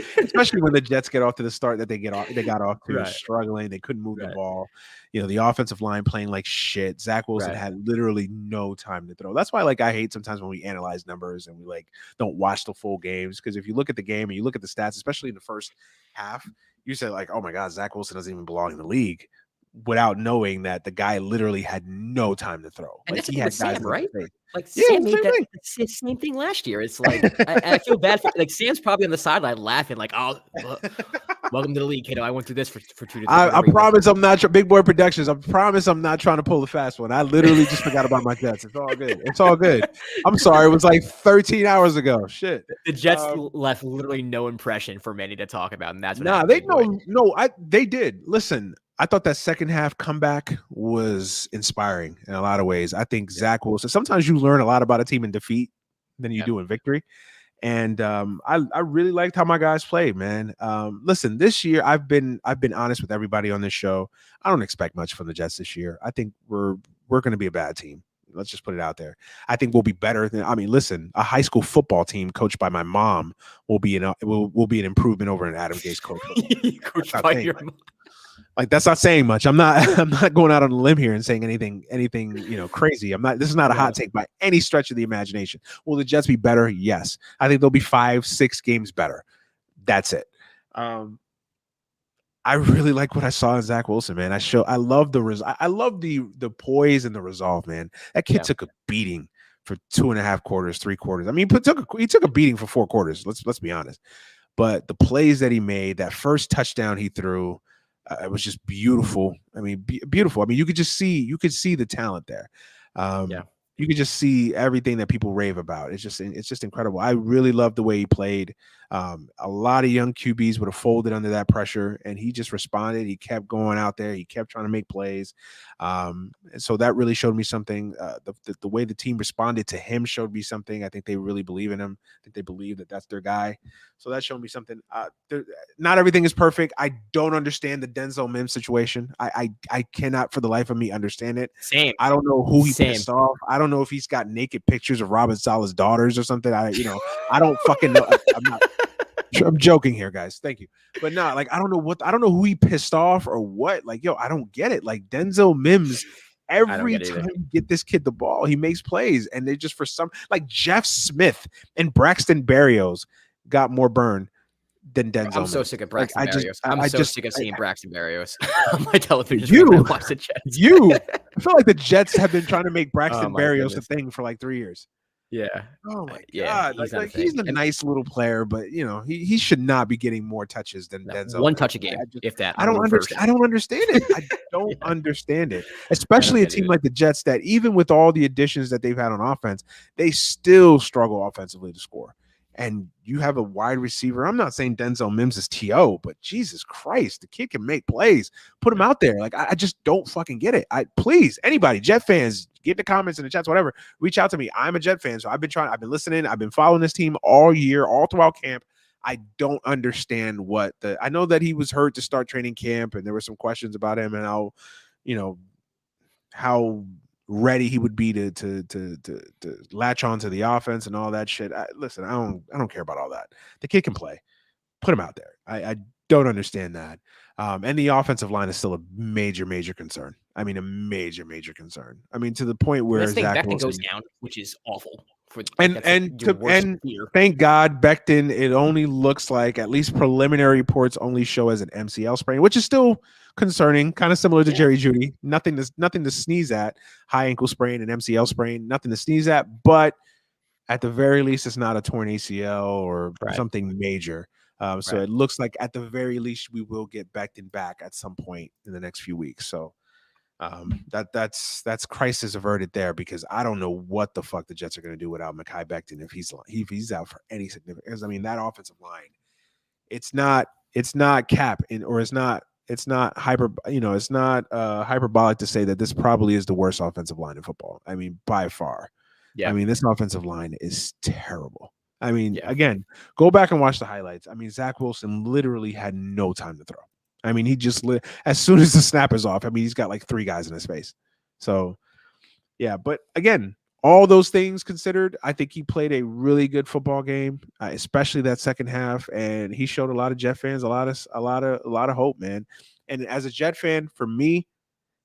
Speaker 1: when the Jets get off to the start that they got off to, struggling. They couldn't move the ball. The offensive line playing like shit. Zach Wilson had literally no time to throw. That's why, I hate sometimes when we analyze numbers and we don't watch the full games, because if you look at the game and you look at the stats, especially in the first half, you say oh my God, Zach Wilson doesn't even belong in the league, without knowing that the guy literally had no time to throw.
Speaker 2: And he had Sam, right?
Speaker 1: Sam made
Speaker 2: the same thing last year. It's I feel bad for Sam's probably on the sideline laughing oh, welcome to the league, kiddo. I went through this for 2 to 3
Speaker 1: I promise I'm not Big Boy Productions. I promise I'm not trying to pull a fast one. I literally just forgot about my Jets. It's all good. I'm sorry. It was 13 hours ago. Shit.
Speaker 2: The Jets left literally no impression for many to talk about, and that's
Speaker 1: what they did. Listen, I thought that second half comeback was inspiring in a lot of ways. I think Zach Wilson, sometimes you learn a lot about a team in defeat than you do in victory. And I really liked how my guys played, man. Listen, this year I've been honest with everybody on this show. I don't expect much from the Jets this year. I think we're going to be a bad team. Let's just put it out there. I think we'll be better than. Listen, a high school football team coached by my mom will be an improvement over an Adam Gase coach.
Speaker 2: Coached by your mom.
Speaker 1: That's not saying much. I'm not going out on a limb here and saying anything crazy. This is not a hot take by any stretch of the imagination. Will the Jets be better? Yes. I think they'll be 5-6 games better. That's it. I really like what I saw in Zach Wilson, man. I love I love the poise and the resolve, man. That kid
Speaker 2: Yeah.
Speaker 1: took a beating for 2.5 quarters, 3 quarters. I mean, he took a beating for 4 quarters. Let's be honest. But the plays that he made, that first touchdown he threw, it was just beautiful. I mean, beautiful. I mean, you could see the talent there.
Speaker 2: Yeah.
Speaker 1: You could just see everything that people rave about. It's just incredible. I really love the way he played. A lot of young QBs would have folded under that pressure, and he just responded. He kept going out there. He kept trying to make plays. And so that really showed me something. The way the team responded to him showed me something. I think they really believe in him. I think they believe that that's their guy. So that showed me something. Not everything is perfect. I don't understand the Denzel Mims situation. I cannot for the life of me understand it.
Speaker 2: Same.
Speaker 1: I don't know who he
Speaker 2: Same.
Speaker 1: pissed off. I don't know if he's got naked pictures of Robin Saleh's daughters or something. I don't fucking know. I'm joking here, guys. Thank you. But no, like I don't know who he pissed off or what. Like, yo, I don't get it. Like Denzel Mims, every time you get this kid the ball, he makes plays. And they just for some like Jeff Smith and Braxton Berrios got more burn than Denzel.
Speaker 2: I'm so sick of Braxton Berrios. I'm so sick of seeing Braxton Berrios on my television. Watch the Jets.
Speaker 1: I feel like the Jets have been trying to make Braxton Berrios a thing for like 3 years.
Speaker 2: Yeah.
Speaker 1: Oh my God. He's a nice little player, but he should not be getting more touches than Denzel.
Speaker 2: One touch a game, if that.
Speaker 1: I don't understand. I don't understand it. I don't understand it. Especially a team like the Jets that even with all the additions that they've had on offense, they still struggle offensively to score. And you have a wide receiver. I'm not saying Denzel Mims is TO, but Jesus Christ, the kid can make plays. Put him out there. Like I just don't fucking get it. Please, anybody, Jet fans, get in the comments in the chats, whatever. Reach out to me. I'm a Jet fan, so I've been listening. I've been following this team all year, all throughout camp. I don't understand I know that he was hurt to start training camp, and there were some questions about him and how ready he would be to latch onto the offense and all that shit. Listen, I don't care about all that. The kid can play. Put him out there. I don't understand that. And the offensive line is still a major concern. I mean, a major concern. I mean, to the point where
Speaker 2: Zach Wilson goes down, which is awful.
Speaker 1: And thank God Becton, it only looks like, at least preliminary reports only show as an MCL sprain, which is still concerning, kind of similar to Jerry Jeudy. Nothing to sneeze at. High ankle sprain and MCL sprain, nothing to sneeze at. But at the very least, it's not a torn ACL or something major. So it looks like at the very least we will get Becton back at some point in the next few weeks. So that's crisis averted there, because I don't know what the fuck the Jets are going to do without Mekhi Becton if he's out for any significance. I mean, that offensive line, it's not cap or it's not hyperbolic to say that this probably is the worst offensive line in football. I mean, by far. Yeah. I mean, this offensive line is terrible. I mean, again, go back and watch the highlights. I mean, Zach Wilson literally had no time to throw. I mean, he just as soon as the snap is off, I mean, he's got like 3 guys in his face. So, yeah. But again, all those things considered, I think he played a really good football game, especially that second half, and he showed a lot of Jet fans a lot of hope, man. And as a Jet fan, for me,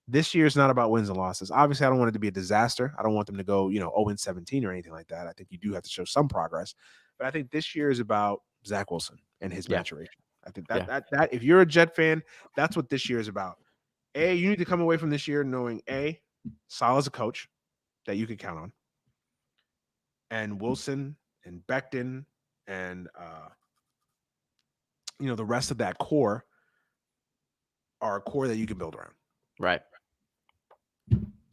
Speaker 1: this year is not about wins and losses. Obviously, I don't want it to be a disaster. I don't want them to go, 0-17 or anything like that. I think you do have to show some progress. But I think this year is about Zach Wilson and his maturation. I think that if you're a Jet fan, that's what this year is about. You need to come away from this year knowing Saleh's a coach that you can count on, and Wilson and Becton and the rest of that core are a core that you can build around.
Speaker 2: Right.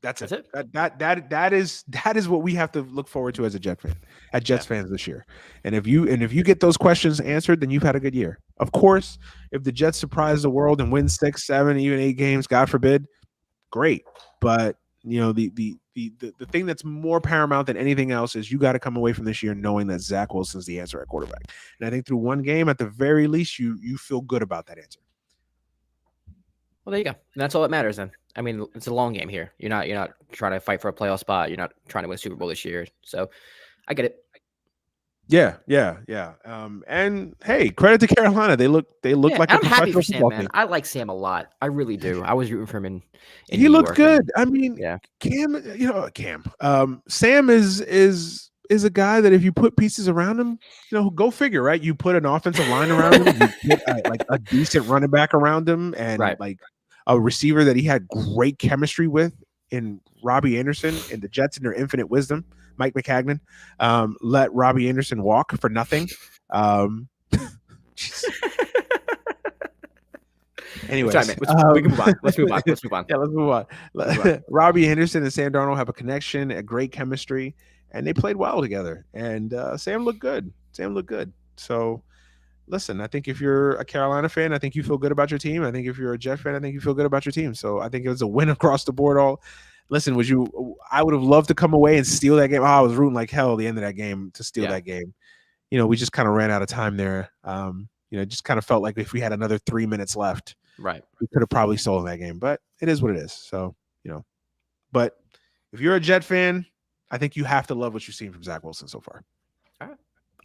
Speaker 1: That's it. That is what we have to look forward to as a Jets fans this year. And if you get those questions answered, then you've had a good year. Of course, if the Jets surprise the world and win 6, 7, even 8 games, God forbid, great. But the thing that's more paramount than anything else is you got to come away from this year knowing that Zach Wilson's the answer at quarterback. And I think through one game, at the very least, you feel good about that answer.
Speaker 2: Well, there you go. And that's all that matters then. I mean, it's a long game here. You're not trying to fight for a playoff spot. You're not trying to win a Super Bowl this year. So I get it.
Speaker 1: Yeah. And hey, credit to Carolina. They look like
Speaker 2: I'm happy for Sam, man. Team. I like Sam a lot. I really do. I was rooting for him in
Speaker 1: he looked good. I mean, Cam, Sam is is a guy that if you put pieces around him, go figure, right? You put an offensive line around him, you put like a decent running back around him, and like a receiver that he had great chemistry with in Robbie Anderson and the Jets in their infinite wisdom. Mike McCagnon let Robbie Anderson walk for nothing. Anyways,
Speaker 2: sorry, we can move on. Let's move on.
Speaker 1: Yeah, let's move on. Robbie Anderson and Sam Darnold have a connection, a great chemistry, and they played well together. And Sam looked good. So, listen, I think if you're a Carolina fan, I think you feel good about your team. I think if you're a Jet fan, I think you feel good about your team. So I think it was a win across the board. Listen, I would have loved to come away and steal that game. I was rooting like hell at the end of that game to steal that game. We just kind of ran out of time there. Just kind of felt like if we had another 3 minutes left, we could have probably stolen that game. But it is what it is. So, but if you're a Jet fan, I think you have to love what you've seen from Zach Wilson so far.
Speaker 2: All right.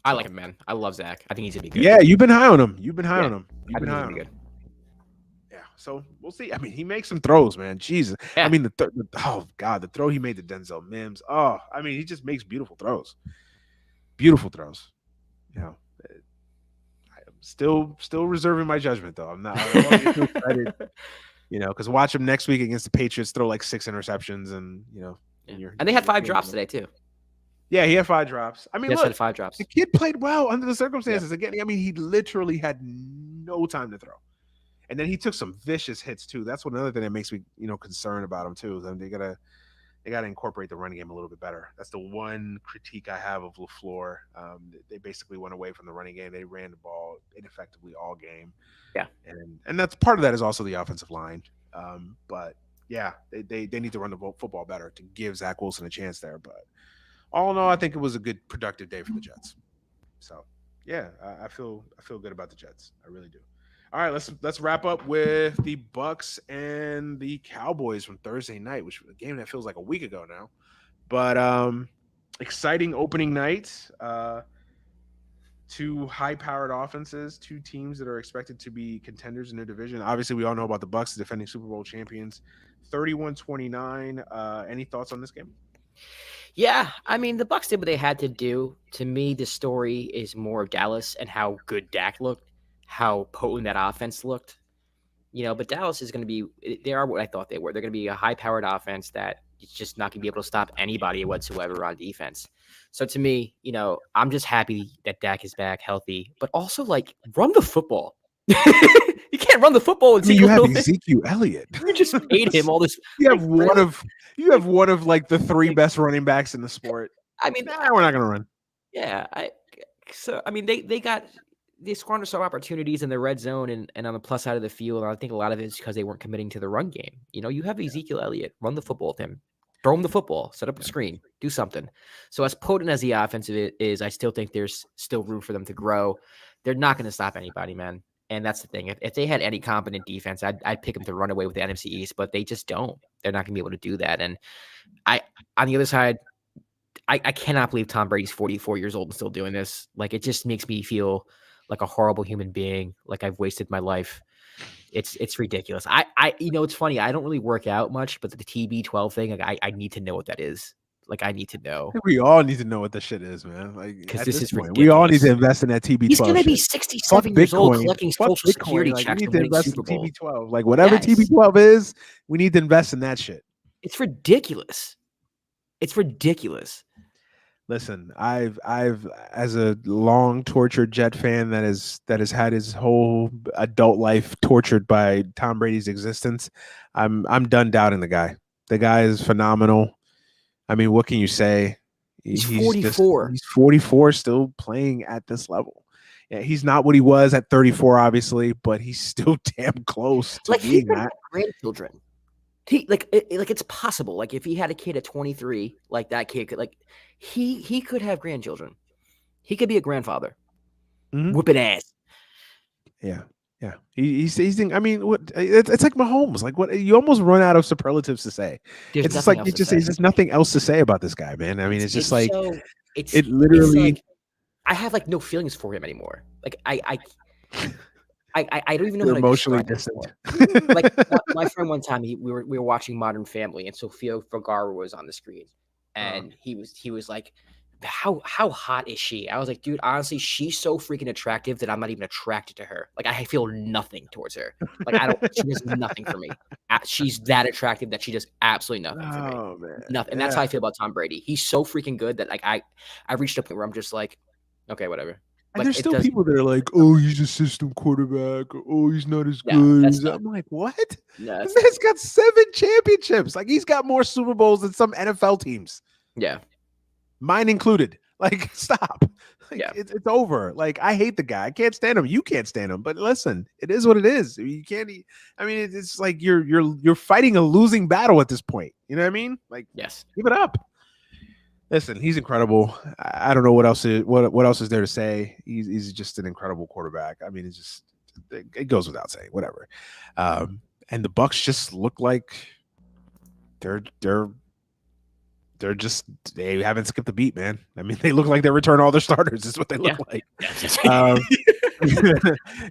Speaker 2: I like him, man. I love Zach. I think he's gonna be good.
Speaker 1: Yeah, you've been high on him. You've been high on him.
Speaker 2: Good.
Speaker 1: Yeah, so we'll see. I mean, he makes some throws, man. Jesus. Yeah. I mean, the throw he made to Denzel Mims. Oh, I mean, he just makes beautiful throws. I'm still reserving my judgment, though. I'm not too excited, because watch him next week against the Patriots throw like 6 interceptions, and
Speaker 2: and they had 5 drops today too.
Speaker 1: Yeah, he had 5 drops. I mean,
Speaker 2: look, 5 drops.
Speaker 1: The kid played well under the circumstances. Again, I mean, he literally had no time to throw, and then he took some vicious hits too. That's another thing that makes me, concerned about him too. I mean, they gotta incorporate the running game a little bit better. That's the one critique I have of LaFleur. They basically went away from the running game. They ran the ball ineffectively all game.
Speaker 2: Yeah,
Speaker 1: and that's part of that is also the offensive line. But yeah, they need to run the football better to give Zach Wilson a chance there. But all in all, I think it was a good, productive day for the Jets. So, yeah, I feel good about the Jets. I really do. All right, let's wrap up with the Bucks and the Cowboys from Thursday night, which was a game that feels like a week ago now. But exciting opening night. 2 high-powered offenses, 2 teams that are expected to be contenders in their division. Obviously, we all know about the Bucks, the defending Super Bowl champions. 31-29. Any thoughts on this game?
Speaker 2: Yeah, I mean, the Bucs did what they had to do. To me, the story is more of Dallas and how good Dak looked, how potent that offense looked. But Dallas is going to be – they are what I thought they were. They're going to be a high-powered offense that is just not going to be able to stop anybody whatsoever on defense. So to me, I'm just happy that Dak is back healthy, but also, run the football. You can't run the football.
Speaker 1: You have Ezekiel Elliott.
Speaker 2: You just paid him all this.
Speaker 1: You have one of like the 3 best running backs in the sport.
Speaker 2: I mean,
Speaker 1: we're not going to run.
Speaker 2: Yeah, they squandered some opportunities in the red zone and on the plus side of the field. I think a lot of it is because they weren't committing to the run game. You have Ezekiel Elliott, run the football with him, throw him the football, set up a screen, do something. So as potent as the offensive is, I still think there's still room for them to grow. They're not going to stop anybody, man. And that's the thing. If they had any competent defense, I'd pick them to run away with the NFC East, but they just don't. They're not going to be able to do that. And on the other side, I cannot believe Tom Brady's 44 years old and still doing this. It just makes me feel like a horrible human being, like I've wasted my life. It's ridiculous. It's funny. I don't really work out much, but the TB12 thing, I need to know what that is. I need to know.
Speaker 1: I think we all need to know what the shit is, man.
Speaker 2: Because this is ridiculous.
Speaker 1: We all need to invest in that TB12.
Speaker 2: He's going to be 67 years old collecting Social Security checks.
Speaker 1: We need to invest in TB12. Whatever TB12 is, we need to invest in that shit.
Speaker 2: It's ridiculous.
Speaker 1: Listen, I've as a long tortured Jet fan that has had his whole adult life tortured by Tom Brady's existence, I'm done doubting the guy. The guy is phenomenal. I mean, what can you say?
Speaker 2: He's 44.
Speaker 1: He's 44, still playing at this level. Yeah, he's not what he was at 34, obviously, but he's still damn close to being that.
Speaker 2: Grandchildren. It's possible. If he had a kid at 23, that kid could he could have grandchildren. He could be a grandfather.
Speaker 1: Mm-hmm.
Speaker 2: Whooping ass.
Speaker 1: Yeah. Yeah, he's. I mean, it's like Mahomes. What you almost run out of superlatives to say. It's just like there's just nothing else to say about this guy, man. I mean, it's just it literally.
Speaker 2: I have no feelings for him anymore. I don't even know.
Speaker 1: You're emotionally distant.
Speaker 2: My friend one time we were watching Modern Family and Sofia Vergara was on the screen and he was like, how hot is she? I was like, dude, honestly, she's so freaking attractive that I'm not even attracted to her. Like, I feel nothing towards her. Like, she does nothing for me. She's that attractive that she does absolutely nothing for me.
Speaker 1: Oh man,
Speaker 2: Nothing. And that's
Speaker 1: yeah.
Speaker 2: how I feel about Tom Brady. He's so freaking good that like I reached a point where I'm just like, okay, whatever.
Speaker 1: And
Speaker 2: Like
Speaker 1: there's
Speaker 2: it
Speaker 1: still
Speaker 2: doesn't.
Speaker 1: people that are like, "Oh, he's a system quarterback," or "Oh, he's not as
Speaker 2: No,
Speaker 1: good."
Speaker 2: that's not.
Speaker 1: I'm like, "What?
Speaker 2: No,
Speaker 1: The
Speaker 2: that's not.
Speaker 1: man's got 7 championships. Like he's got more Super Bowls than some NFL teams,
Speaker 2: Yeah,
Speaker 1: mine included." Like, stop. Like
Speaker 2: yeah,
Speaker 1: it's over. Like I hate the guy. I can't stand him. You can't stand him. But listen, it is what it is. You can't. I mean, it's like you're fighting a losing battle at this point. You know what I mean? Like,
Speaker 2: yes,
Speaker 1: give it up. Listen, he's incredible. I don't know what else is there to say. He's just an incredible quarterback. I mean, it's just it goes without saying. Whatever. And the Bucks just look like they're just they haven't skipped a beat, man. I mean, they look like they return all their starters. Is what they look like. Um,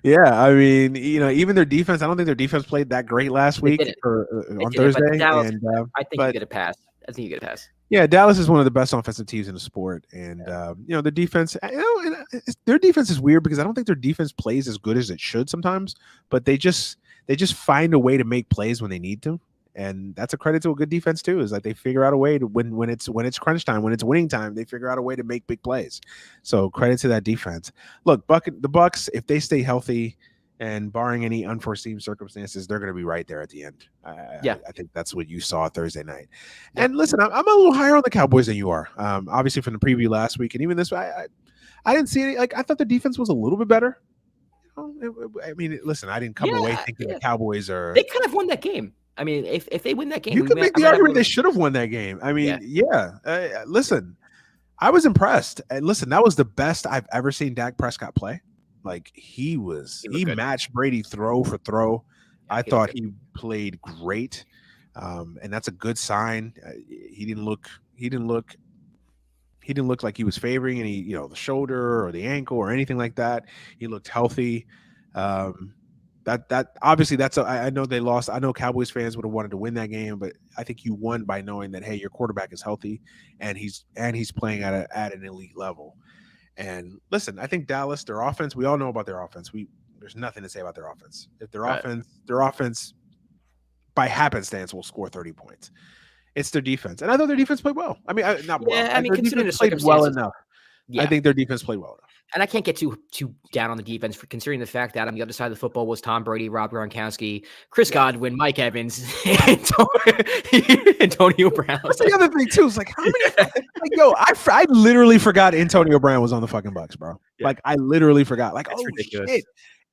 Speaker 1: yeah, I mean, even their defense. I don't think their defense played that great last
Speaker 2: they
Speaker 1: week
Speaker 2: did it.
Speaker 1: on
Speaker 2: They did it. But
Speaker 1: Thursday.
Speaker 2: Dallas,
Speaker 1: And
Speaker 2: I think you get a pass. I think you get a pass.
Speaker 1: yeah, Dallas is one of the best offensive teams in the sport, and the defense. Their defense is weird because I don't think their defense plays as good as it should sometimes, but they just find a way to make plays when they need to, and that's a credit to a good defense too. Is like they figure out a way to when it's crunch time, when it's winning time, they figure out a way to make big plays. So credit to that defense. Look, the Bucks, if they stay healthy. And barring any unforeseen circumstances, they're going to be right there at the end. I think that's what you saw Thursday night.
Speaker 2: Yeah.
Speaker 1: And listen, I'm a little higher on the Cowboys than you are. Obviously, from the preview last week, and even this, I didn't see any. Like I thought the defense was a little bit better. I mean, listen, I didn't come away thinking the Cowboys are.
Speaker 2: They could have won that game. I mean, if they win that game,
Speaker 1: you could make the argument they should have won that game. I mean, listen, I was impressed, and listen, that was the best I've ever seen Dak Prescott play. Like he matched Brady throw for throw. I thought he played great, and that's a good sign. He didn't look like he was favoring any, the shoulder or the ankle or anything like that. He looked healthy. That obviously I know they lost. I know Cowboys fans would have wanted to win that game, but I think you won by knowing that hey, your quarterback is healthy and he's playing at an elite level. And listen, I think Dallas, their offense, we all know about their offense. There's nothing to say about their offense. If their offense by happenstance will score 30 points. It's their defense. And I thought their defense played well. I mean, their defense played well enough. Yeah. I think their defense played well enough.
Speaker 2: And I can't get too down on the defense for considering the fact that on the other side of the football was Tom Brady, Rob Gronkowski, Chris Godwin, Mike Evans, Antonio Brown.
Speaker 1: That's the other thing too. It's like how many? I literally forgot Antonio Brown was on the fucking Bucks, bro. Yeah. Like I literally forgot. Like that's ridiculous. Shit,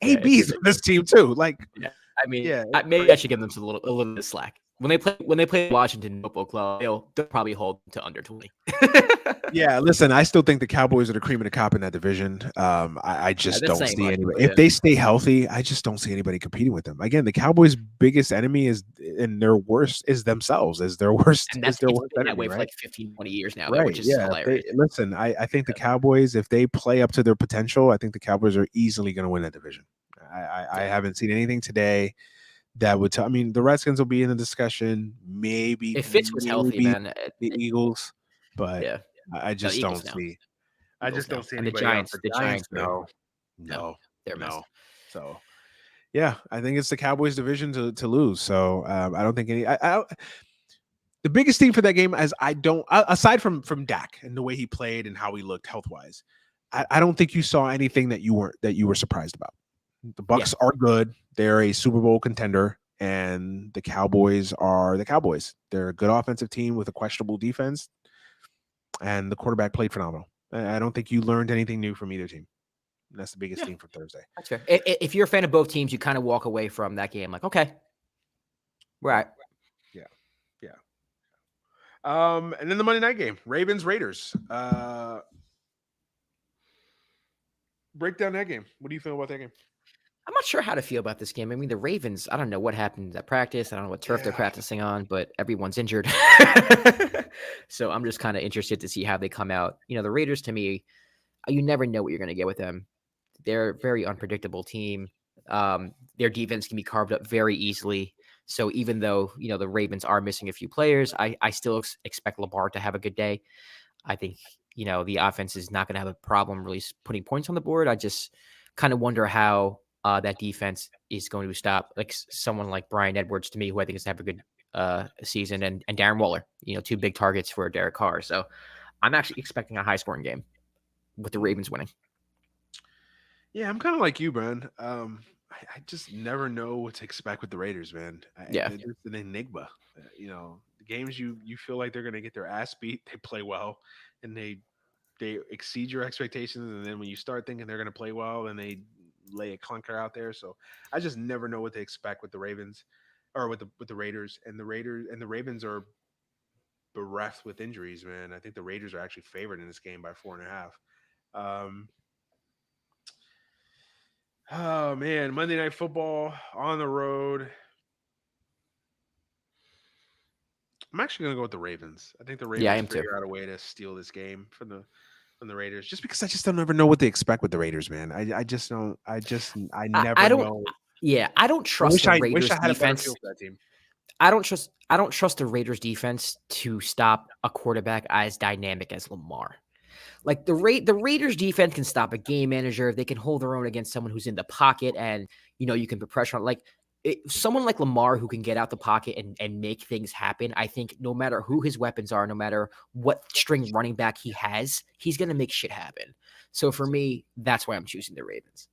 Speaker 1: AB's on this team too. Like
Speaker 2: I mean, maybe I should give them a little bit of slack. When they play Washington Football Club, they'll probably hold to under 20.
Speaker 1: Yeah, listen, I still think the Cowboys are the cream of the crop in that division. I just don't see anybody. If they stay healthy, I just don't see anybody competing with them. Again, the Cowboys' biggest enemy is their worst is themselves. Is their worst.
Speaker 2: And that's
Speaker 1: been
Speaker 2: that way for like 15, 20 years now,
Speaker 1: right?
Speaker 2: Which is hilarious.
Speaker 1: Listen, I think the Cowboys, if they play up to their potential, I think the Cowboys are easily going to win that division. I haven't seen anything today that would tell. I mean, the Redskins will be in the discussion. Maybe
Speaker 2: if Fitz was healthy, man,
Speaker 1: the Eagles, but I just don't see. I just don't see anybody.
Speaker 2: And the Giants,
Speaker 1: no,
Speaker 2: they're messed.
Speaker 1: So, yeah, I think it's the Cowboys' division to lose. So I don't think any. The biggest thing for that game, aside from Dak and the way he played and how he looked health wise, I don't think you saw anything that you were surprised about. The Bucks are good. They're a Super Bowl contender, and the Cowboys are the Cowboys. They're a good offensive team with a questionable defense, and the quarterback played phenomenal. I don't think you learned anything new from either team. And that's the biggest thing from Thursday.
Speaker 2: That's fair. If you're a fan of both teams, you kind of walk away from that game like, okay, right.
Speaker 1: Yeah. And then the Monday night game, Ravens-Raiders. Break down that game. What do you feel about that game?
Speaker 2: I'm not sure how to feel about this game. I mean, the Ravens, I don't know what happened at practice. I don't know what turf they're practicing on, but everyone's injured. So I'm just kind of interested to see how they come out. The Raiders, to me, you never know what you're going to get with them. They're a very unpredictable team. Their defense can be carved up very easily. So even though, the Ravens are missing a few players, I still expect Lamar to have a good day. I think the offense is not going to have a problem really putting points on the board. I just kind of wonder how that defense is going to stop like someone like Brian Edwards, to me, who I think is going to have a good season, and Darren Waller, two big targets for Derek Carr. So I'm actually expecting a high scoring game with the Ravens winning.
Speaker 1: Yeah, I'm kind of like you, man. I just never know what to expect with the Raiders, man.
Speaker 2: Yeah.
Speaker 1: They're just an enigma. The games you feel like they're going to get their ass beat, they play well, and they exceed your expectations. And then when you start thinking they're going to play well, then they lay a clunker out there. So I just never know what to expect with the Ravens, or with the Raiders. And the Ravens are bereft with injuries, man. I think the Raiders are actually favored in this game by 4.5. Oh man, Monday Night Football on the road. I'm actually gonna go with the Ravens. I think the Ravens figure out a way to steal this game from the Raiders, just because I just don't ever know what they expect with the Raiders, man. I just don't. I never know.
Speaker 2: Yeah, I don't trust the Raiders
Speaker 1: wish I had
Speaker 2: defense.
Speaker 1: a better feel for that team.
Speaker 2: I don't trust the Raiders defense to stop a quarterback as dynamic as Lamar. Like the Raiders defense can stop a game manager. They can hold their own against someone who's in the pocket, and you can put pressure on. Like someone like Lamar who can get out the pocket and make things happen. I think no matter who his weapons are, no matter what string running back he has, he's gonna make shit happen. So for me, that's why I'm choosing the Ravens.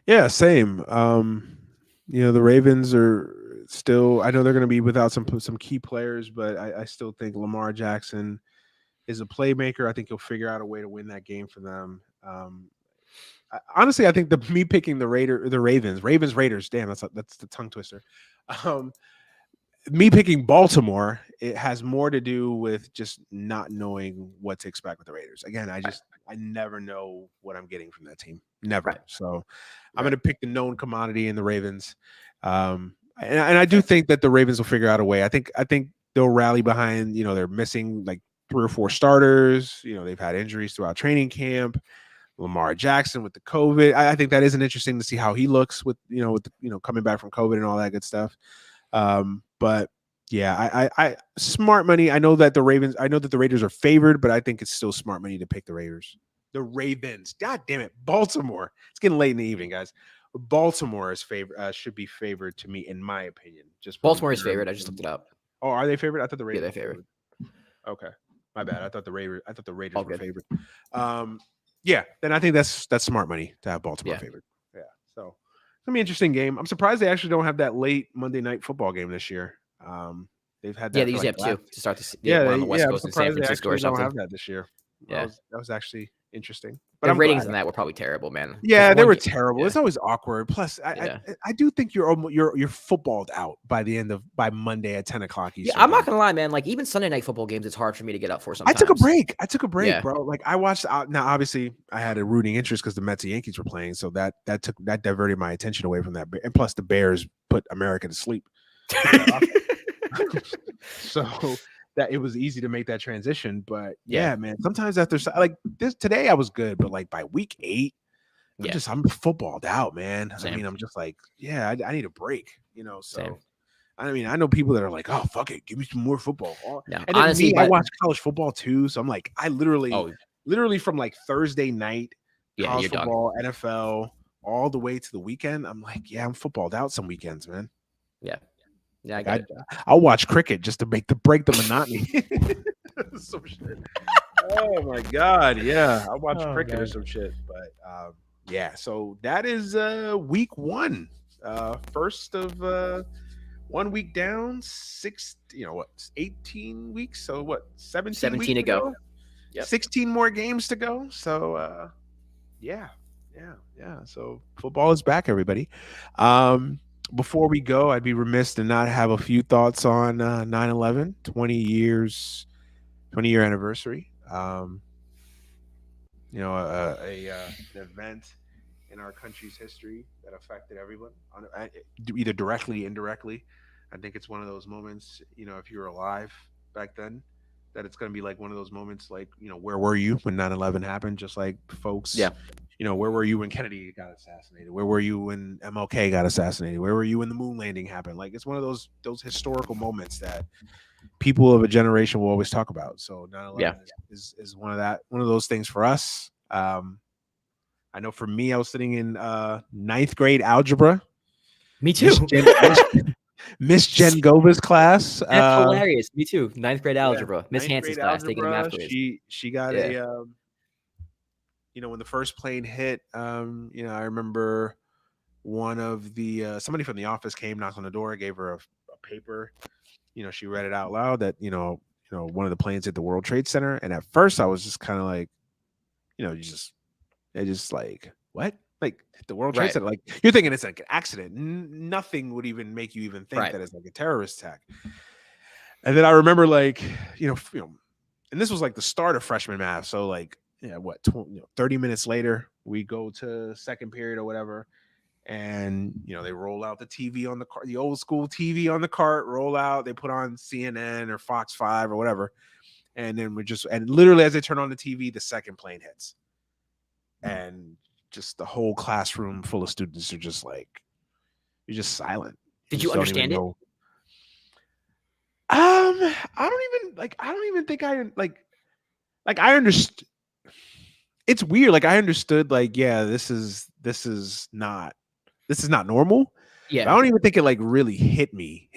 Speaker 1: Yeah, same. The Ravens are still. I know they're going to be without some key players, but I still think Lamar Jackson is a playmaker. I think he'll figure out a way to win that game for them. Honestly, I think me picking the Raiders. Damn, that's the tongue twister. Me picking Baltimore, it has more to do with just not knowing what to expect with the Raiders. Again, I never know what I'm getting from that team. Never. Right. So I'm going to pick the known commodity in the Ravens. And I do think that the Ravens will figure out a way. I think they'll rally behind, they're missing like 3 or 4 starters. They've had injuries throughout training camp. Lamar Jackson with the COVID. I think that isn't interesting to see how he looks with coming back from COVID and all that good stuff. But yeah, I smart money. I know that the Raiders are favored, but I think it's still smart money to pick the Raiders. The Ravens. God damn it. Baltimore. It's getting late in the evening, guys. Baltimore is should be favored to me, in my opinion. Just
Speaker 2: Baltimore is favored. I just looked it up.
Speaker 1: Oh, are they favored? I thought the Raiders.
Speaker 2: Yeah, they're favored.
Speaker 1: Okay, my bad. I thought the Raiders were favored. Yeah, then I think that's smart money to have Baltimore favored. Yeah, so it's gonna be an interesting game. I'm surprised they actually don't have that late Monday night football game this year. They've had that.
Speaker 2: Yeah, they usually have 2 to start the
Speaker 1: on
Speaker 2: the West Coast in San Francisco or something.
Speaker 1: Don't have that this year. Yeah, that was actually interesting.
Speaker 2: But the ratings in that were probably terrible, man.
Speaker 1: Yeah, they were terrible. Yeah. It's always awkward. Plus, I do think you're footballed out by Monday at 10 o'clock.
Speaker 2: Yeah, I'm not gonna lie, man. Like even Sunday night football games, it's hard for me to get up for. Sometimes
Speaker 1: I took a break, bro. Like I watched. Now, obviously, I had a rooting interest because the Mets and Yankees were playing, so that diverted my attention away from that. And plus, the Bears put America to sleep. So that it was easy to make that transition. But yeah, man, sometimes after like this today I was good, but like by week 8, I'm footballed out, man. Same. I mean, I'm just like, I need a break, so same. I mean, I know people that are like, oh, fuck it, give me some more football.
Speaker 2: No,
Speaker 1: and honestly, I watch college football too, so I'm like, I literally from like Thursday night, college football, NFL, all the way to the weekend, I'm like, I'm footballed out some weekends, man.
Speaker 2: Yeah, I got it.
Speaker 1: I'll watch cricket just to break the monotony. Some shit. Oh my god, yeah. I'll watch cricket or some shit. But so that is week 1. First of 1 week down, 18 weeks. So what, 17 weeks to go? Yep. 16 more games to go. So yeah. So football is back, everybody. Before we go, I'd be remiss to not have a few thoughts on 9/11, 20-year anniversary. An event in our country's history that affected everyone, either directly, indirectly. I think it's one of those moments, if you were alive back then, that it's going to be like one of those moments, like, where were you when 9/11 happened? Just like folks, where were you when Kennedy got assassinated? Where were you when MLK got assassinated? Where were you when the moon landing happened? Like, it's one of those historical moments that people of a generation will always talk about. So 9/11
Speaker 2: Yeah.
Speaker 1: is one of those things for us. I know for me, I was sitting in ninth grade algebra.
Speaker 2: Me too.
Speaker 1: Miss Jen Gova's class.
Speaker 2: That's hilarious. Me too. Ninth grade
Speaker 1: Yeah,
Speaker 2: algebra. Miss
Speaker 1: ninth
Speaker 2: Hanson's
Speaker 1: grade
Speaker 2: class, taking a math
Speaker 1: algebra.
Speaker 2: quiz.
Speaker 1: She got
Speaker 2: Yeah.
Speaker 1: a when the first plane hit, I remember one of the somebody from the office came, knocked on the door, gave her a paper. She read it out loud that one of the planes hit the World Trade Center, and at first I was just kind of like, just like, what? Like the World Trade
Speaker 2: Right.
Speaker 1: Center? Like you're thinking it's like an accident. Nothing would even make you even think
Speaker 2: Right.
Speaker 1: that it's like a terrorist attack. And then I remember like, and this was like the start of freshman math. So like, 30 minutes later, we go to second period or whatever. And, they roll out the TV on the car, the old school TV on the cart, roll out, they put on CNN or Fox 5 or whatever. And then and literally as they turn on the TV, the second plane hits. And just the whole classroom full of students are just like, you're just silent.
Speaker 2: Did you understand it?
Speaker 1: I don't even think I I understood. It's weird. Like I understood, like, yeah, this is not normal.
Speaker 2: Yeah.
Speaker 1: But I don't even think it like really hit me.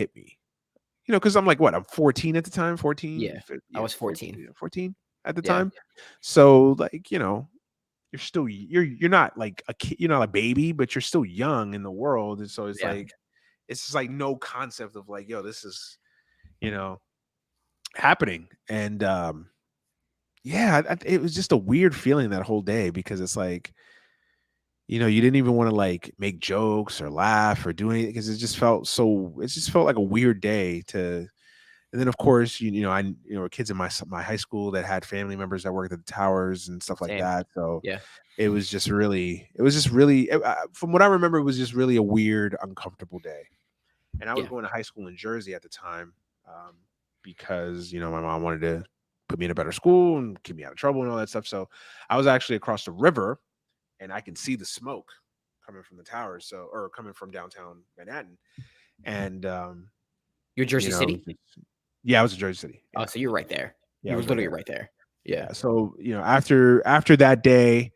Speaker 1: Because I'm like, what? I'm 14 at the time. 14.
Speaker 2: Yeah. I was 14.
Speaker 1: 14 at the
Speaker 2: Yeah.
Speaker 1: time. So like, you're still you're not like a kid, you're not a baby, but you're still young in the world. And so it's like it's just like no concept of like, yo, this is happening. And it was just a weird feeling that whole day, because it's like, you didn't even want to like make jokes or laugh or do anything, because it just felt like a weird day to. And then of course, kids in my high school that had family members that worked at the towers and stuff like
Speaker 2: Same.
Speaker 1: that. So
Speaker 2: yeah,
Speaker 1: it was just really, from what I remember, it was just really a weird, uncomfortable day. And I was going to high school in Jersey at the time, because my mom wanted to put me in a better school and keep me out of trouble and all that stuff. So I was actually across the river, and I could see the smoke coming from the towers, or coming from downtown Manhattan. And
Speaker 2: you're Jersey City?
Speaker 1: Yeah, I was in Jersey City. Yeah.
Speaker 2: Oh, so you're right there.
Speaker 1: Yeah,
Speaker 2: you were literally right there. Yeah.
Speaker 1: So after that day,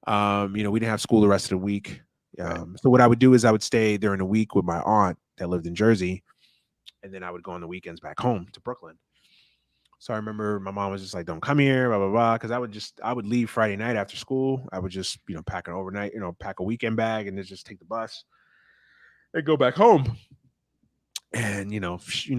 Speaker 1: we didn't have school the rest of the week. So what I would do is I would stay during the week with my aunt that lived in Jersey, and then I would go on the weekends back home to Brooklyn. So I remember my mom was just like, "Don't come here, blah blah blah," because I would leave Friday night after school. I would just pack an overnight, pack a weekend bag, and then just take the bus and go back home. And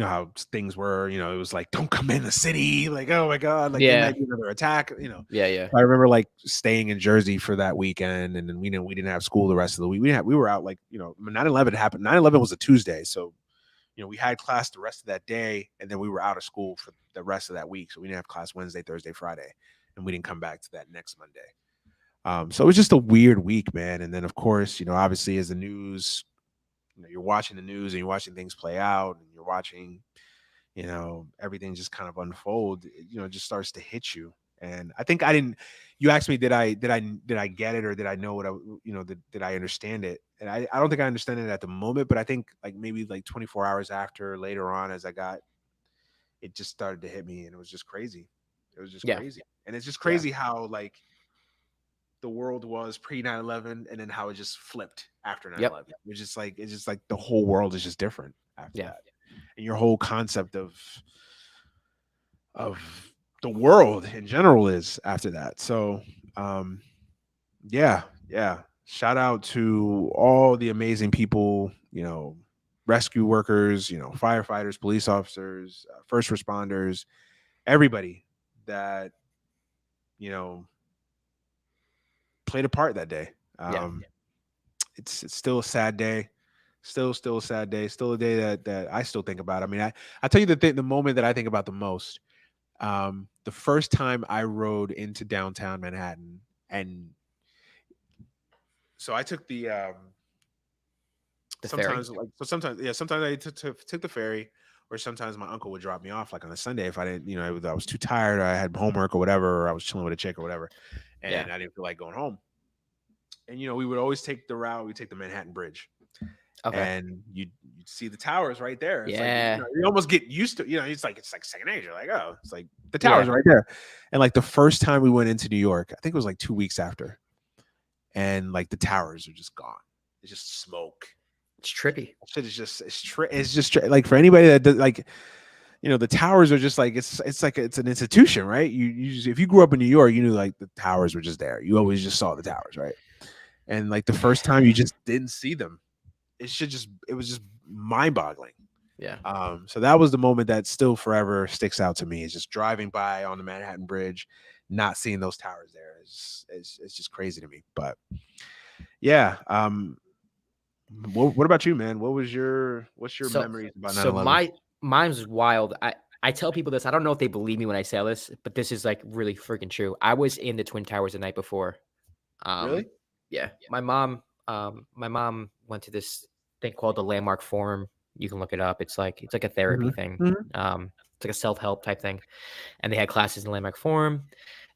Speaker 1: how things were. It was like, "Don't come in the city," like, oh my god, like there might be another attack.
Speaker 2: Yeah.
Speaker 1: I remember like staying in Jersey for that weekend, and then we didn't have school the rest of the week. We were out like 9/11 happened. 9/11 was a Tuesday, so we had class the rest of that day, and then we were out of school for the rest of that week. So we didn't have class Wednesday, Thursday, Friday, and we didn't come back to that next Monday. So it was just a weird week, man. And then of course, obviously as the news, you're watching the news and you're watching things play out, and you're watching, everything just kind of unfold. It just starts to hit you. And I think you asked me, did I get it, or did I know what did I understand it? And I don't think I understand it at the moment, but I think like maybe like 24 hours after, later on, as it just started to hit me, and it was just crazy. It was just crazy. And it's just crazy how like the world was pre 9/11, and then how it just flipped after 9/11. It's just like the whole world is just different after that. And your whole concept of the world in general is after that. So yeah. Shout out to all the amazing people, rescue workers, firefighters, police officers, first responders, everybody that played a part that day. It's still a sad day. Still a sad day. Still a day that I still think about. I mean, I tell you the moment that I think about the most. The first time I rode into downtown Manhattan, and so I took the sometimes
Speaker 2: ferry?
Speaker 1: sometimes I took the ferry, or sometimes my uncle would drop me off like on a Sunday if I didn't, I was too tired, or I had homework or whatever, or I was chilling with a chick or whatever, and I didn't feel like going home. And we would always take the route. We take the Manhattan Bridge,
Speaker 2: Okay.
Speaker 1: and you'd see the towers right there. It's like
Speaker 2: Yeah.
Speaker 1: you almost get used to, it's like second age. You're like, oh, it's like the towers
Speaker 2: Yeah.
Speaker 1: are right there. And like the first time we went into New York, I think it was like 2 weeks after, and like the towers are just gone. It's just smoke.
Speaker 2: It's trippy.
Speaker 1: Shit is just like for anybody that does, like, the towers are just like it's like it's an institution, right? You just, if you grew up in New York, you knew like the towers were just there. You always just saw the towers, right? And like the first time you just didn't see them, it was just mind boggling.
Speaker 2: Yeah.
Speaker 1: So that was the moment that still forever sticks out to me. Is just driving by on the Manhattan Bridge, not seeing those towers there. It's just crazy to me. But yeah. What about you, man? What's your memories about 9/11?
Speaker 2: Mine was wild. I tell people this. I don't know if they believe me when I say this, but this is like really freaking true. I was in the Twin Towers the night before.
Speaker 1: Really?
Speaker 2: Yeah. My mom went to this thing called the Landmark Forum. You can look it up. It's like a therapy thing. It's like a self-help type thing. And they had classes in the Landmark Forum,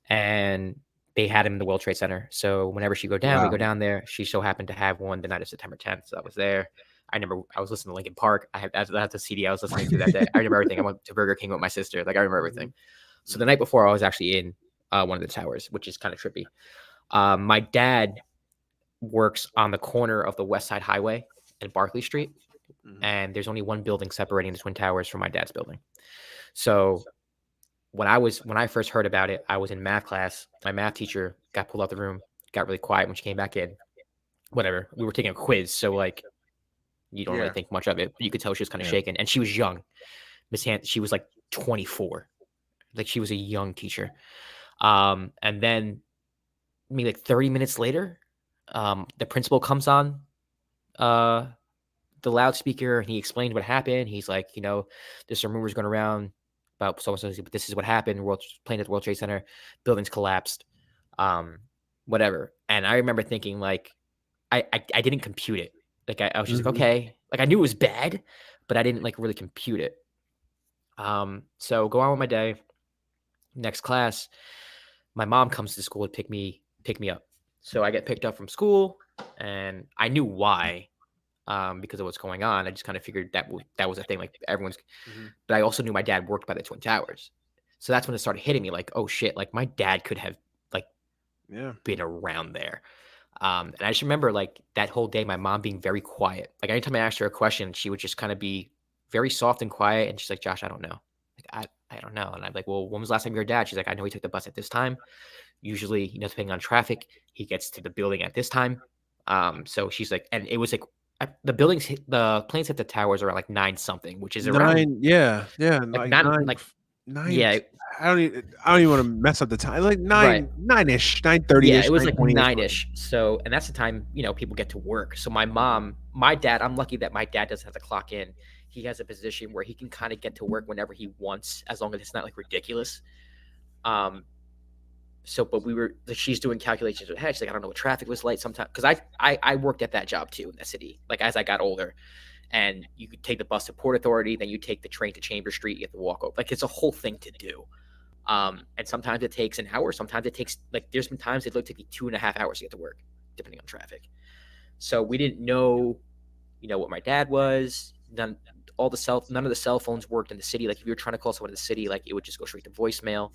Speaker 2: and they had him in the World Trade Center. So whenever she go down, we go down there. She so happened to have one the night of September 10th. So I was there. I remember I was listening to Linkin Park. I had the CD I was listening to that day. I remember everything. I went to Burger King with my sister. Like I remember everything. So the night before, I was actually in one of the towers, which is kind of trippy. My dad works on the corner of the West Side Highway and Barclay Street, and there's only one building separating the Twin Towers from my dad's building. So when I first heard about it, I was in math class. My math teacher got pulled out the room, got really quiet when she came back in. Whatever. We were taking a quiz, so like you don't really think much of it. But you could tell she was kind of shaken, and she was young. Miss Han, she was like 24, like she was a young teacher. And then maybe like 30 minutes later, the principal comes on the loudspeaker, and he explained what happened. He's like, there's some rumors going around about so-and-so, but this is what happened. Playing at the World Trade Center, buildings collapsed, whatever. And I remember thinking, like, I didn't compute it. Like, I was just like, okay. Like, I knew it was bad, but I didn't, like, really compute it. So go on with my day. Next class, my mom comes to school to pick me up. So I get picked up from school, and I knew why. Because of what's going on. I just kind of figured that was a thing, like everyone's, but I also knew my dad worked by the Twin Towers. So that's when it started hitting me like, oh shit, like my dad could have like been around there. And I just remember like that whole day, my mom being very quiet. Like anytime I asked her a question, she would just kind of be very soft and quiet. And she's like, Josh, I don't know. Like, I don't know. And I'm like, well, when was the last time your dad? She's like, I know he took the bus at this time. Usually, depending on traffic, he gets to the building at this time. So she's like, and it was like, the planes hit the towers around like 9 something, which is around
Speaker 1: 9. Yeah,
Speaker 2: like
Speaker 1: nine. 9.
Speaker 2: Yeah,
Speaker 1: I don't even want to mess up the time. Like 9-ish, 9:30.
Speaker 2: Yeah, it was like 9-ish. So, and that's the time people get to work. So my dad, I'm lucky that my dad doesn't have to clock in. He has a position where he can kind of get to work whenever he wants, as long as it's not like ridiculous. So, but she's doing calculations with her. She's like, I don't know what traffic was like sometimes. Cause I worked at that job too in the city. Like as I got older, and you could take the bus to Port Authority, then you take the train to Chambers Street, you have to walk over. Like it's a whole thing to do. And sometimes it takes an hour. Sometimes it takes there's been times it took me 2.5 hours to get to work, depending on traffic. So we didn't know, what my dad was. None of the cell phones worked in the city. Like if you were trying to call someone in the city, like it would just go straight to voicemail.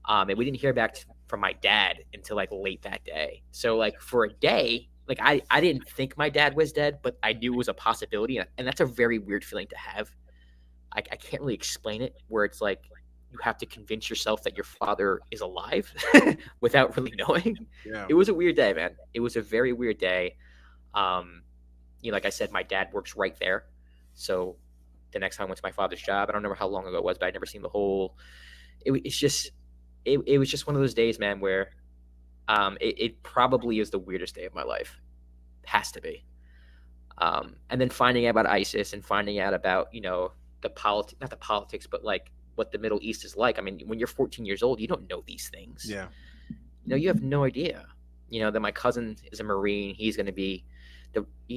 Speaker 2: And we didn't hear back from my dad until like late that day. So like for a day, like I didn't think my dad was dead, but I knew it was a possibility. And that's a very weird feeling to have. I can't really explain it, where it's like you have to convince yourself that your father is alive without really knowing.
Speaker 1: Yeah.
Speaker 2: It was a weird day, man. It was a very weird day. Like I said, my dad works right there. So the next time I went to my father's job, I don't remember how long ago it was, but I'd never seen the whole. It was just one of those days, man, where it probably is the weirdest day of my life. Has to be. And then finding out about ISIS and finding out about, not the politics, but like what the Middle East is like. I mean, when you're 14 years old, you don't know these things.
Speaker 1: Yeah.
Speaker 2: You have no idea. That my cousin is a Marine. He's going to be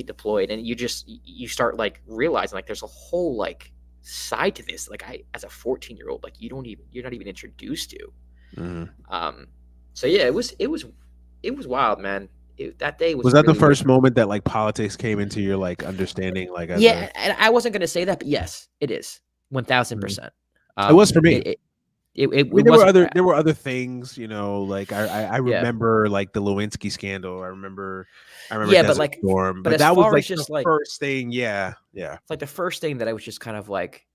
Speaker 2: deployed. And you start like realizing like there's a whole like side to this. Like as a 14-year-old, like you're not even introduced to. So yeah, it was wild, man. that day
Speaker 1: Was
Speaker 2: was
Speaker 1: that the
Speaker 2: really weird.
Speaker 1: first moment that like politics came into your like understanding, like as
Speaker 2: Yeah,
Speaker 1: a?
Speaker 2: and I wasn't gonna say that, but yes, it is 1000%.
Speaker 1: It was for me.
Speaker 2: It
Speaker 1: I mean,
Speaker 2: wasn't.
Speaker 1: there were other things, like I
Speaker 2: Yeah,
Speaker 1: remember like the Lewinsky scandal. I remember
Speaker 2: yeah, but
Speaker 1: Desert
Speaker 2: like,
Speaker 1: Storm,
Speaker 2: but
Speaker 1: but
Speaker 2: as
Speaker 1: that was
Speaker 2: far
Speaker 1: like
Speaker 2: as
Speaker 1: the
Speaker 2: just like
Speaker 1: first thing. Yeah, yeah,
Speaker 2: it's like the first thing that I was just kind of like,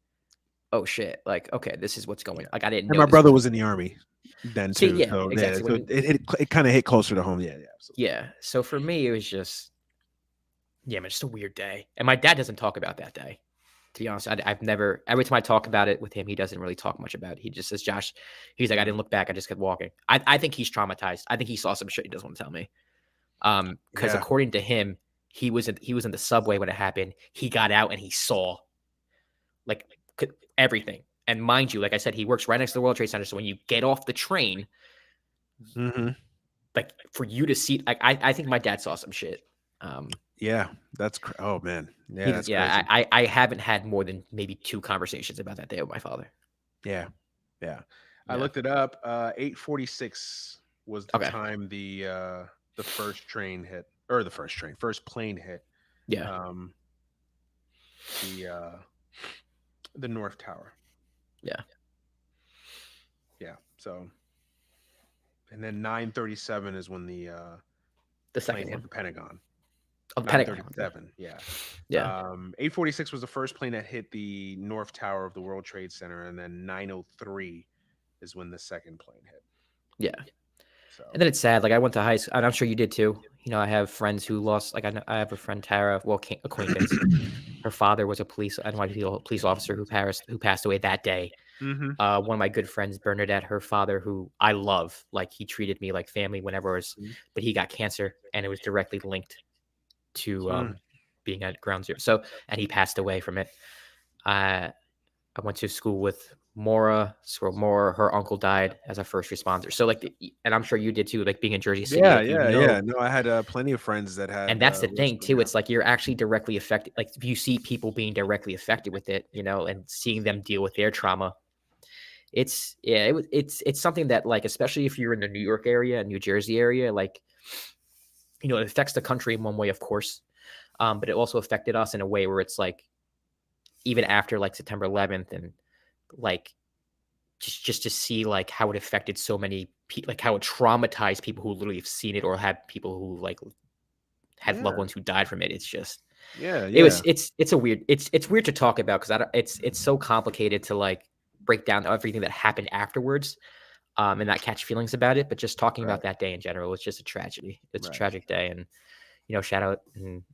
Speaker 2: oh shit, like okay, this is what's going.
Speaker 1: yeah.
Speaker 2: Like I didn't
Speaker 1: And
Speaker 2: know
Speaker 1: my
Speaker 2: this
Speaker 1: brother
Speaker 2: was
Speaker 1: was
Speaker 2: going.
Speaker 1: in the army then
Speaker 2: See,
Speaker 1: too,
Speaker 2: yeah,
Speaker 1: so yeah,
Speaker 2: exactly.
Speaker 1: so it kind of hit closer to home. Yeah, yeah, absolutely.
Speaker 2: Yeah, so for me, it was just yeah, man, just a weird day. And my dad doesn't talk about that day. To be honest, I've never. Every time I talk about it with him, he doesn't really talk much about it. He just says, "Josh," he's like, "I didn't look back. I just kept walking." I think he's traumatized. I think he saw some shit he doesn't want to tell me. Because
Speaker 1: Yeah.
Speaker 2: according to him, he was in the subway when it happened. He got out and he saw like everything. And mind you, like I said, he works right next to the World Trade Center. So when you get off the train,
Speaker 1: Mm-hmm.
Speaker 2: like for you to see, like I think my dad saw some shit.
Speaker 1: Yeah, oh man, yeah, that's
Speaker 2: Yeah,
Speaker 1: crazy.
Speaker 2: I haven't had more than maybe 2 conversations about that day with my father.
Speaker 1: Yeah, yeah. I
Speaker 2: Yeah.
Speaker 1: looked it up. 8:46 was the
Speaker 2: Okay.
Speaker 1: time the first train hit, or first plane hit.
Speaker 2: Yeah.
Speaker 1: Um, the uh, the North Tower.
Speaker 2: Yeah.
Speaker 1: Yeah. So, and then 9:37 is when
Speaker 2: The
Speaker 1: the plane
Speaker 2: second
Speaker 1: hit
Speaker 2: one.
Speaker 1: the Pentagon.
Speaker 2: Oh, the Pentagon.
Speaker 1: 9:37. Yeah.
Speaker 2: Yeah.
Speaker 1: 8:46 was the first plane that hit the North Tower of the World Trade Center, and then 9:03 is when the second plane hit.
Speaker 2: Yeah.
Speaker 1: So,
Speaker 2: And then it's sad. Like I went to high school, and I'm sure you did too. I have friends who lost. Like I have a friend Tara, well, acquaintance. Her father was a NYPD police officer who passed away that day.
Speaker 1: mm-hmm.
Speaker 2: One of my good friends, Bernadette, her father, who I love, like he treated me like family whenever it was, but he got cancer, and it was directly linked to being at Ground Zero. So, and he passed away from it. I went to school with Maura. So Maura, her uncle died as a first responder. So like, and I'm sure you did too. Like being in Jersey City,
Speaker 1: Yeah,
Speaker 2: like
Speaker 1: yeah, yeah. No, I had plenty of friends that
Speaker 2: and
Speaker 1: had
Speaker 2: that's the
Speaker 1: lost,
Speaker 2: thing too. It's like you're actually directly affected. Like if you see people being directly affected with it, and seeing them deal with their trauma, it's something that like, especially if you're in the New York area and New Jersey area, like, it affects the country in one way, of course. But it also affected us in a way where it's like, even after like September 11th and like, just to see like how it affected so many people, like how it traumatized people who literally have seen it or had people who like had loved
Speaker 1: yeah,
Speaker 2: ones who died from it. It's just,
Speaker 1: yeah, yeah.
Speaker 2: it's a weird, it's weird to talk about because it's so complicated to like break down everything that happened afterwards, and not catch feelings about it. But just talking
Speaker 1: Right,
Speaker 2: about that day in general, it's just a tragedy. It's a
Speaker 1: right.
Speaker 2: tragic day, and shout out and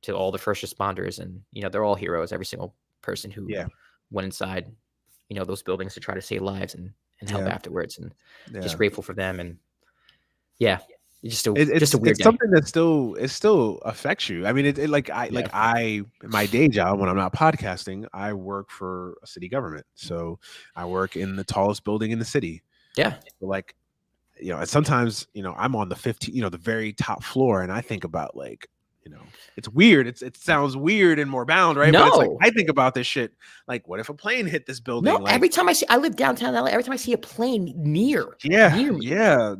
Speaker 2: to all the first responders, and they're all heroes. Every single person who
Speaker 1: Yeah,
Speaker 2: went inside, those buildings to try to save lives and help
Speaker 1: yeah,
Speaker 2: afterwards, and just
Speaker 1: yeah.
Speaker 2: grateful for them. And yeah, it's just a weird
Speaker 1: It's
Speaker 2: day.
Speaker 1: something that still affects you. I mean,
Speaker 2: Yeah,
Speaker 1: my day job when I'm not podcasting, I work for a city government, so I work in the tallest building in the city.
Speaker 2: yeah,
Speaker 1: So like, and sometimes I'm on the 15, the very top floor, and I think about like, it's weird. It sounds weird and more bound, right? But it's like
Speaker 2: no.
Speaker 1: I think about this shit. Like, what if a plane hit this building?
Speaker 2: No,
Speaker 1: Like,
Speaker 2: every time I live downtown LA, every time I see a plane
Speaker 1: yeah,
Speaker 2: near me,
Speaker 1: yeah,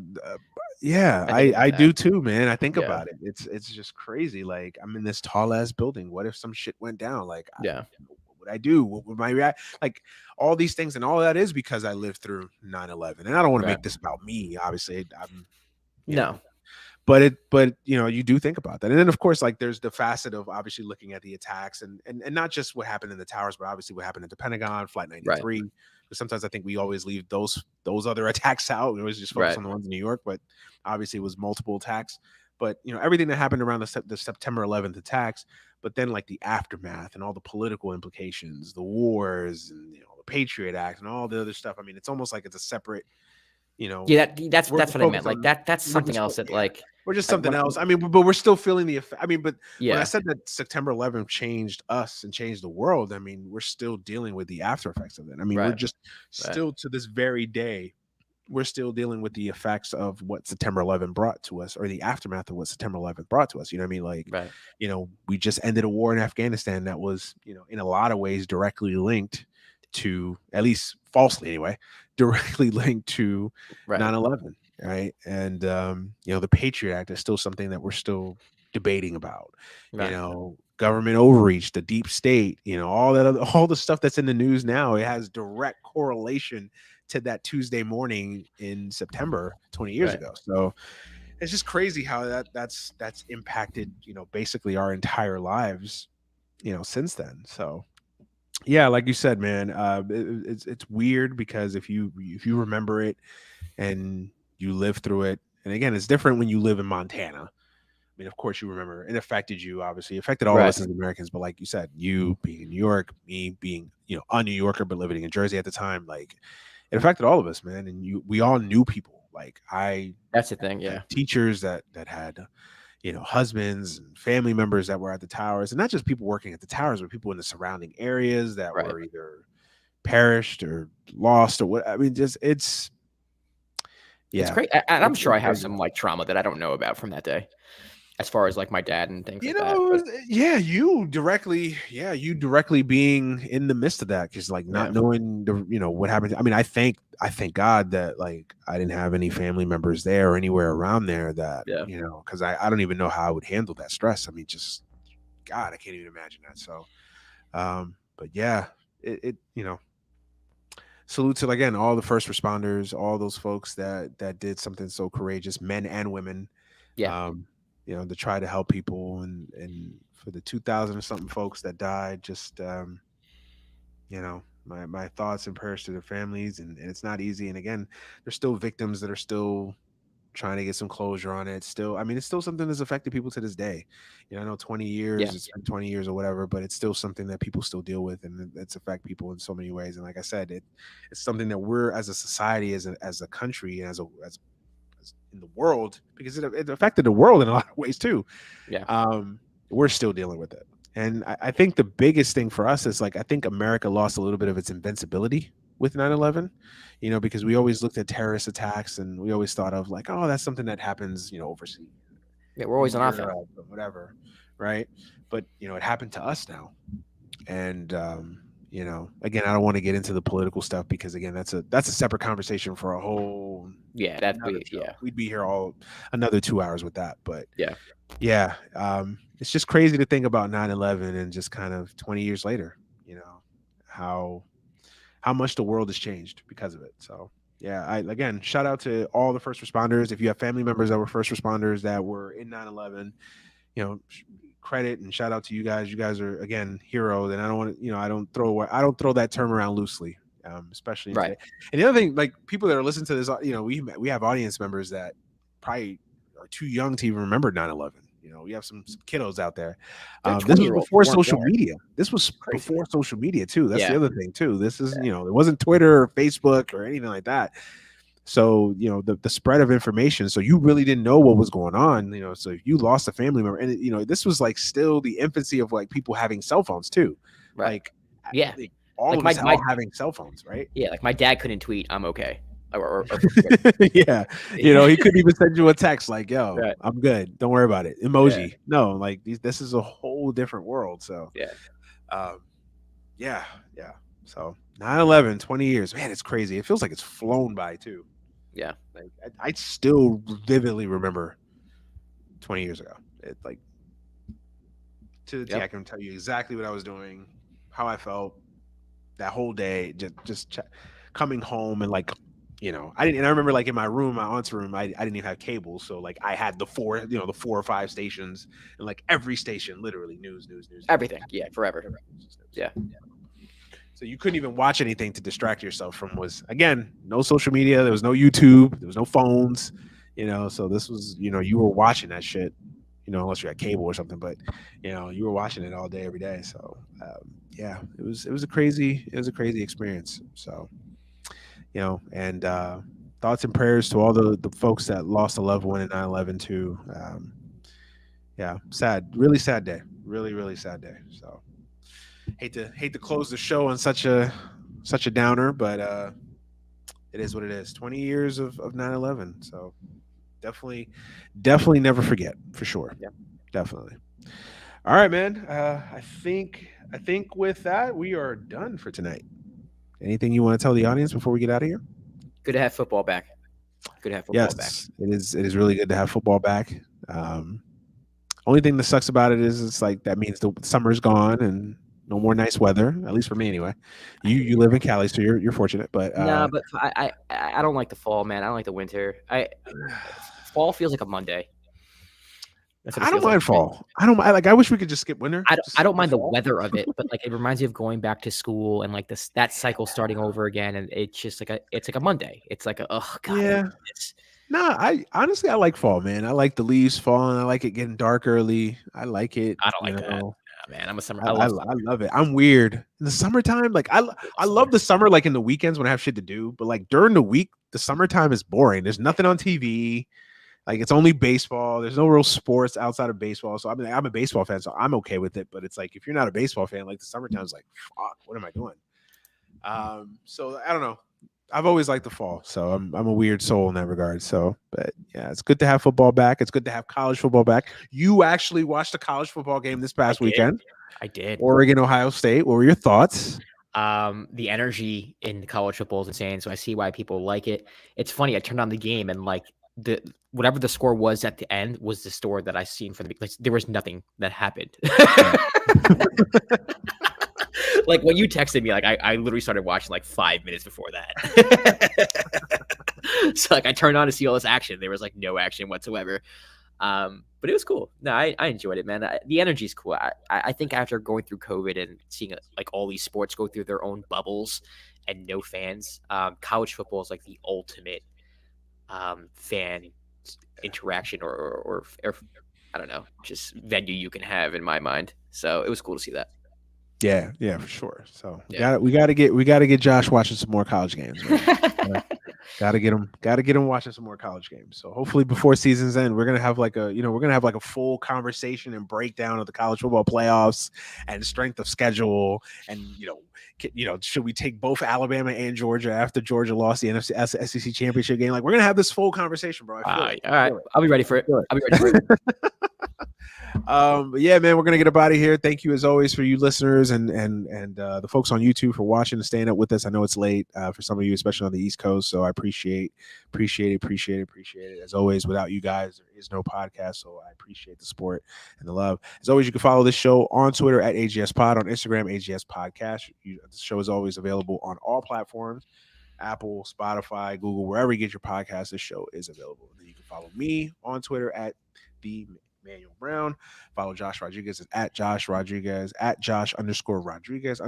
Speaker 1: yeah.
Speaker 2: I think about
Speaker 1: I
Speaker 2: that.
Speaker 1: do too, man. I think
Speaker 2: Yeah,
Speaker 1: about it. It's just crazy. Like, I'm in this tall ass building. What if some shit went down? Like,
Speaker 2: yeah,
Speaker 1: what would I do? What would my react? Like, all these things, and all that is because I lived through 9/11. And I don't want to
Speaker 2: right.
Speaker 1: make this about me. Obviously, I'm, you know,
Speaker 2: No,
Speaker 1: but you do think about that. And then of course, like, there's the facet of obviously looking at the attacks and not just what happened in the towers, but obviously what happened at the Pentagon, Flight
Speaker 2: right,
Speaker 1: 93. Because sometimes I think we always leave those other attacks out. We always just focus
Speaker 2: right,
Speaker 1: on the ones in New York, but obviously it was multiple attacks. But everything that happened around the September 11th attacks, but then like the aftermath and all the political implications, the wars, and the Patriot Act and all the other stuff. I mean, it's almost like it's a separate,
Speaker 2: yeah. That's
Speaker 1: we're
Speaker 2: what I meant.
Speaker 1: focused
Speaker 2: Like
Speaker 1: on
Speaker 2: that's
Speaker 1: we're
Speaker 2: something
Speaker 1: just
Speaker 2: else that
Speaker 1: yeah,
Speaker 2: like
Speaker 1: we're just
Speaker 2: like
Speaker 1: something
Speaker 2: when
Speaker 1: else. I mean, but we're still feeling the effect. I mean, but when I
Speaker 2: yeah,
Speaker 1: said that September 11th changed us and changed the world, I mean, we're still dealing with the after effects of it. I mean, we're
Speaker 2: right,
Speaker 1: just
Speaker 2: right,
Speaker 1: still to this very day, we're still dealing with the effects of what September 11th brought to us, or the aftermath of what September 11th brought to us. You know what I mean? Like,
Speaker 2: right.
Speaker 1: we just ended a war in Afghanistan that was, in a lot of ways directly linked to, at least falsely anyway, directly linked to
Speaker 2: Right.
Speaker 1: 9/11. right? And the Patriot Act is still something that we're still debating about.
Speaker 2: Right.
Speaker 1: Government overreach, the deep state, all the stuff that's in the news now, it has direct correlation to that Tuesday morning in September 20 years
Speaker 2: Right.
Speaker 1: ago. So it's just crazy how that's impacted, basically our entire lives, since then. So yeah, like you said, man, it's weird because if you remember it and you live through it, and again, it's different when you live in Montana. I mean, of course, you remember it affected you. Obviously, it affected all of
Speaker 2: Right.
Speaker 1: us as Americans. But like you said, you being in New York, me being a New Yorker but living in Jersey at the time, like it affected all of us, man. And we all knew people. Like I
Speaker 2: That's the thing.
Speaker 1: had
Speaker 2: Yeah.
Speaker 1: teachers that had husbands and family members that were at the towers, and not just people working at the towers, but people in the surrounding areas that
Speaker 2: Right.
Speaker 1: were either perished or lost or what. I mean, just
Speaker 2: It's
Speaker 1: yeah,
Speaker 2: great. And I'm sure
Speaker 1: it's
Speaker 2: I have
Speaker 1: crazy.
Speaker 2: some like trauma that I don't know about from that day, as far as like my dad and things like that. But
Speaker 1: You directly being in the midst of that, because like not
Speaker 2: yeah.
Speaker 1: knowing what happened. I mean, I thank God that like I didn't have any family members there or anywhere around there that
Speaker 2: Yeah.
Speaker 1: because I don't even know how I would handle that stress. I mean, just God, I can't even imagine that. So but yeah, it salute to again all the first responders, all those folks that did something so courageous, men and women,
Speaker 2: Yeah.
Speaker 1: um, to try to help people, and for the 2,000 or something folks that died, just my thoughts and prayers to their families, and it's not easy. And again, there's still victims that are still trying to get some closure on it. Still, I mean, it's still something that's affected people to this day. I know 20
Speaker 2: Yeah.
Speaker 1: years, it's been 20 years or whatever, but it's still something that people still deal with, and it's affect people in so many ways. And like I said, it's something that we're as a society, as a country, and as in the world, because it affected the world in a lot of ways too.
Speaker 2: Yeah.
Speaker 1: We're still dealing with it. And I think the biggest thing for us is like, I think America lost a little bit of its invincibility with 9/11, because we always looked at terrorist attacks and we always thought of like, oh, that's something that happens, overseas,
Speaker 2: Yeah. We're always
Speaker 1: in
Speaker 2: on offense.
Speaker 1: Europe or whatever. Right. But, it happened to us now. And, again, I don't want to get into the political stuff because again, that's a separate conversation for a whole
Speaker 2: Yeah. That
Speaker 1: another
Speaker 2: we.
Speaker 1: show.
Speaker 2: Yeah.
Speaker 1: We'd be here all another 2 hours with that. But
Speaker 2: Yeah.
Speaker 1: yeah, it's just crazy to think about 9/11 and just kind of 20 years later, how how much the world has changed because of it. So yeah, I again shout out to all the first responders. If you have family members that were first responders that were in 9/11, you know, credit and shout out to you guys. You guys are again heroes, and I don't want to, I don't throw that term around loosely, especially in
Speaker 2: Right.
Speaker 1: today. And the other thing, like people that are listening to this, we have audience members that probably are too young to even remember 9/11. We have some kiddos out there.
Speaker 2: There are
Speaker 1: This was
Speaker 2: 20-year-olds that
Speaker 1: before
Speaker 2: weren't
Speaker 1: social
Speaker 2: born.
Speaker 1: media. This was
Speaker 2: Crazy.
Speaker 1: before social media too. That's the
Speaker 2: Yeah.
Speaker 1: other thing too. This is, it wasn't Twitter or Facebook or anything like that. So, the spread of information. So you really didn't know what was going on, so if you lost a family member and, this was like still the infancy of like people having cell phones too.
Speaker 2: Right.
Speaker 1: Like,
Speaker 2: Yeah.
Speaker 1: all
Speaker 2: Like
Speaker 1: of us
Speaker 2: my
Speaker 1: all having cell phones, right?
Speaker 2: yeah. Like my dad couldn't tweet. I'm okay. Or
Speaker 1: Yeah. He couldn't even send you a text like, yo,
Speaker 2: right.
Speaker 1: I'm good. Don't worry about it.
Speaker 2: Yeah.
Speaker 1: Emoji. No, like this is a whole different world. So,
Speaker 2: Yeah.
Speaker 1: um, yeah. Yeah. So 9/11, 20 years, man, it's crazy. It feels like it's flown by too.
Speaker 2: Yeah.
Speaker 1: Like I still vividly remember 20 years ago. It like to the T,
Speaker 2: Yep.
Speaker 1: I can tell you exactly what I was doing, how I felt that whole day, just coming home and like, I didn't. And I remember like in my room, my aunt's room, I didn't even have cable, so like I had the 4 or 5 stations, and like every station, literally news.
Speaker 2: Everything. Yeah. Forever. Yeah.
Speaker 1: So you couldn't even watch anything to distract yourself from was again no social media. There was no YouTube. There was no phones. So this was you were watching that shit. Unless you had cable or something, but you were watching it all day every day. So yeah, it was a crazy experience. So and thoughts and prayers to all the folks that lost a loved one in 9/11 too. Yeah, sad, really sad day, really sad day. So hate to close the show on such a downer, but it is what it is. 20 years of 9/11. So definitely never forget for sure.
Speaker 2: Yeah.
Speaker 1: Definitely. All right, man. I think with that we are done for tonight. Anything you want to tell the audience before we get out of here?
Speaker 2: Good to have football back. Good to have football back.
Speaker 1: Yes, it is. It is really good to have football back. Only thing that sucks about it is it's like that means the summer's gone and no more nice weather. At least for me, anyway. You live in Cali, so you're fortunate. But
Speaker 2: No, but I don't like the fall, man. I don't like the winter. Fall feels like a Monday. That's what it
Speaker 1: I don't
Speaker 2: feels like
Speaker 1: mind
Speaker 2: to me.
Speaker 1: fall. I don't mind. Like I wish we could just skip winter.
Speaker 2: I
Speaker 1: Just
Speaker 2: don't
Speaker 1: skip
Speaker 2: mind the
Speaker 1: fall.
Speaker 2: weather of it, but like it reminds me of going back to school and like that cycle starting over again, and it's just like a Monday. It's like oh god, I
Speaker 1: Yeah.
Speaker 2: hate this.
Speaker 1: Nah, I honestly I like fall, man. I like the leaves falling. I like it getting dark early. I like it.
Speaker 2: I don't
Speaker 1: You
Speaker 2: like that.
Speaker 1: know,
Speaker 2: Man, I'm a summer.
Speaker 1: I,
Speaker 2: I
Speaker 1: I,
Speaker 2: love
Speaker 1: I love it. I'm weird in the summertime. Like I love the summer, like in the weekends when I have shit to do. But like during the week, the summertime is boring. There's nothing on TV. Like it's only baseball. There's no real sports outside of baseball. So I mean, I'm a baseball fan, so I'm okay with it. But it's like if you're not a baseball fan, like the summertime is like, fuck, what am I doing? So I don't know. I've always liked the fall, so I'm a weird soul in that regard. So, but yeah, it's good to have football back. It's good to have college football back. You actually watched a college football game this past weekend.
Speaker 2: I did.
Speaker 1: Oregon, Ohio State. What were your thoughts?
Speaker 2: The energy in college football is insane, so I see why people like it. It's funny. I turned on the game and like whatever the score was at the end was the score that I seen from like, there was nothing that happened. Like when you texted me, like I literally started watching like 5 minutes before that. So like I turned on to see all this action. There was like no action whatsoever. But it was cool. No, I enjoyed it, man. The energy is cool. I think after going through COVID and seeing like all these sports go through their own bubbles and no fans, college football is like the ultimate fan interaction or I don't know, just venue you can have in my mind. So it was cool to see that.
Speaker 1: Yeah, for sure. So
Speaker 2: Yeah.
Speaker 1: we gotta get Josh watching some more college games. Gotta get him watching some more college games. So hopefully before season's end, we're gonna have like a full conversation and breakdown of the college football playoffs and strength of schedule. And should we take both Alabama and Georgia after Georgia lost the NFC SEC championship game? Like we're gonna have this full conversation, bro.
Speaker 2: All right, I'll be ready for it. I'll be ready for it.
Speaker 1: But yeah, man, we're gonna get up out of here. Thank you as always for you listeners and the folks on YouTube for watching and staying up with us. I know it's late for some of you, especially on the East Coast. So I appreciate it. As always, without you guys, there is no podcast. So I appreciate the support and the love. As always, you can follow this show on Twitter at AGS Pod, on Instagram AGS Podcast. The show is always available on all platforms. Apple, Spotify, Google, wherever you get your podcast, this show is available. And then you can follow me on Twitter at the Manuel Brown. Follow Josh Rodriguez at Josh Rodriguez at Josh_Rodriguez_.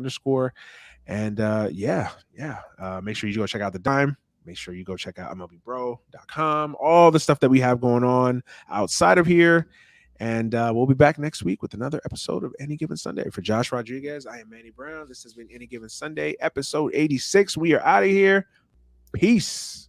Speaker 1: And make sure you go check out the Dime. Make sure you go check out MLBBro.com. All the stuff that we have going on outside of here. And we'll be back next week with another episode of Any Given Sunday. For Josh Rodriguez, I am Manny Brown. This has been Any Given Sunday, episode 86. We are out of here. Peace.